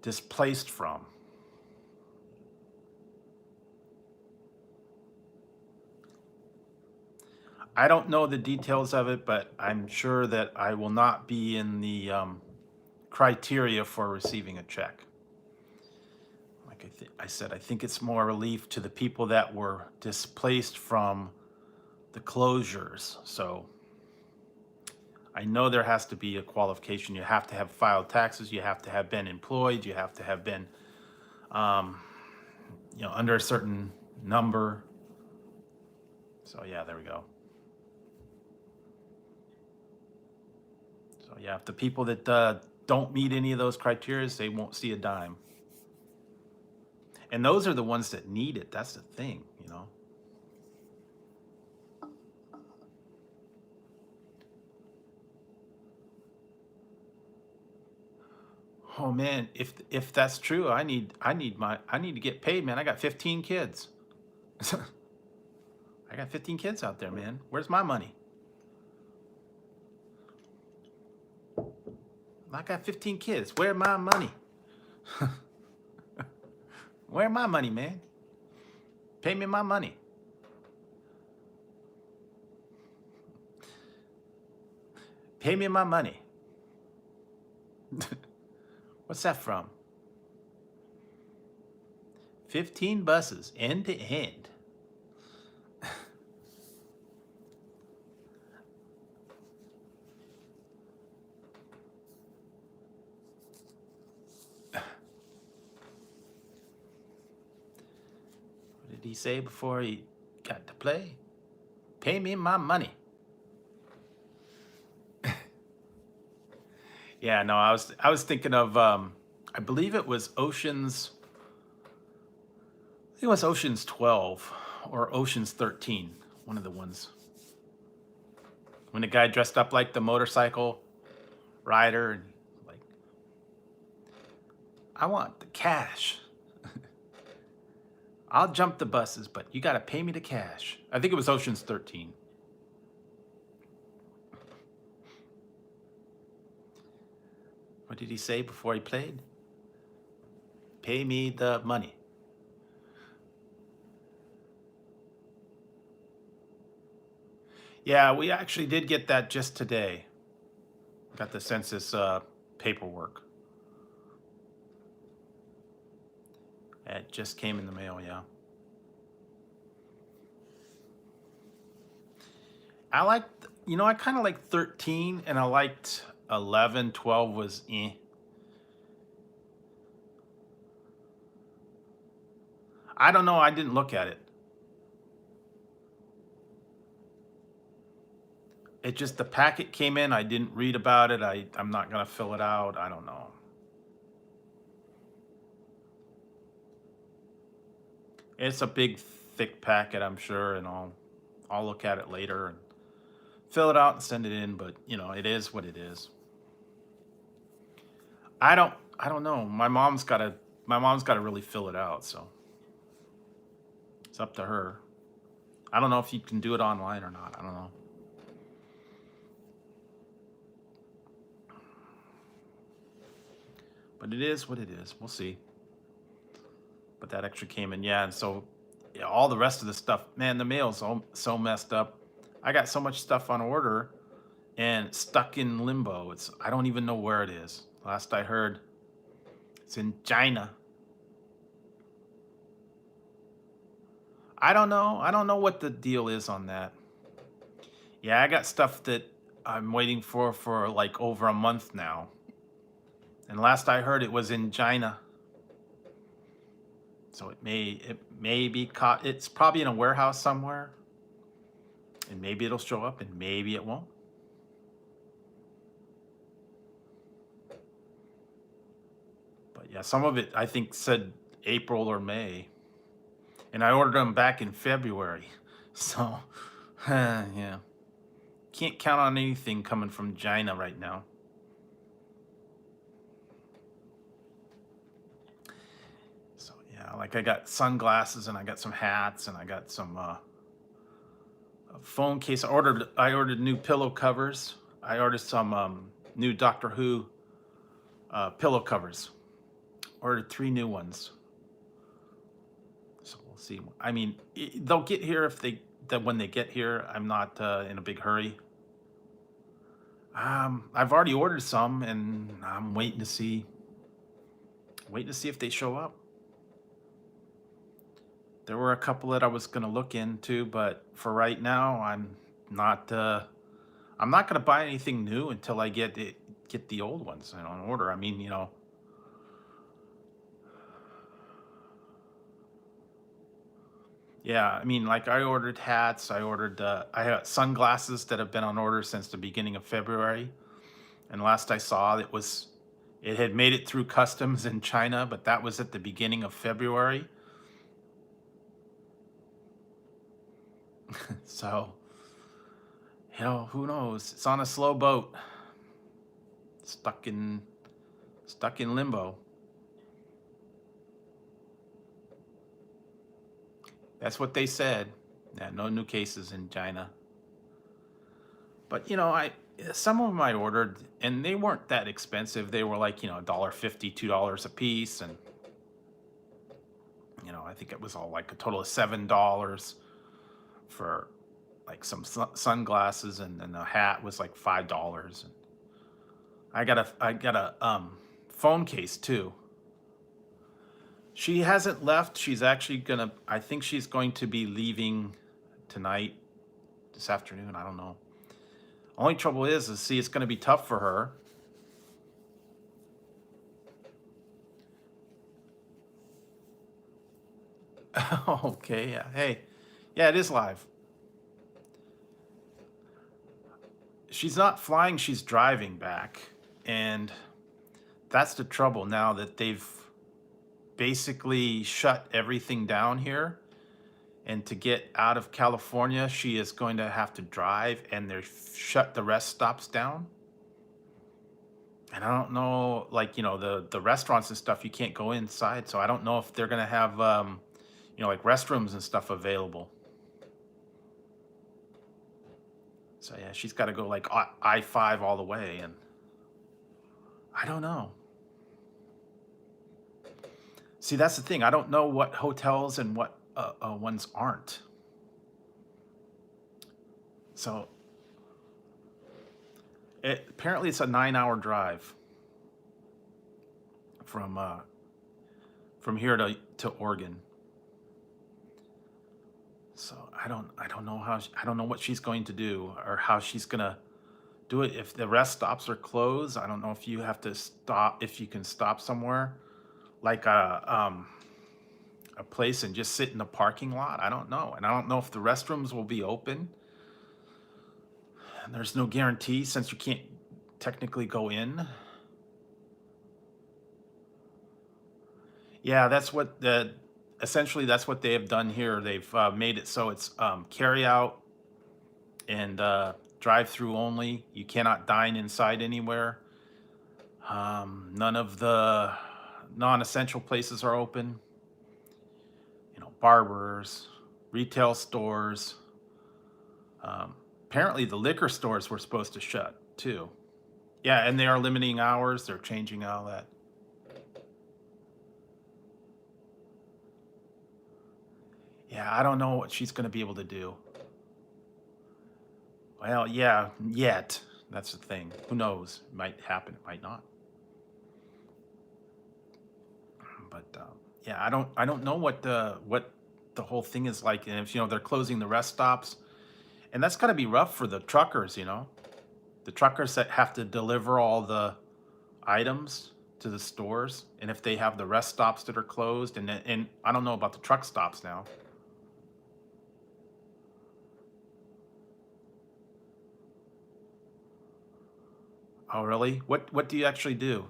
displaced from. I don't know the details of it, but I'm sure that I will not be in the criteria for receiving a check. Like I said, I think it's more relief to the people that were displaced from the closures. So I know there has to be a qualification. You have to have filed taxes. You have to have been employed. You have to have been, under a certain number. So yeah, there we go. So yeah, if the people that don't meet any of those criteria, they won't see a dime. And those are the ones that need it. That's the thing, Oh man, if that's true, I need to get paid, man. I got 15 kids. I got 15 kids out there, man. Where's my money? I got 15 kids. Where's my money? Where my money, man? Pay me my money. Pay me my money. What's that from? 15 buses, end to end. What did he say before he got to play? Pay me my money. Yeah, no, I was thinking of I believe it was Ocean's 12 or Ocean's 13, one of the ones. When the guy dressed up like the motorcycle rider and like, I want the cash. I'll jump the buses, but you got to pay me the cash. I think it was Ocean's 13. What did he say before he played? Pay me the money. Yeah, we actually did get that just today. Got the census paperwork. It just came in the mail, yeah. I kind of like 13, and I liked 11. 12 was eh. I don't know. I didn't look at it. It just, the packet came in. I didn't read about it. I'm not going to fill it out. I don't know. It's a big, thick packet, I'm sure, and I'll look at it later and fill it out and send it in. But it is what it is. I don't know. My mom's got to really fill it out, so it's up to her. I don't know if you can do it online or not. I don't know. But it is what it is. We'll see. But that extra came in, yeah. And so, yeah, all the rest of the stuff, man, the mail's so messed up. I got so much stuff on order and stuck in limbo. I don't even know where it is. Last I heard, it's in China. I don't know. I don't know what the deal is on that. Yeah, I got stuff that I'm waiting for like over a month now. And last I heard, it was in China. So it may be caught. It's probably in a warehouse somewhere. And maybe it'll show up and maybe it won't. Yeah, some of it I think said April or May, and I ordered them back in February. So, yeah, can't count on anything coming from China right now. So yeah, like I got sunglasses and I got some hats and I got some a phone case. I ordered new pillow covers. I ordered some new Doctor Who pillow covers. Ordered 3 new ones. So we'll see. I mean, they'll get here if they that when they get here. I'm not in a big hurry. I've already ordered some, and I'm waiting to see if they show up. There were a couple that I was going to look into, but for right now, not. I'm not going to buy anything new until I get the old ones in order. I mean, yeah. I mean, like I ordered hats. I have sunglasses that have been on order since the beginning of February. And last I saw, it had made it through customs in China, but that was at the beginning of February. So, who knows? It's on a slow boat, stuck in stuck in limbo. That's what they said. Yeah, no new cases in China. But I some of them I ordered, and they weren't that expensive. They were like $1.50, $2 a piece, and I think it was all like a total of $7 for like some sunglasses, and then the hat was like $5. And I got a phone case too. She hasn't left. She's actually gonna. I think she's going to be leaving tonight, this afternoon. I don't know. Only trouble is see, it's going to be tough for her. Okay, yeah. Hey, yeah, it is live. She's not flying, she's driving back. And that's the trouble now that they've basically shut everything down here. And to get out of California, she is going to have to drive, and they've shut the rest stops down. And I don't know, like, the restaurants and stuff, you can't go inside. So I don't know if they're going to have, like restrooms and stuff available. So yeah, she's got to go like I-5 all the way, and I don't know. See, that's the thing. I don't know what hotels and what ones aren't. So apparently it's a 9-hour drive from here to Oregon. So I don't know I don't know what she's going to do or how she's gonna do it. If the rest stops are closed, I don't know if you have to stop, if you can stop somewhere like a place and just sit in the parking lot. I don't know, and I don't know if the restrooms will be open. And there's no guarantee since you can't technically go in. Yeah, essentially that's what they have done here. They've made it so it's carry out and drive through only. You cannot dine inside anywhere. None of the non-essential places are open. Barbers, retail stores. Apparently, the liquor stores were supposed to shut too. Yeah, and they are limiting hours. They're changing all that. Yeah, I don't know what she's going to be able to do. Well, yeah, yet. That's the thing. Who knows? It might happen. It might not. But yeah, I don't know what the whole thing is like, and if they're closing the rest stops, and that's got to be rough for the truckers. The truckers that have to deliver all the items to the stores, and if they have the rest stops that are closed, and I don't know about the truck stops now. Oh, really? What do you actually do?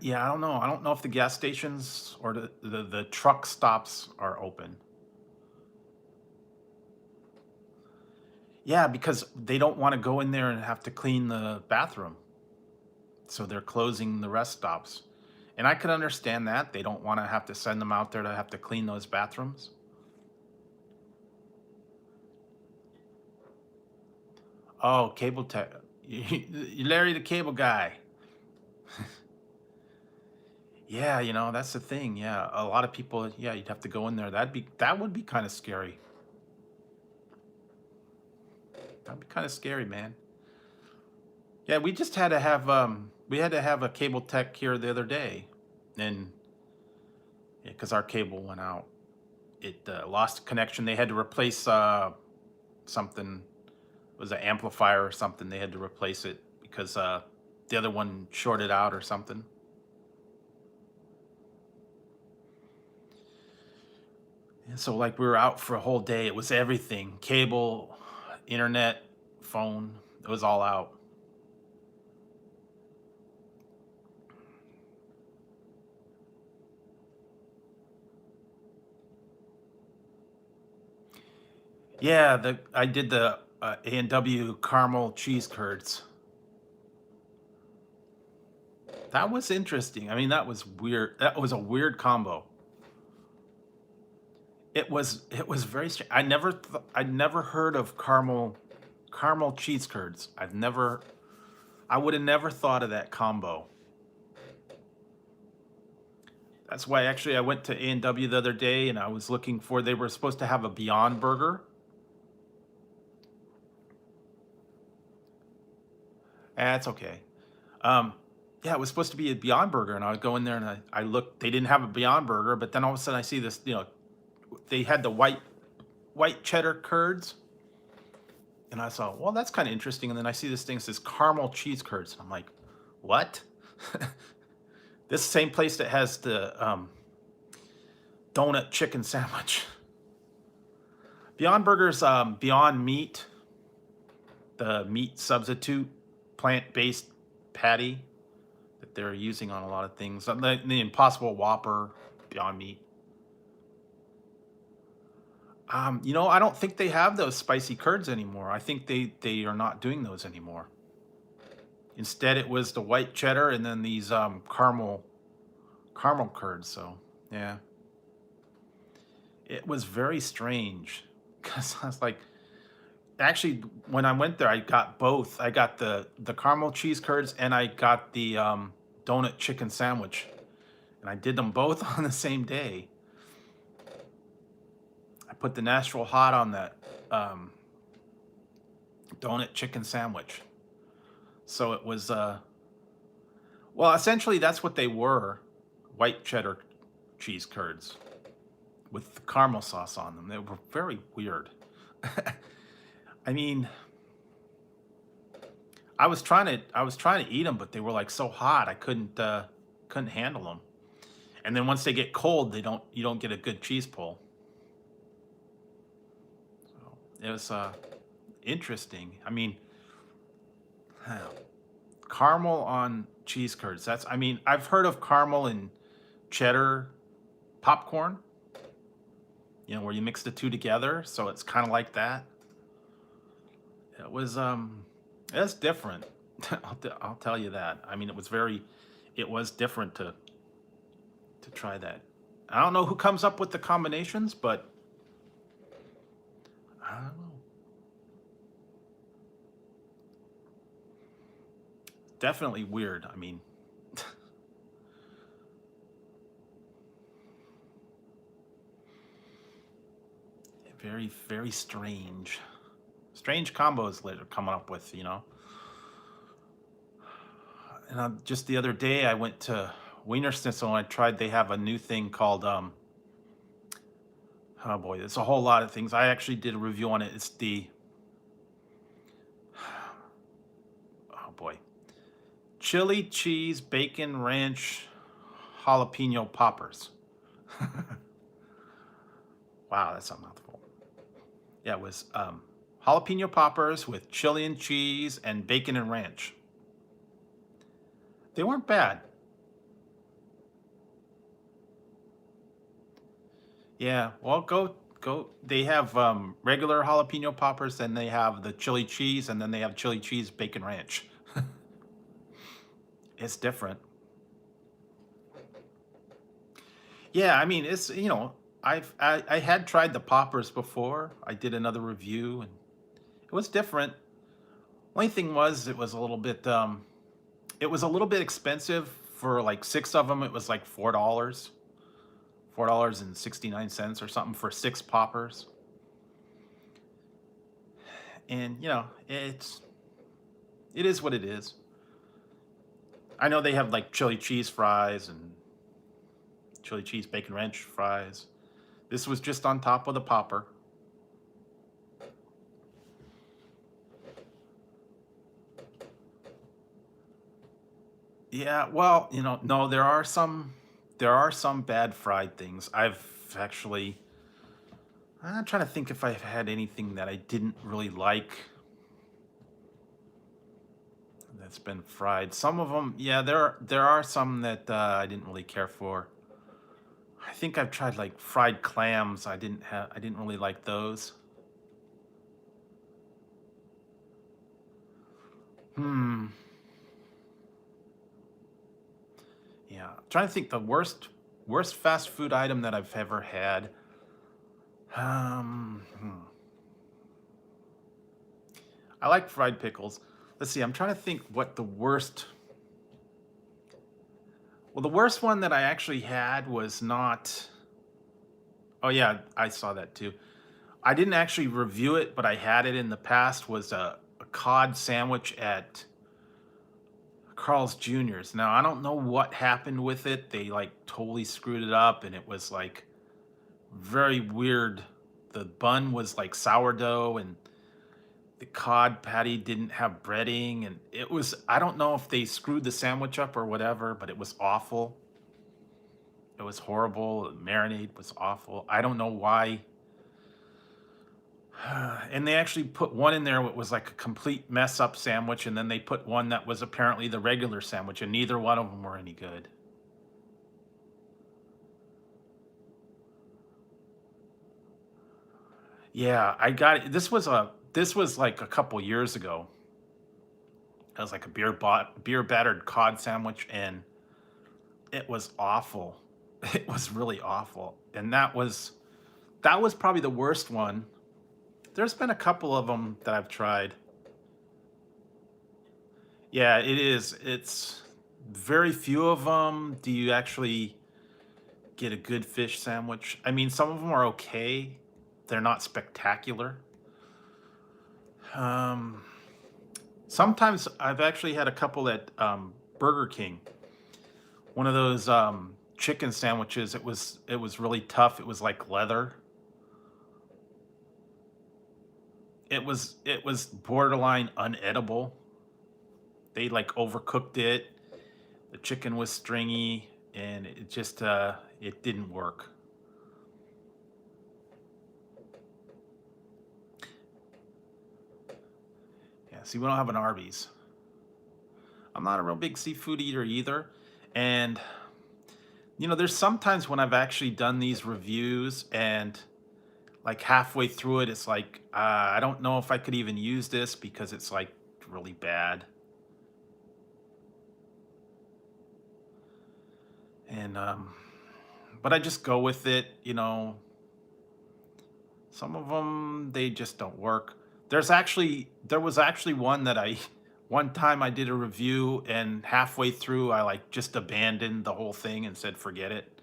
Yeah, I don't know. I don't know if the gas stations or the truck stops are open. Yeah, because they don't want to go in there and have to clean the bathroom. So they're closing the rest stops. And I can understand that. They don't want to have to send them out there to have to clean those bathrooms. Oh, cable tech. Larry the cable guy. Yeah, that's the thing. Yeah, a lot of people, yeah, you'd have to go in there. That would be kind of scary. That'd be kind of scary, man. Yeah, we had to have a cable tech here the other day, and because our cable went out, it lost connection. They had to replace something. It was an amplifier or something. They had to replace it because the other one shorted out or something. And so like we were out for a whole day. It was everything: cable, internet, phone. It was all out. Yeah, the I did the A&W caramel cheese curds. That was interesting. I mean, that was weird. That was a weird combo. It was very strange. I'd never heard of caramel cheese curds. I would have never thought of that combo. That's why actually I went to A&W the other day and I was looking for they were supposed to have a Beyond Burger. That's okay. Um, yeah, it was supposed to be a Beyond Burger, and I would go in there and I looked. They didn't have a Beyond Burger, but then all of a sudden I see this. They had the white cheddar curds, and I saw, well, that's kind of interesting. And then I see this thing that says caramel cheese curds, and I'm like, what? This same place that has the donut chicken sandwich. Beyond Burgers, Beyond Meat, the meat substitute, plant-based patty that they're using on a lot of things. The Impossible Whopper, Beyond Meat. I don't think they have those spicy curds anymore. I think they are not doing those anymore. Instead, it was the white cheddar and then these caramel curds. So yeah, it was very strange because I was like, actually, when I went there, I got both. I got the caramel cheese curds and I got the donut chicken sandwich, and I did them both on the same day. I put the Nashville hot on that um, donut chicken sandwich. So it was, well, essentially that's what they were: white cheddar cheese curds with caramel sauce on them. They were very weird. I mean, I was trying to eat them, but they were like so hot I couldn't handle them. And then once they get cold, they don't you don't get a good cheese pull. So it was interesting. I mean, caramel on cheese curds. I've heard of caramel and cheddar popcorn, where you mix the two together, so it's kind of like that. It was it's different. I'll tell you that. I mean, it was different to try that. I don't know who comes up with the combinations, but I don't know. Definitely weird. I mean, very, very strange. Strange combos that are coming up with. And just the other day, I went to Wiener Schnitzel and I tried. They have a new thing called oh boy, there's a whole lot of things. I actually did a review on it. It's the oh boy, chili cheese bacon ranch jalapeno poppers. Wow, that's a mouthful. Yeah, it was jalapeno poppers with chili and cheese and bacon and ranch. They weren't bad. Yeah, well, go. They have regular jalapeno poppers, then they have the chili cheese, and then they have chili cheese bacon ranch. It's different. Yeah, I mean, it's I had tried the poppers before. I did another review, and it was different. Only thing was, it was a little bit expensive for like six of them. It was like $4.69 or something for six poppers. And it is what it is. I know they have like chili cheese fries and chili cheese bacon ranch fries. This was just on top of the popper. Yeah, well, no, there are some bad fried things. I'm trying to think if I've had anything that I didn't really like that's been fried. Some of them, yeah, there are some that I didn't really care for. I think I've tried like fried clams. I didn't really like those. Hmm. Yeah, I'm trying to think the worst fast food item that I've ever had. Hmm. I like fried pickles. Let's see. I'm trying to think what the worst. Well, the worst one that I actually had was not. Oh yeah, I saw that too. I didn't actually review it, but I had it in the past. Was a cod sandwich at Carl's Jr.'s. Now I don't know what happened with it. They like totally screwed it up, and it was like very weird. The bun was like sourdough, and the cod patty didn't have breading, and I don't know if they screwed the sandwich up or whatever, but it was awful. It was horrible. The marinade was awful. I don't know why. And they actually put one in there that was like a complete mess up sandwich, and then they put one that was apparently the regular sandwich, and neither one of them were any good. Yeah, I got it. This was like a couple years ago. It was like a beer battered cod sandwich, and it was awful. It was really awful. And that was probably the worst one. There's been a couple of them that I've tried. Yeah, it is. It's very few of them do you actually get a good fish sandwich. I mean, some of them are okay. They're not spectacular. Um, Sometimes I've actually had a couple at Burger King. One of those chicken sandwiches. It was really tough. It was like leather. It was borderline unedible. They like overcooked it. The chicken was stringy, and it didn't work. Yeah, see, we don't have an Arby's. I'm not a real big seafood eater either, and there's sometimes when I've actually done these reviews and like halfway through it, it's like I don't know if I could even use this because it's like really bad. And but I just go with it. Some of them they just don't work. There was actually one that I one time I did a review, and halfway through I like just abandoned the whole thing and said forget it.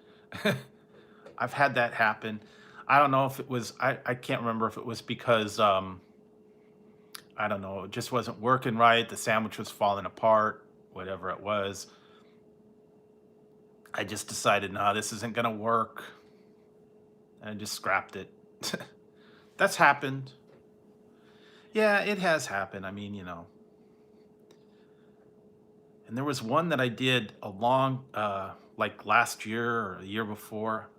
I've had that happen. I don't know if it was I can't remember if it was because I don't know, it just wasn't working right. The sandwich was falling apart, whatever it was. I just decided, nah, this isn't gonna work, and I just scrapped it. That's happened. Yeah, it has happened. I mean, and there was one that I did like last year or a year before.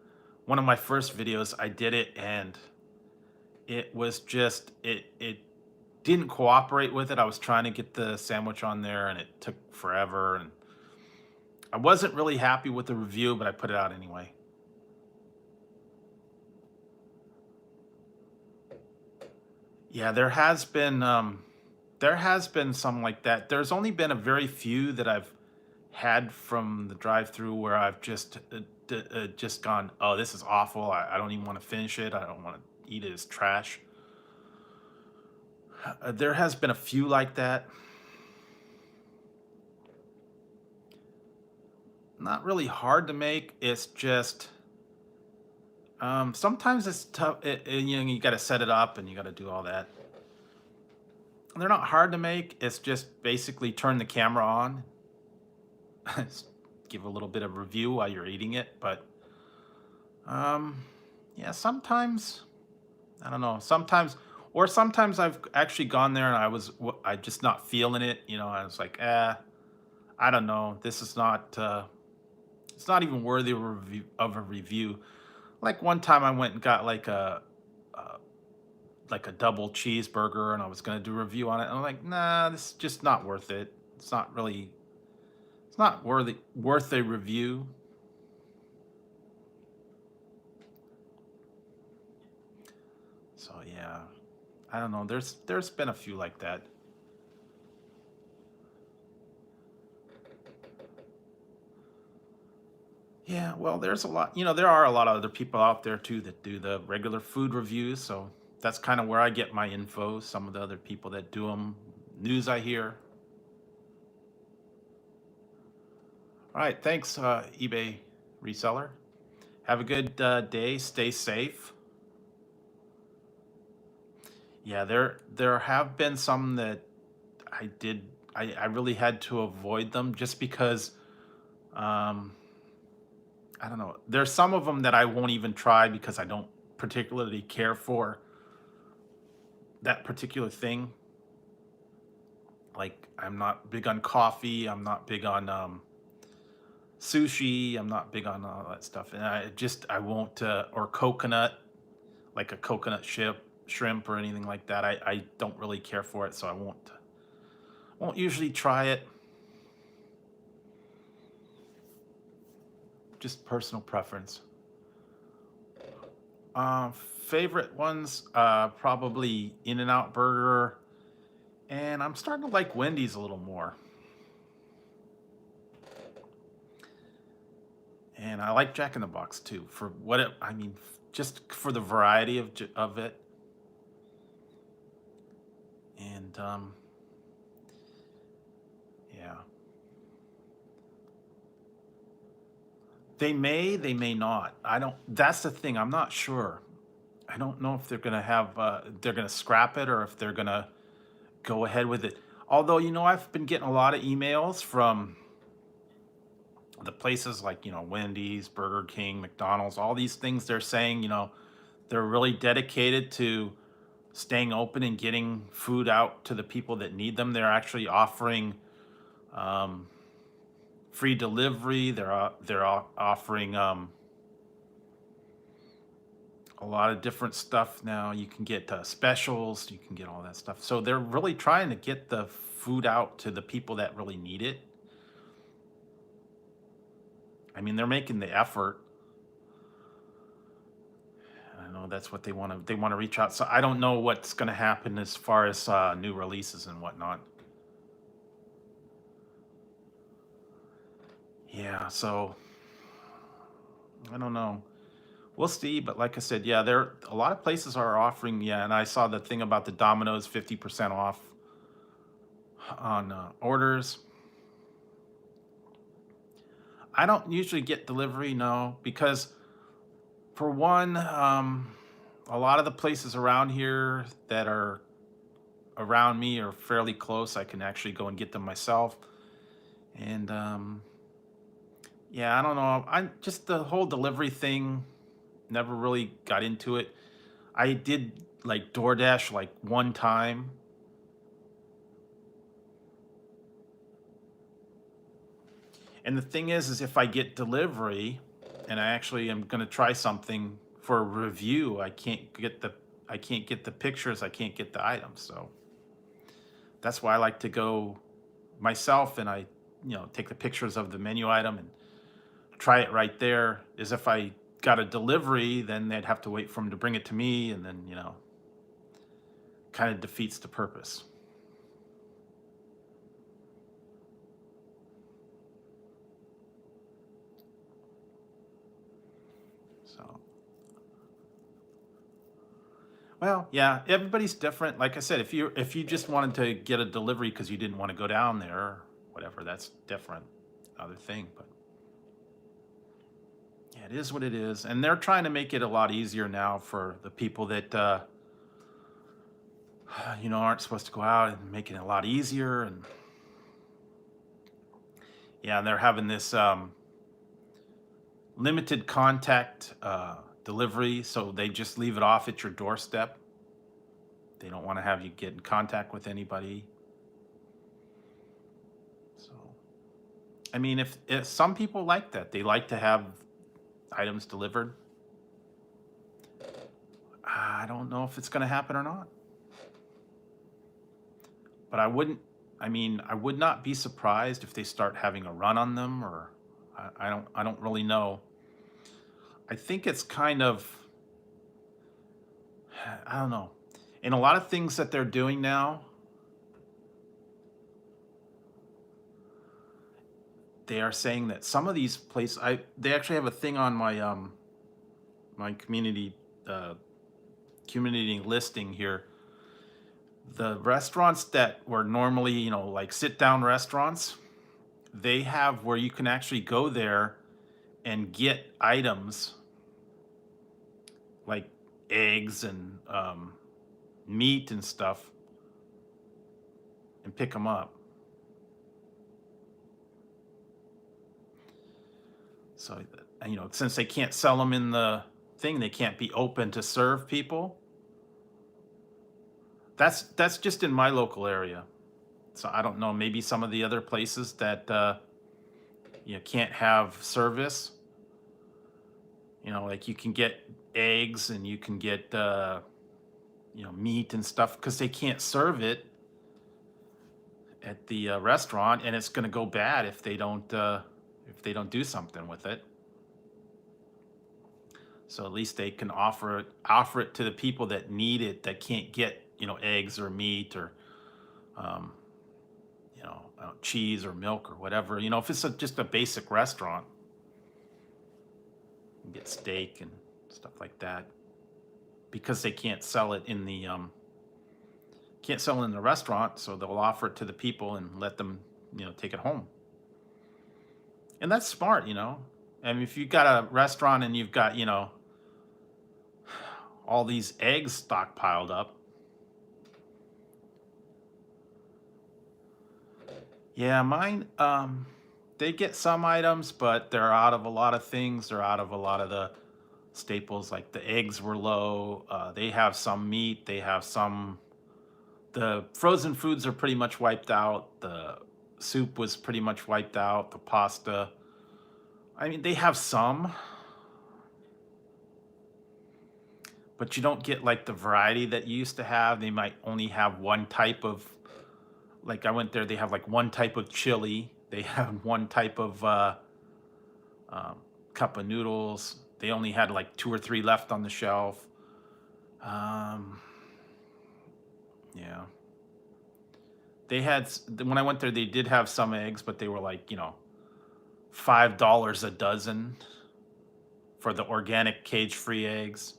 One of my first videos, I did it, and it didn't cooperate with it. I was trying to get the sandwich on there, and it took forever, and I wasn't really happy with the review, but I put it out anyway. Yeah, there has been some like that. There's only been a very few that I've had from the drive-through where I've just gone, "Oh, this is awful. I don't even want to finish it. I don't want to eat it. It's trash." There has been a few like that. Not really hard to make. It's just sometimes it's tough. You got to set it up and you got to do all that. They're not hard to make. It's just basically turn the camera on, give a little bit of review while you're eating it. But um, yeah, sometimes I don't know. Sometimes I've actually gone there and I just not feeling it. I was like, I don't know. This is not. It's not even worthy of a review. Like one time, I went and got uh, like a double cheeseburger, and I was gonna do a review on it. And I'm like, nah, this is just not worth it. It's not really. It's not worth a review. So yeah, I don't know. There's been a few like that. Yeah, well, there's a lot. There are a lot of other people out there too that do the regular food reviews. So that's kind of where I get my info. Some of the other people that do them, news I hear. All right, thanks, eBay reseller. Have a good day. Stay safe. Yeah, there have been some that I did. I really had to avoid them just because um, I don't know. There's some of them that I won't even try because I don't particularly care for that particular thing. Like I'm not big on coffee. I'm not big on sushi. I'm not big on all that stuff, and I won't or coconut, like a coconut shrimp or anything like that. I don't really care for it, so I won't usually try it. Just personal preference. Favorite ones, probably In and Out Burger, and I'm starting to like Wendy's a little more. And I like Jack in the Box too for what I mean, just for the variety of it. And yeah, they may not. I don't. That's the thing. I'm not sure. I don't know if they're gonna scrap it or if they're gonna go ahead with it. Although I've been getting a lot of emails from the places like Wendy's, Burger King, McDonald's, all these things. They're saying they're really dedicated to staying open and getting food out to the people that need them. They're actually offering um, free delivery. Offering a lot of different stuff now. You can get specials. You can get all that stuff. So they're really trying to get the food out to the people that really need it. I mean, they're making the effort. I know that's what they want to. They want to reach out. So I don't know what's going to happen as far as new releases and whatnot. Yeah. So I don't know. We'll see. But like I said, yeah, there a lot of places are offering. Yeah, and I saw the thing about the Domino's 50% off on orders. I don't usually get delivery, no, because for one, a lot of the places around here that are around me are fairly close. I can actually go and get them myself. And yeah, I don't know. I just the whole delivery thing never really got into it. I did like DoorDash like one time. And the thing is if I get delivery and I actually am going to try something for a review, I can't get the pictures, I can't get the items. So that's why I like to go myself and I take the pictures of the menu item and try it right there. Is if I got a delivery, then they'd have to wait for them to bring it to me and then kind of defeats the purpose. So, well, yeah, everybody's different. Like I said, if you just wanted to get a delivery because you didn't want to go down there or whatever, that's different, other thing. But yeah, it is what it is, and they're trying to make it a lot easier now for the people that aren't supposed to go out, and making it a lot easier. And yeah, they're having this limited contact delivery, so they just leave it off at your doorstep. They don't want to have you get in contact with anybody. So, I mean, if some people like that, they like to have items delivered. I don't know if it's going to happen or not, but I would not be surprised if they start having a run on them, or I don't really know. I think it's kind of, I don't know. In a lot of things that they're doing now, they are saying that some of these places, they actually have a thing on my uh, community listing here. The restaurants that were normally, like sit down restaurants, they have where you can actually go there and get items like eggs and meat and stuff and pick them up. So, since they can't sell them in the thing, they can't be open to serve people. That's just in my local area. So I don't know. Maybe some of the other places that you can't have service. Like you can get eggs and you can get meat and stuff because they can't serve it at the restaurant, and it's going to go bad if they don't do something with it. So at least they can offer it to the people that need it, that can't get eggs or meat or um, cheese or milk or whatever. If it's just a basic restaurant, you can get steak and stuff like that because they can't sell it in the restaurant, so they'll offer it to the people and let them take it home. And that's smart. I mean, if you've got a restaurant and you've got all these eggs stockpiled up. Yeah, mine, they get some items, but they're out of a lot of things. They're out of a lot of the staples, like the eggs were low. They have some meat. They have some. The frozen foods are pretty much wiped out. The soup was pretty much wiped out. The pasta. I mean, they have some, but you don't get like the variety that you used to have. They might only have one type of, like I went there, they have like one type of chili. They have one type of um, cup of noodles. They only had like two or three left on the shelf. Um, yeah. When I went there, they did have some eggs, but they were like, $5 a dozen for the organic cage-free eggs.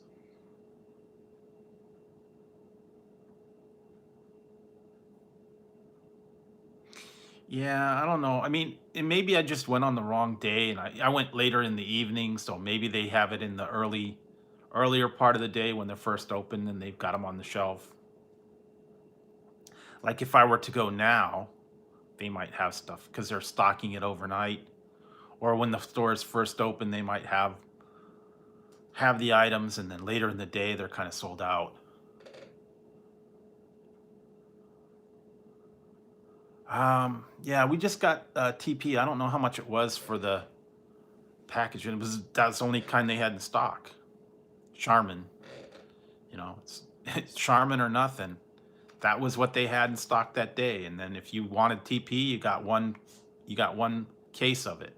Yeah, I don't know. I mean, and maybe I just went on the wrong day, and I went later in the evening, so maybe they have it in the earlier part of the day when they're first open, and they've got them on the shelf. Like if I were to go now, they might have stuff because they're stocking it overnight, or when the store is first open, they might have the items, and then later in the day they're kind of sold out. Yeah, we just got TP. I don't know how much it was for the package, and that's the only kind they had in stock. Charmin, it's Charmin or nothing. That was what they had in stock that day, and then if you wanted TP, you got one case of it.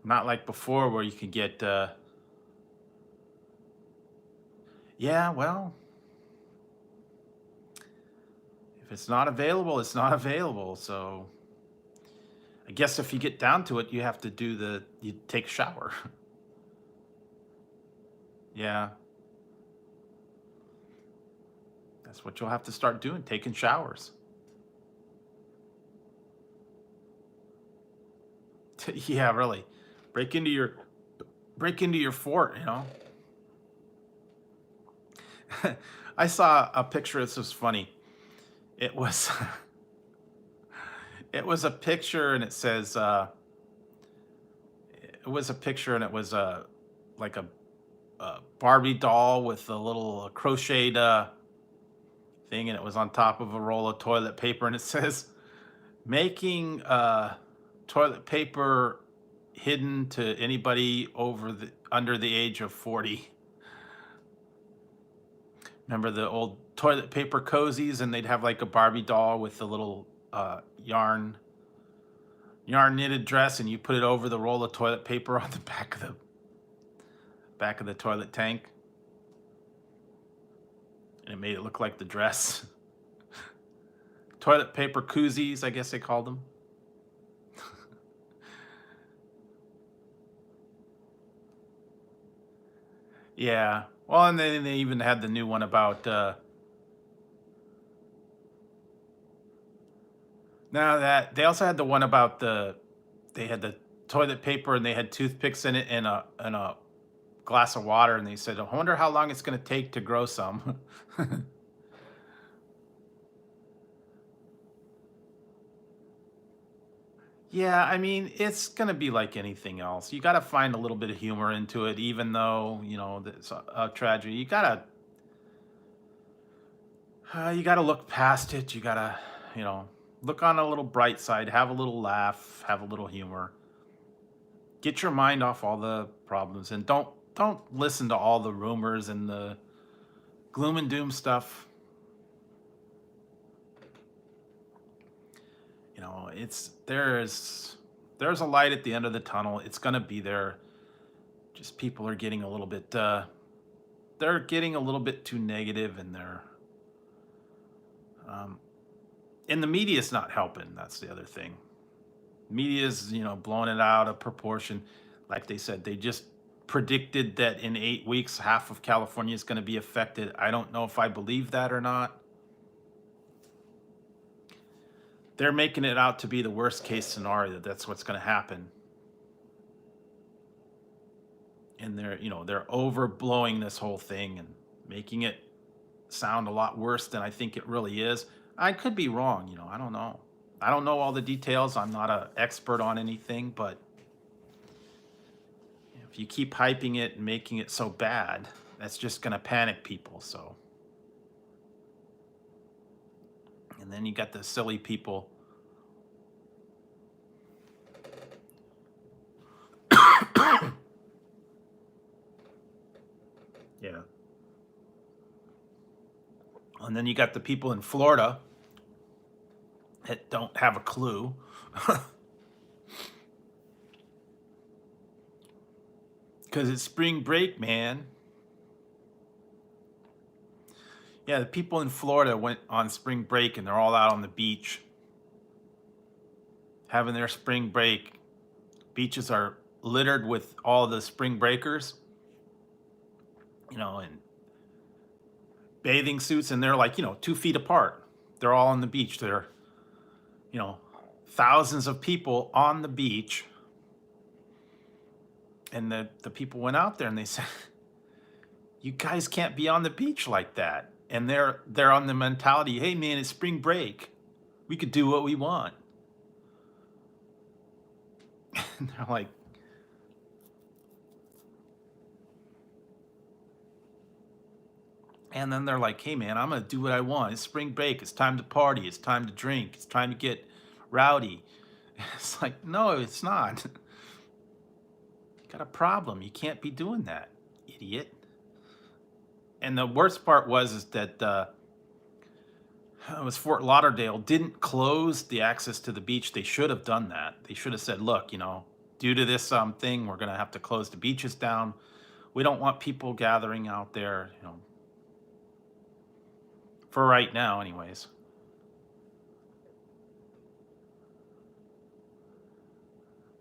Not like before where you could get. Yeah, well, If it's not available, it's not available. So I guess if you get down to it, you have to you take a shower. Yeah, that's what you'll have to start doing, taking showers. Yeah, really. Break into your break into your fort, you know. I saw a picture. This was funny. It was it was a picture, and it says it was a picture, and it was like a Barbie doll with a little crocheted thing, and it was on top of a roll of toilet paper, and it says making toilet paper hidden to anybody under the age of 40. Remember the old toilet paper cozies, and they'd have like a Barbie doll with a little yarn knitted dress, and you put it over the roll of toilet paper on the back of the toilet tank, and it made it look like the dress. Toilet paper koozies, I guess they called them. Yeah. Well, and then they even had the new one about now that they also had the one about they had the toilet paper, and they had toothpicks in it, and a glass of water, and they said, I wonder how long it's going to take to grow some. Yeah, I mean, it's going to be like anything else. You got to find a little bit of humor into it, even though, it's a tragedy. You got to look past it. You got to, look on a little bright side, have a little laugh, have a little humor. Get your mind off all the problems, and don't listen to all the rumors and the gloom and doom stuff. It's there's a light at the end of the tunnel. It's going to be there. Just people are getting a little bit they're getting a little bit too negative, and um the media's not helping. That's the other thing. Media's, blowing it out of proportion. Like they said, they just predicted that in 8 weeks half of California is going to be affected. I don't know if I believe that or not. They're making it out to be the worst case scenario. That's what's going to happen. And they're overblowing this whole thing and making it sound a lot worse than I think it really is. I could be wrong. I don't know. I don't know all the details. I'm not an expert on anything, but if you keep hyping it and making it so bad, that's just going to panic people. So, and then you got the silly people. Yeah. And then you got the people in Florida that don't have a clue. Because it's spring break, man. Yeah, the people in Florida went on spring break, and they're all out on the beach having their spring break. Beaches are littered with all the spring breakers, in bathing suits, and they're like, 2 feet apart. They're all on the beach. They're, you know, thousands of people on the beach. And the people went out there, and they said, you guys can't be on the beach like that. And they're on the mentality, hey man, it's spring break. We could do what we want. And they're like, and then they're like, hey man, I'm gonna do what I want. It's spring break. It's time to party. It's time to drink. It's time to get rowdy. It's like, no, it's not. You got a problem. You can't be doing that, idiot. And the worst part is that it was Fort Lauderdale didn't close the access to the beach. They should have done that. They should have said, look, due to this thing, we're going to have to close the beaches down. We don't want people gathering out there, for right now anyways.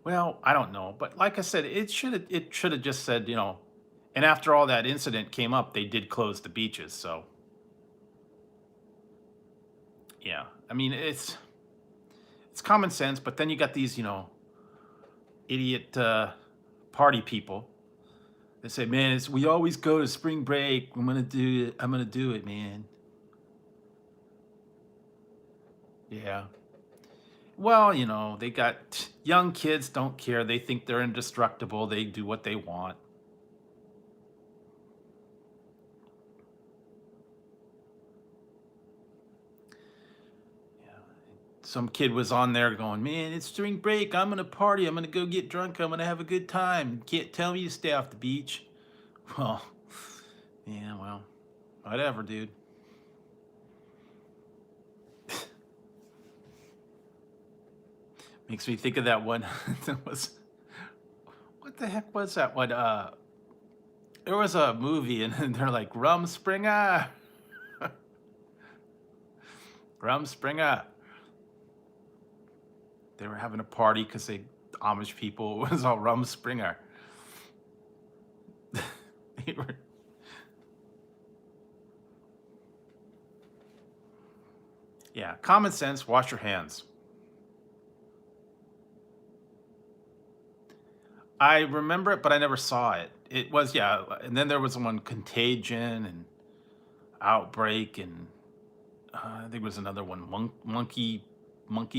Well, I don't know, but like I said, it should have just said, and after all that incident came up, they did close the beaches. So yeah, I mean it's common sense, but then you got these, idiot party people. They say, "Man, we always go to spring break. I'm gonna do it. I'm gonna do it, man." Yeah. Well, they got young kids don't care. They think they're indestructible. They do what they want. Yeah. Some kid was on there going, "Man, it's spring break. I'm gonna party. I'm gonna go get drunk. I'm gonna have a good time. Can't tell me to stay off the beach." Well, yeah, well, whatever, dude. Makes me think of that one. That was what the heck was that one? There was a movie and they're like Rum Springer, Rum Springer. They were having a party because they Amish people. It was all Rum Springer. They were- yeah, common sense. Wash your hands. I remember it, but I never saw it. It was yeah, and then there was one Contagion and Outbreak, and I think there was another one, Monkey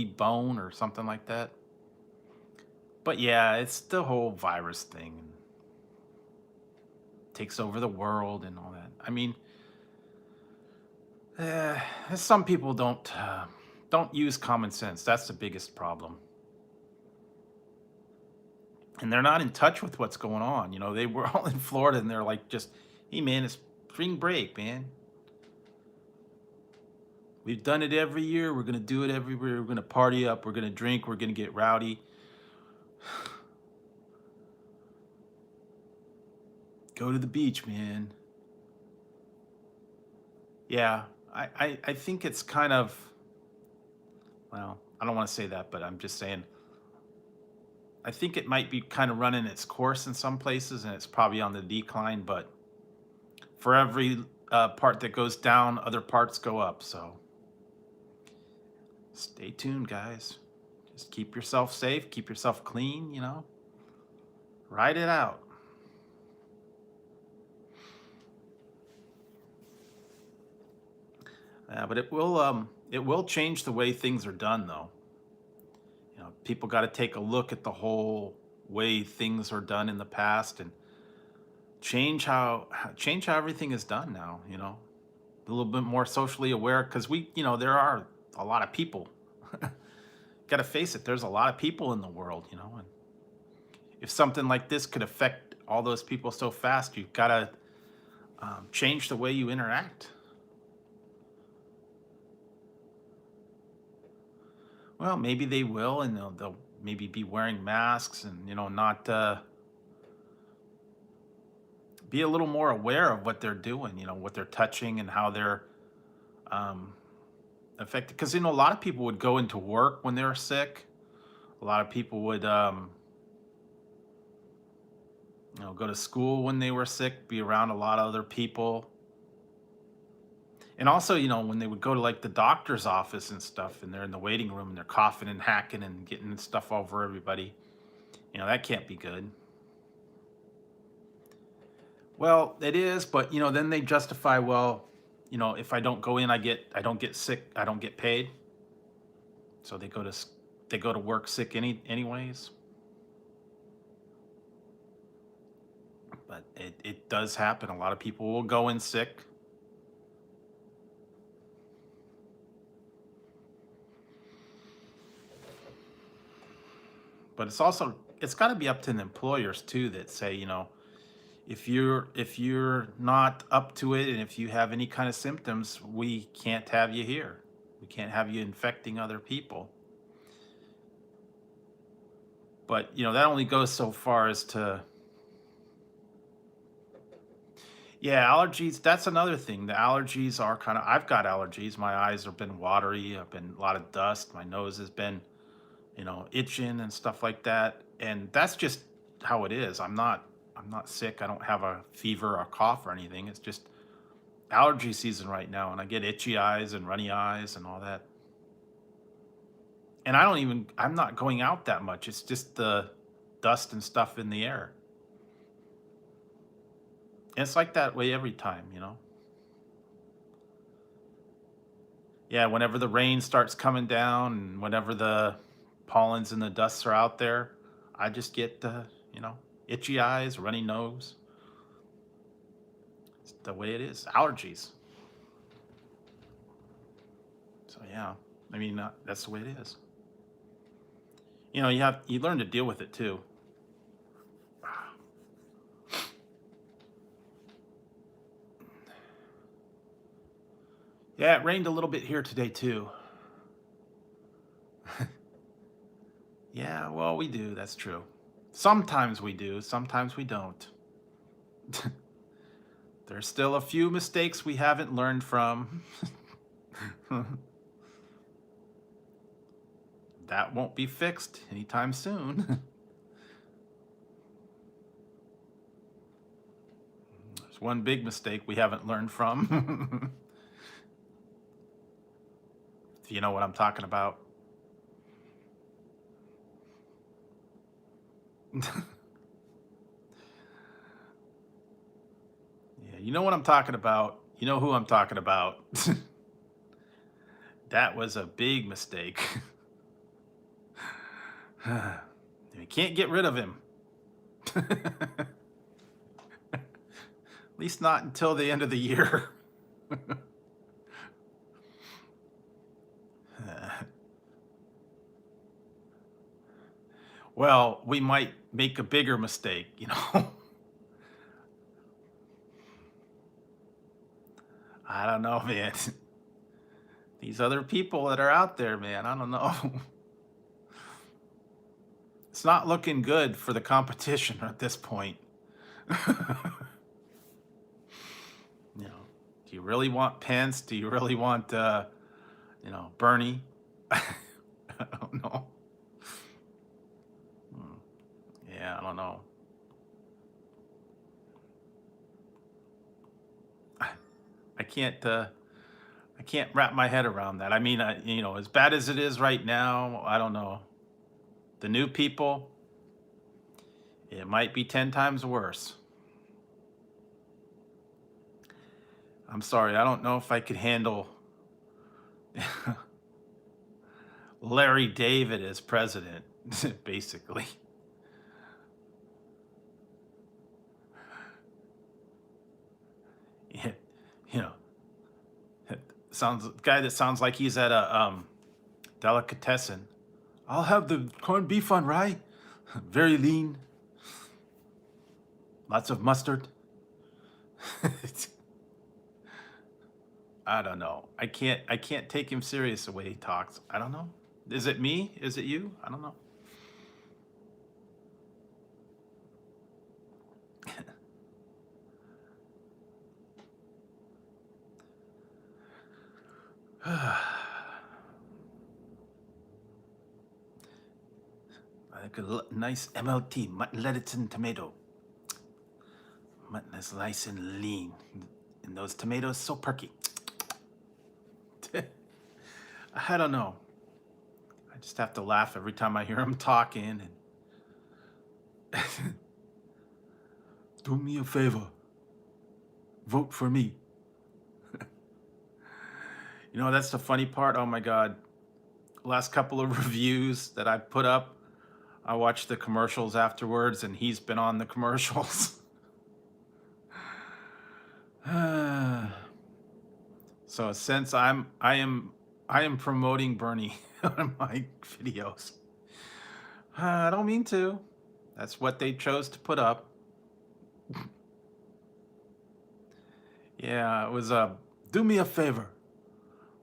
Bone or something like that. But yeah, it's the whole virus thing and takes over the world and all that. I mean, uh, some people don't use common sense. That's the biggest problem, and they're not in touch with what's going on. They were all in Florida, and they're like, just, "Hey, man, it's spring break, man. We've done it every year. We're gonna do it everywhere. We're gonna party up. We're gonna drink. We're gonna get rowdy. Go to the beach, man." Yeah, I think it's kind of, well, I don't want to say that, but I'm just saying I think it might be kind of running its course in some places, and it's probably on the decline. But for every part that goes down, other parts go up. So stay tuned, guys. Just keep yourself safe, keep yourself clean. Ride it out. But it will change the way things are done, though. People got to take a look at the whole way things are done in the past and change how everything is done now. A little bit more socially aware because there are a lot of people. Got to face it. There's a lot of people in the world. And if something like this could affect all those people so fast, you've got to change the way you interact. Well, maybe they will, and they'll maybe be wearing masks and not be a little more aware of what they're doing. What they're touching and how they're um, affected. Because a lot of people would go into work when they were sick. A lot of people would go to school when they were sick, be around a lot of other people. And also, when they would go to like the doctor's office and stuff, and they're in the waiting room and they're coughing and hacking and getting stuff over everybody, that can't be good. Well, it is, but then they justify, well, if I don't go in, I don't get sick, I don't get paid. So they go to work sick anyways. But it does happen. A lot of people will go in sick. But it's got to be up to the employers too that say, if you're not up to it and if you have any kind of symptoms, we can't have you here. We can't have you infecting other people. But that only goes so far as to, yeah, allergies. That's another thing. The allergies are kind of, I've got allergies. My eyes have been watery. I've been a lot of dust. My nose has been, itching and stuff like that. and that's just how it is. I'm not sick. I don't have a fever or a cough or anything. It's just allergy season right now, and I get itchy eyes and runny eyes and all that. And I'm not going out that much. It's just the dust and stuff in the air. And it's like that way every time. Yeah, whenever the rain starts coming down and whenever the pollens and the dusts are out there, I just get itchy eyes, runny nose. It's the way it is. Allergies. So yeah, I mean that's the way it is. You learn to deal with it too. Yeah, it rained a little bit here today too. Yeah, well, we do. That's true. Sometimes we do, sometimes we don't. There's still a few mistakes we haven't learned from. That won't be fixed anytime soon. There's one big mistake we haven't learned from. If you know what I'm talking about. Yeah, you know what I'm talking about. You know who I'm talking about. That was a big mistake. We can't get rid of him. At least not until the end of the year. Well, we might make a bigger mistake. I don't know, man. These other people that are out there, man, I don't know. It's not looking good for the competition at this point. You know, do you really want Pence? Do you really want, Bernie? I don't know. Hmm. Yeah, I don't know. I can't. I can't wrap my head around that. I mean, as bad as it is right now, I don't know. The new people, it might be 10 times worse. I'm sorry, I don't know if I could handle Larry David as president, basically. Yeah, you know, sounds guy that sounds like he's at a delicatessen. I'll have the corned beef on rye, very lean, lots of mustard. I don't know. I can't take him serious the way he talks. I don't know. Is it me? Is it you? I don't know. Like a nice MLT, mutton, lettuce, and tomato. Mutton is nice and lean. And those tomatoes so perky. I don't know. I just have to laugh every time I hear him talking. And do me a favor. Vote for me. That's the funny part. Oh my God. Last couple of reviews that I put up, I watched the commercials afterwards, and he's been on the commercials. So since I am promoting Bernie on my videos. I don't mean to. That's what they chose to put up. Yeah, it was do me a favor.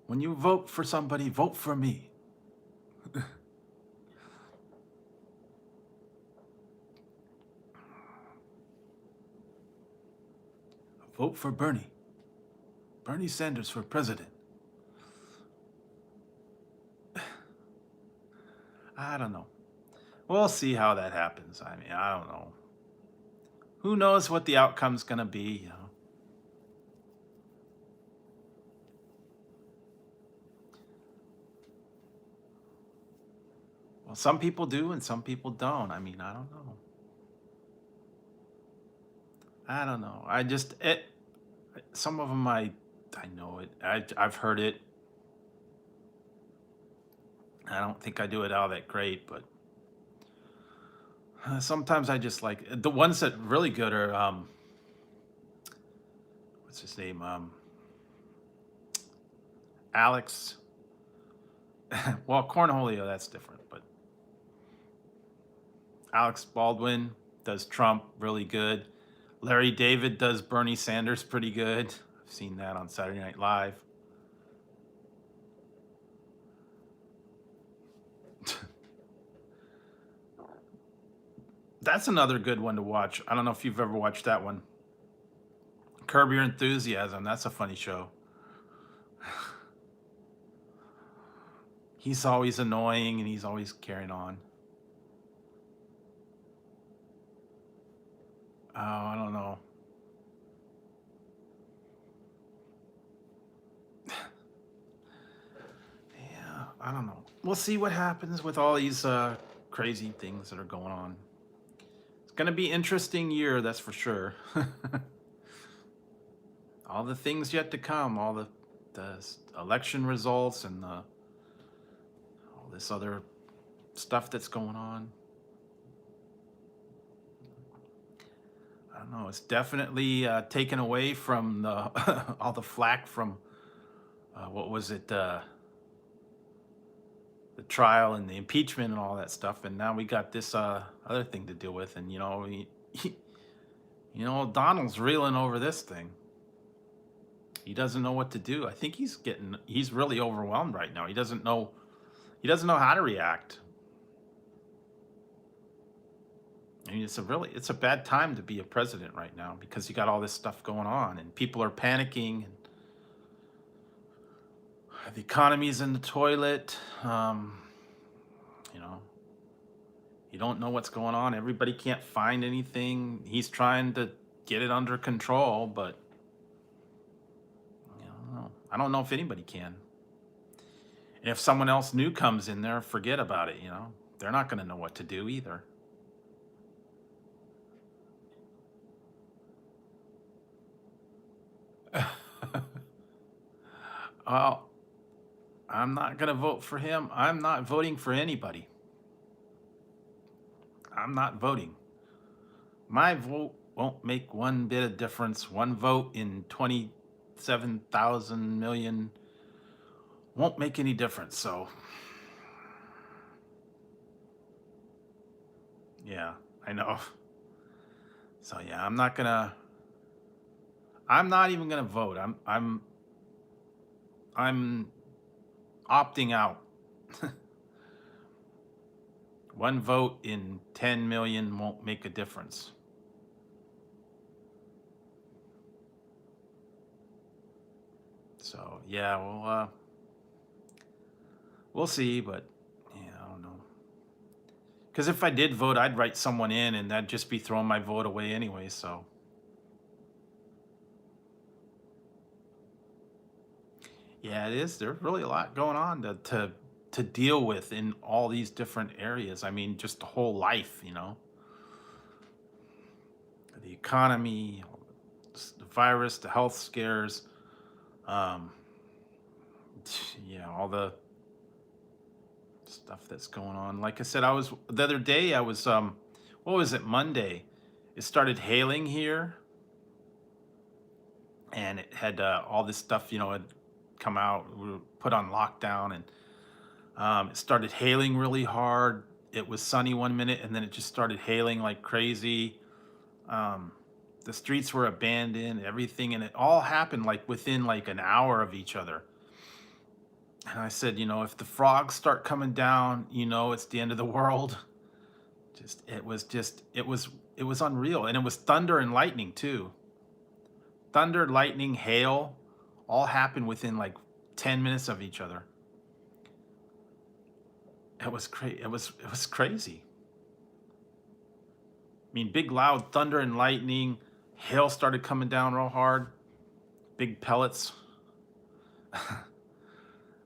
When you vote for somebody, vote for me. Vote for Bernie. Bernie Sanders for president. I don't know. We'll see how that happens. I mean, I don't know. Who knows what the outcome's gonna be, you know? Well, some people do and some people don't. I mean, I don't know. I don't know. I just it some of them I know it. I've heard it. I don't think I do it all that great, but sometimes I just like the ones that really good are what's his name? Alex. Well, Cornholio, that's different, but Alex Baldwin does Trump really good. Larry David does Bernie Sanders pretty good. I've seen that on Saturday Night Live. That's another good one to watch. I don't know if you've ever watched that one. Curb Your Enthusiasm. That's a funny show. He's always annoying and he's always carrying on. Oh, I don't know. Yeah, I don't know. We'll see what happens with all these crazy things that are going on. It's going to be interesting year, that's for sure. All the things yet to come, all the election results and all this other stuff that's going on. I don't know. It's definitely taken away from the all the flack from what was it, the trial and the impeachment and all that stuff, and now we got this other thing to deal with, and Donald's reeling over this thing. He doesn't know what to do. I think he's really overwhelmed right now. He doesn't know how to react. I mean, it's a bad time to be a president right now because you got all this stuff going on and people are panicking and the economy's in the toilet. You know, you don't know what's going on. Everybody can't find anything. He's trying to get it under control, but I don't know if anybody can. And if someone else new comes in there, forget about it. They're not going to know what to do either. Well, I'm not going to vote for him. I'm not voting for anybody. I'm not voting. My vote won't make one bit of difference. One vote in 27,000 million won't make any difference. So, yeah, I know. So, yeah, I'm not even going to vote. I'm opting out. One vote in 10 million won't make a difference. So, yeah, we'll see, but yeah, I don't know. Because if I did vote, I'd write someone in, and that'd just be throwing my vote away anyway. So, yeah, it is. There's really a lot going on to deal with in all these different areas. I mean, just the whole life, the economy, the virus, the health scares, um, yeah, all the stuff that's going on. Like I said, the other day. I was what was it? Monday. It started hailing here, and it had all this stuff, had come out. We were put on lockdown, and it started hailing really hard. It was sunny one minute, and then it just started hailing like crazy. Um, the streets were abandoned, everything, and it all happened like within like an hour of each other. And I said, if the frogs start coming down, it's the end of the world. It was unreal, and it was thunder and lightning too. Thunder, lightning, hail, all happened within like 10 minutes of each other. It was crazy. It was crazy. mean, big loud thunder and lightning, hail started coming down real hard, big pellets.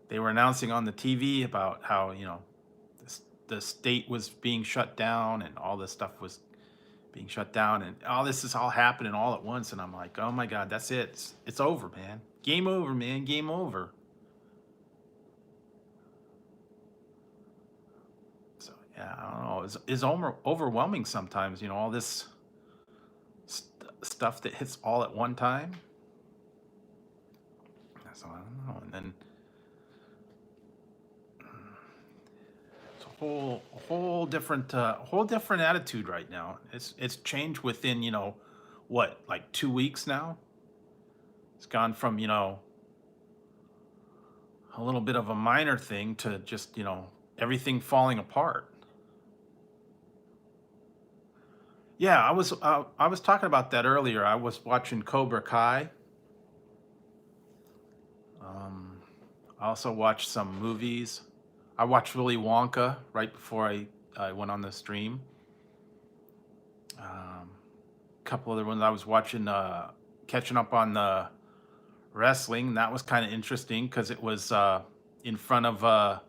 They were announcing on the TV about how, the state was being shut down and all this stuff was being shut down, and all this is all happening all at once. And I'm like, oh my God, that's it. It's over, man. Game over, man. Game over. So yeah, I don't know. It's overwhelming sometimes, all this stuff that hits all at one time. So I don't know. And then it's a whole different attitude right now. It's changed within, what, like 2 weeks now. It's gone from, a little bit of a minor thing to just, everything falling apart. Yeah, I was talking about that earlier. I was watching Cobra Kai. Um, I also watched some movies. I watched Willy Wonka right before I went on the stream. A couple other ones I was watching, catching up on the wrestling. That was kind of interesting because it was in front of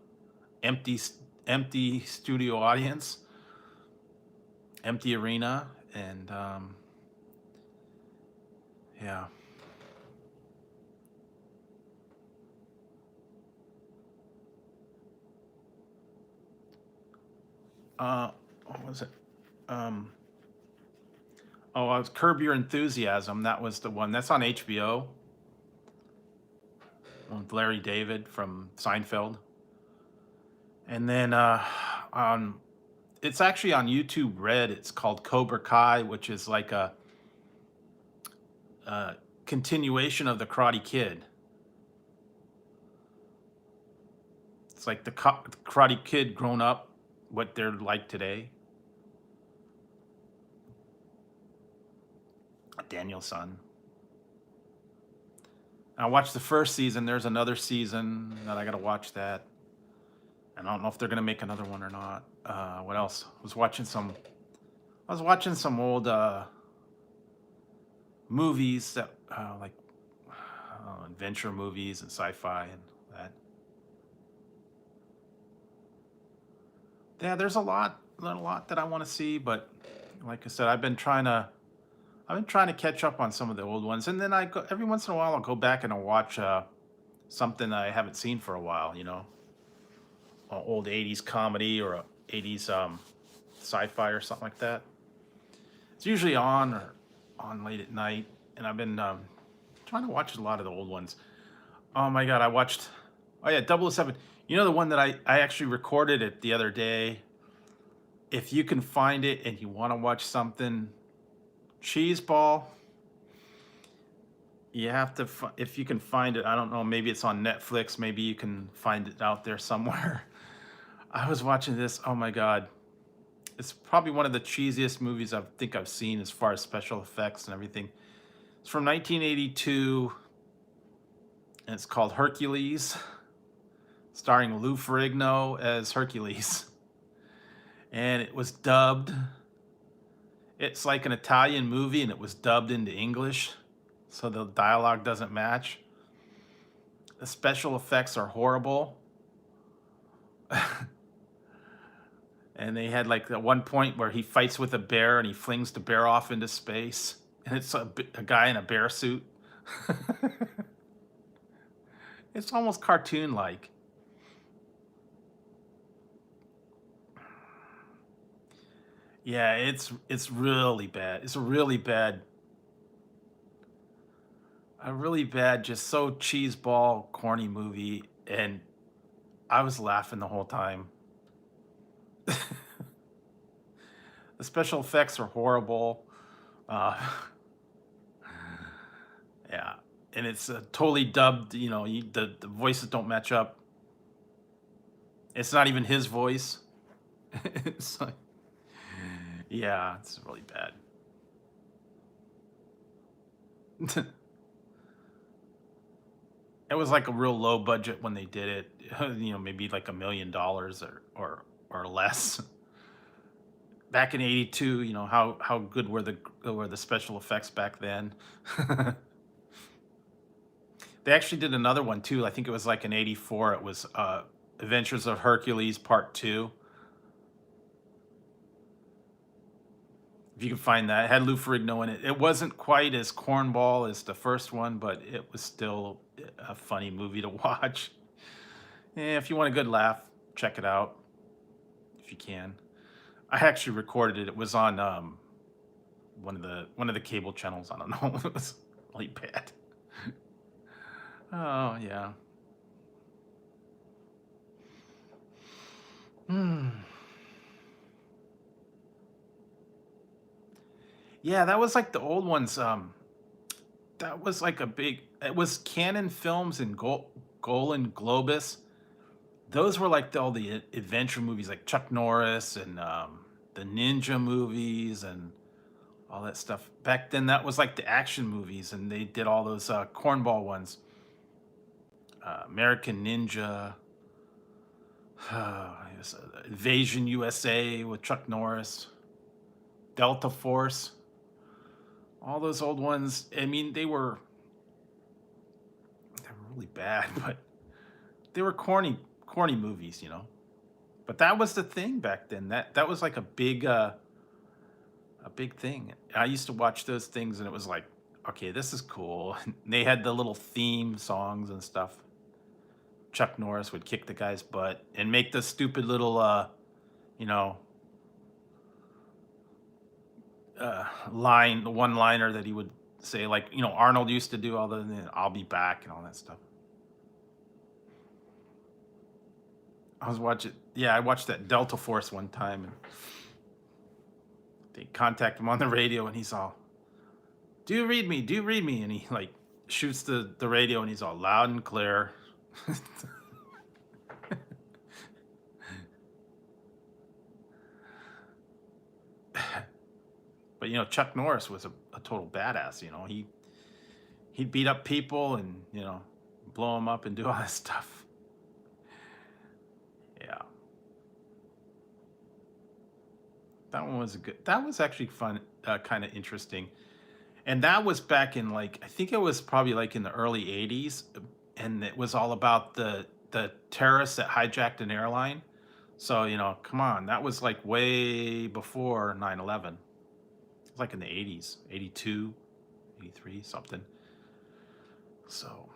empty empty studio audience, empty arena, and yeah. What was it? Um, oh, I was Curb Your Enthusiasm. That was the one. That's on HBO with Larry David from Seinfeld. And then on it's actually on YouTube Red. It's called Cobra Kai, which is like a continuation of the Karate Kid. It's like the Karate Kid grown up, what they're like today. Daniel's son. I watched the first season. There's another season that I got to watch that. And I don't know if they're gonna make another one or not. What else? I was watching some old movies that like adventure movies and sci-fi and that. Yeah, there's a lot that I want to see, but like I said, I've been trying to catch up on some of the old ones, and then every once in a while I'll go back and I'll watch something that I haven't seen for a while. Old '80s comedy or a '80s sci-fi or something like that. It's usually on late at night, and I've been trying to watch a lot of the old ones. Oh my God, I watched. Oh yeah, 007. The one that I actually recorded it the other day. If you can find it and you want to watch something, Cheeseball. You have to, if you can find it. I don't know. Maybe it's on Netflix. Maybe you can find it out there somewhere. I was watching this. Oh my God. It's probably one of the cheesiest movies I think I've seen as far as special effects and everything. It's from 1982, and it's called Hercules, starring Lou Ferrigno as Hercules. And it was dubbed. It's like an Italian movie, and it was dubbed into English, so the dialogue doesn't match. The special effects are horrible. And they had like at one point where he fights with a bear and he flings the bear off into space, and it's a guy in a bear suit. It's almost cartoon like. Yeah, it's really bad. It's a really bad, just so cheeseball, corny movie, and I was laughing the whole time. The special effects are horrible. Uh, yeah, and it's totally dubbed. The voices don't match up. It's not even his voice. It's like, yeah, it's really bad. It was like a real low budget when they did it. Maybe like $1 million or less. back in '82, you know, how good were the special effects back then? They actually did another one too. I think it was like in '84. It was Adventures of Hercules Part 2. If you can find that, it had Lou Ferrigno in it. It wasn't quite as cornball as the first one, but it was still a funny movie to watch. Yeah, if you want a good laugh, check it out if you can. I actually recorded it. It was on one of the cable channels. I don't know. It was really bad. Oh yeah. Hmm. Yeah, that was like the old ones. That was like a big. It was Canon Films and Golan Globus. Those were like all the adventure movies, like Chuck Norris and the ninja movies and all that stuff. Back then, that was like the action movies, and they did all those cornball ones. American Ninja, Invasion USA with Chuck Norris, Delta Force, all those old ones. I mean, they were really bad, but they were corny movies, you know. But that was the thing back then. That was like a big thing. I used to watch those things, and it was like, okay, this is cool. They had the little theme songs and stuff. Chuck Norris would kick the guy's butt and make the stupid little, you know, line, the one liner that he would say, like, you know, Arnold used to do all the, I'll be back and all that stuff. I was watching, yeah, I watched that Delta Force one time, and they contact him on the radio, and he's all, "Do you read me? Do you read me?" And he like shoots the radio, and he's all loud and clear. But you know, Chuck Norris was a total badass. You know, he'd beat up people and you know blow them up and do all that stuff. Yeah, that one was good. That was actually fun, kind of interesting. And that was back in like I think it was probably like in the early '80s, and it was all about the terrorists that hijacked an airline. So you know, come on, that was like way before 9/11. It was like in the '80s, '82, '83, something. So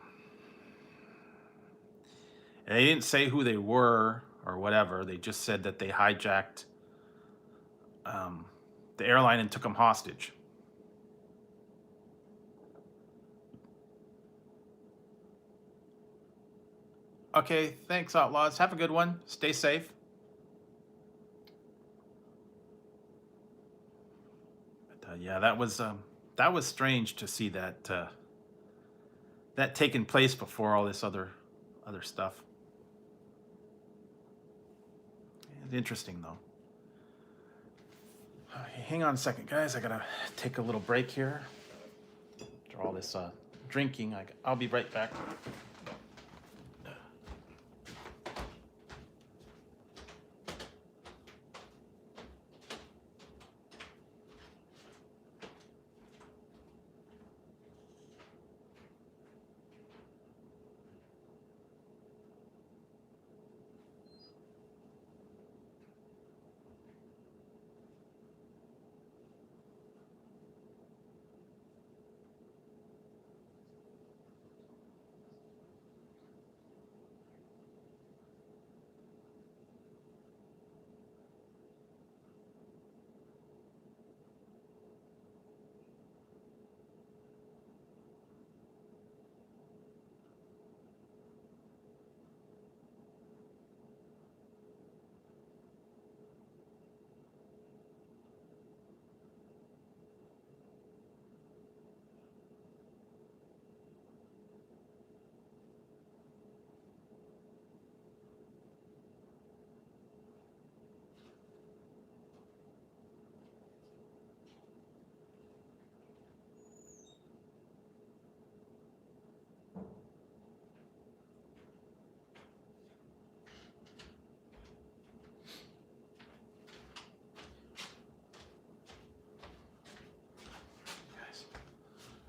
and they didn't say who they were or whatever. They just said that they hijacked um, the airline and took them hostage. Okay, thanks, Outlaws. Have a good one. Stay safe. But, yeah, that was strange to see that taking place before all this other stuff. It's interesting though. Okay, hang on a second, guys. I gotta take a little break here. After all this drinking, I'll be right back.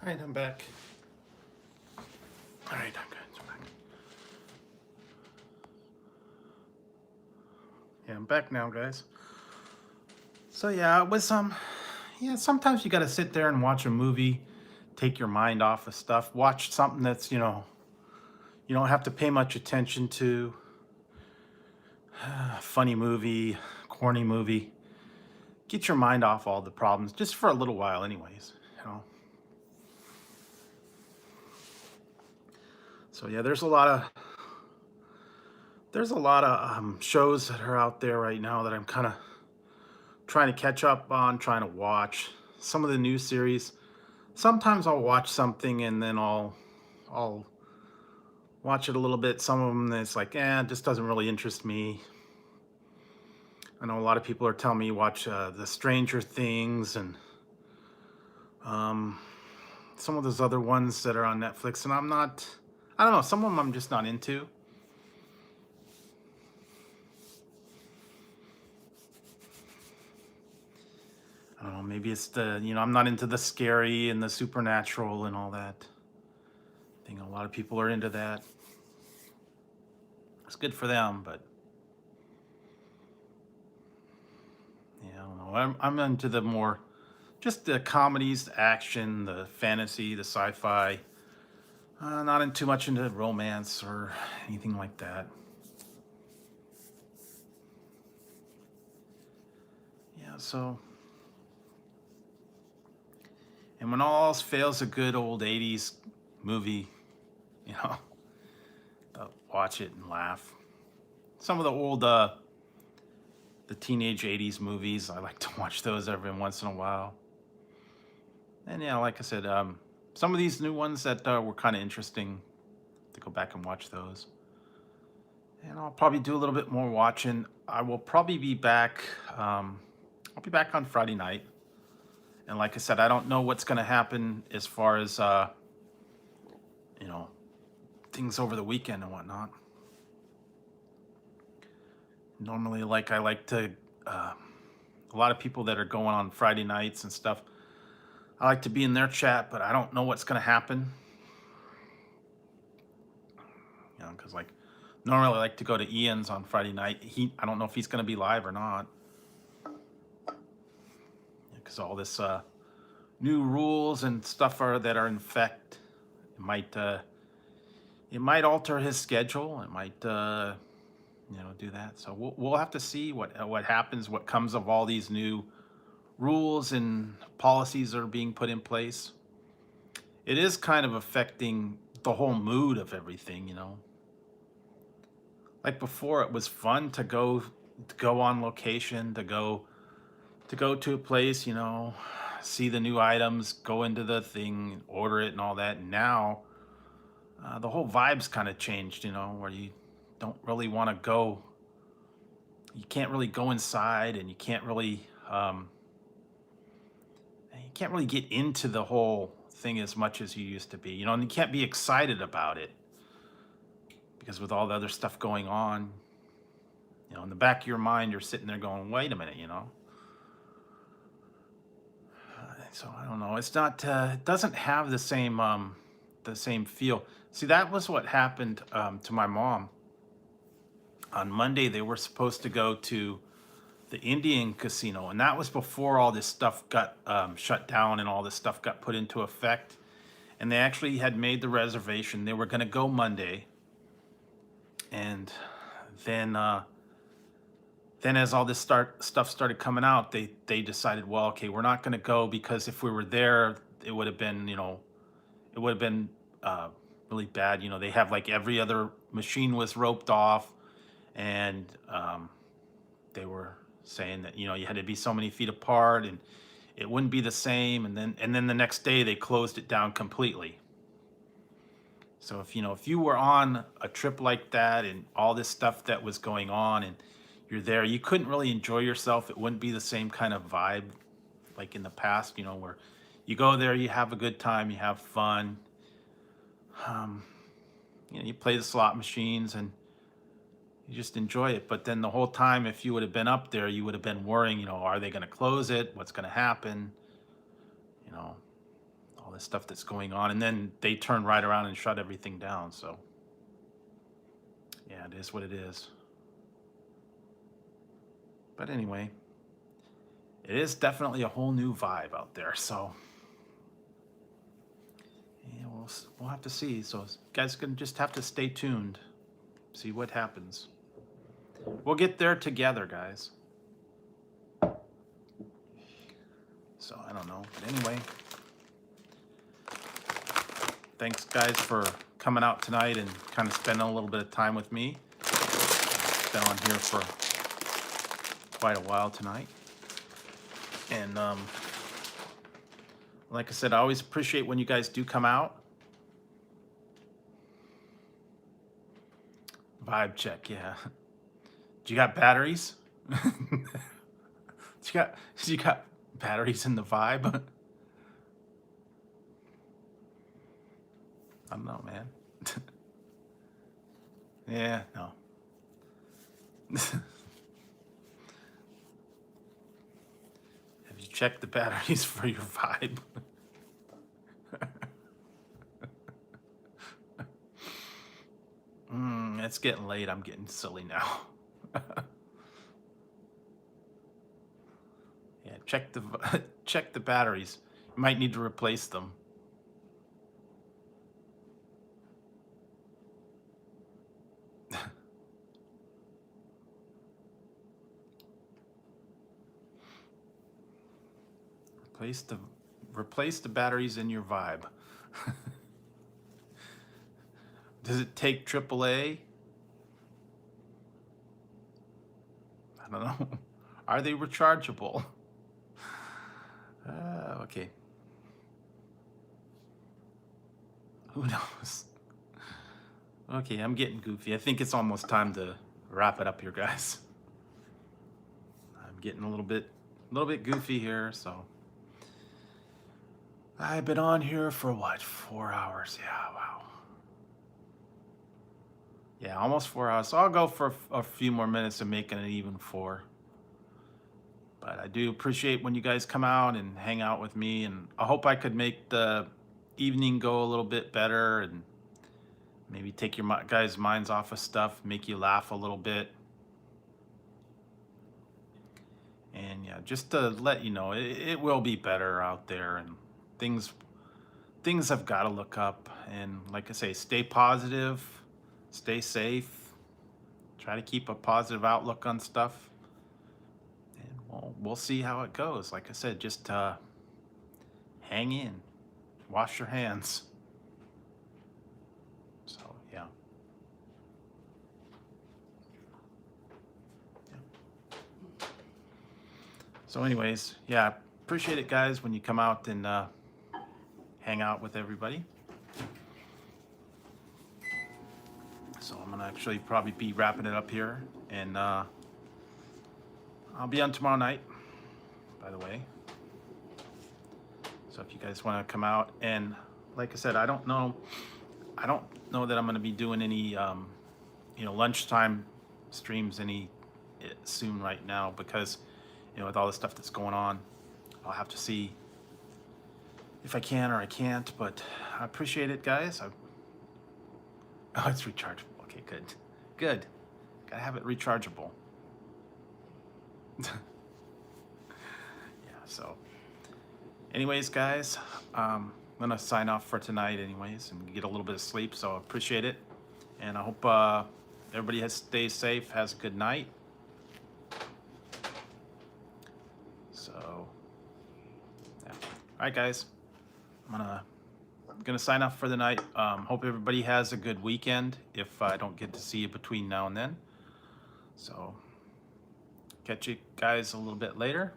All right, I'm back. All right, I'm good. I'm back. Yeah, I'm back now, guys. So yeah, it was yeah, sometimes you got to sit there and watch a movie, take your mind off of stuff, watch something that's, you don't have to pay much attention to, a funny movie, corny movie. Get your mind off all the problems just for a little while anyways, you know. So yeah, there's a lot of shows that are out there right now that I'm kind of trying to catch up on, trying to watch some of the new series. Sometimes I'll watch something and then I'll watch it a little bit. Some of them it's like, it just doesn't really interest me. I know a lot of people are telling me watch the Stranger Things and um, some of those other ones that are on Netflix, and I don't know. Some of them I'm just not into. I don't know. Maybe it's I'm not into the scary and the supernatural and all that. I think a lot of people are into that. It's good for them, but yeah, I don't know. I'm into the more just the comedies, the action, the fantasy, the sci-fi. Not in too much into romance or anything like that. Yeah, so and when all else fails, a good old '80s movie, you know, watch it and laugh. Some of the teenage '80s movies, I like to watch those every once in a while. And yeah, like I said, some of these new ones that were kind of interesting to go back and watch those. And I'll probably do a little bit more watching. I will probably be back. I'll be back on Friday night. And like I said, I don't know what's going to happen as far as you know things over the weekend and whatnot. Normally, like I like to, a lot of people that are going on Friday nights and stuff. I like to be in their chat, but I don't know what's going to happen. Because like normally I like to go to Ian's on Friday night. I don't know if he's going to be live or not. Because all this new rules and stuff that are in effect, it might alter his schedule. It might do that. So we'll have to see what happens, what comes of all these new rules and policies that are being put in place. It is kind of affecting the whole mood of everything, you know. Like before, it was fun to go on location, to go to a place, see the new items, go into the thing, order it, and all that. And now, the whole vibe's kind of changed, where you don't really want to go. You can't really go inside, and you can't really get into the whole thing as much as you used to be, and you can't be excited about it because with all the other stuff going on, in the back of your mind, you're sitting there going, "Wait a minute," So I don't know. It's not. It doesn't have the same feel. See, that was what happened to my mom. On Monday, they were supposed to go to the Indian casino, and that was before all this stuff got shut down and all this stuff got put into effect. And they actually had made the reservation. They were going to go Monday, and then as all this stuff started coming out, they decided, well, okay, we're not going to go because if we were there, it would have been really bad. They have like every other machine was roped off, and they were saying that you had to be so many feet apart and it wouldn't be the same. And then the next day they closed it down completely. So if you were on a trip like that and all this stuff that was going on and you're there, you couldn't really enjoy yourself. It wouldn't be the same kind of vibe like in the past, where you go there, you have a good time, you have fun. Um, you play the slot machines and you just enjoy it. But then the whole time, if you would have been up there, you would have been worrying, are they going to close it? What's going to happen? You know, all this stuff that's going on, and then they turn right around and shut everything down. So yeah, it is what it is. But anyway, it is definitely a whole new vibe out there. So yeah, we'll have to see. So you guys gonna just have to stay tuned, see what happens. We'll get there together, guys. So I don't know, but anyway, thanks guys for coming out tonight and kind of spending a little bit of time with me. I've been on here for quite a while tonight, and like I said, I always appreciate when you guys do come out. Vibe check, yeah. Do you got batteries? You got batteries in the vibe? I don't know, man. Yeah, no. Have you checked the batteries for your vibe? It's getting late. I'm getting silly now. Yeah, check the batteries. You might need to replace them. Replace the batteries in your vibe. Does it take AAA? I don't know. Are they rechargeable? Okay. Who knows? Okay, I'm getting goofy. I think it's almost time to wrap it up here, guys. I'm getting a little bit goofy here, so I've been on here for what, 4 hours? Yeah, wow. Yeah, almost 4 hours. So I'll go for a few more minutes and making it even 4. But I do appreciate when you guys come out and hang out with me, and I hope I could make the evening go a little bit better and maybe take your guys' minds off of stuff, make you laugh a little bit. And yeah, just to let you know, it will be better out there, and things have got to look up. And like I say, stay positive, stay safe, try to keep a positive outlook on stuff. We'll see how it goes. Like I said, just hang in, wash your hands. So yeah. So anyways, yeah, appreciate it, guys, when you come out and hang out with everybody. So I'm gonna actually probably be wrapping it up here, and I'll be on tomorrow night, by the way. So if you guys want to come out, and like I said, I don't know that I'm going to be doing any, lunchtime streams soon right now, because, with all the stuff that's going on, I'll have to see if I can or I can't. But I appreciate it, guys. Oh, it's rechargeable. Okay, good. Gotta have it rechargeable. Yeah, so anyways, guys, I'm gonna sign off for tonight anyways and get a little bit of sleep, so I appreciate it, and I hope everybody stays safe, has a good night. So yeah. All right, guys, I'm gonna sign off for the night. Hope everybody has a good weekend if I don't get to see you between now and then. So catch you guys a little bit later.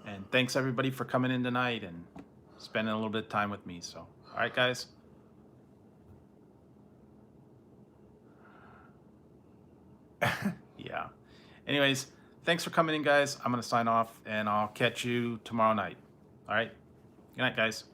And thanks everybody for coming in tonight and spending a little bit of time with me. So, all right, guys. Yeah. Anyways, thanks for coming in, guys. I'm going to sign off, and I'll catch you tomorrow night. All right. Good night, guys.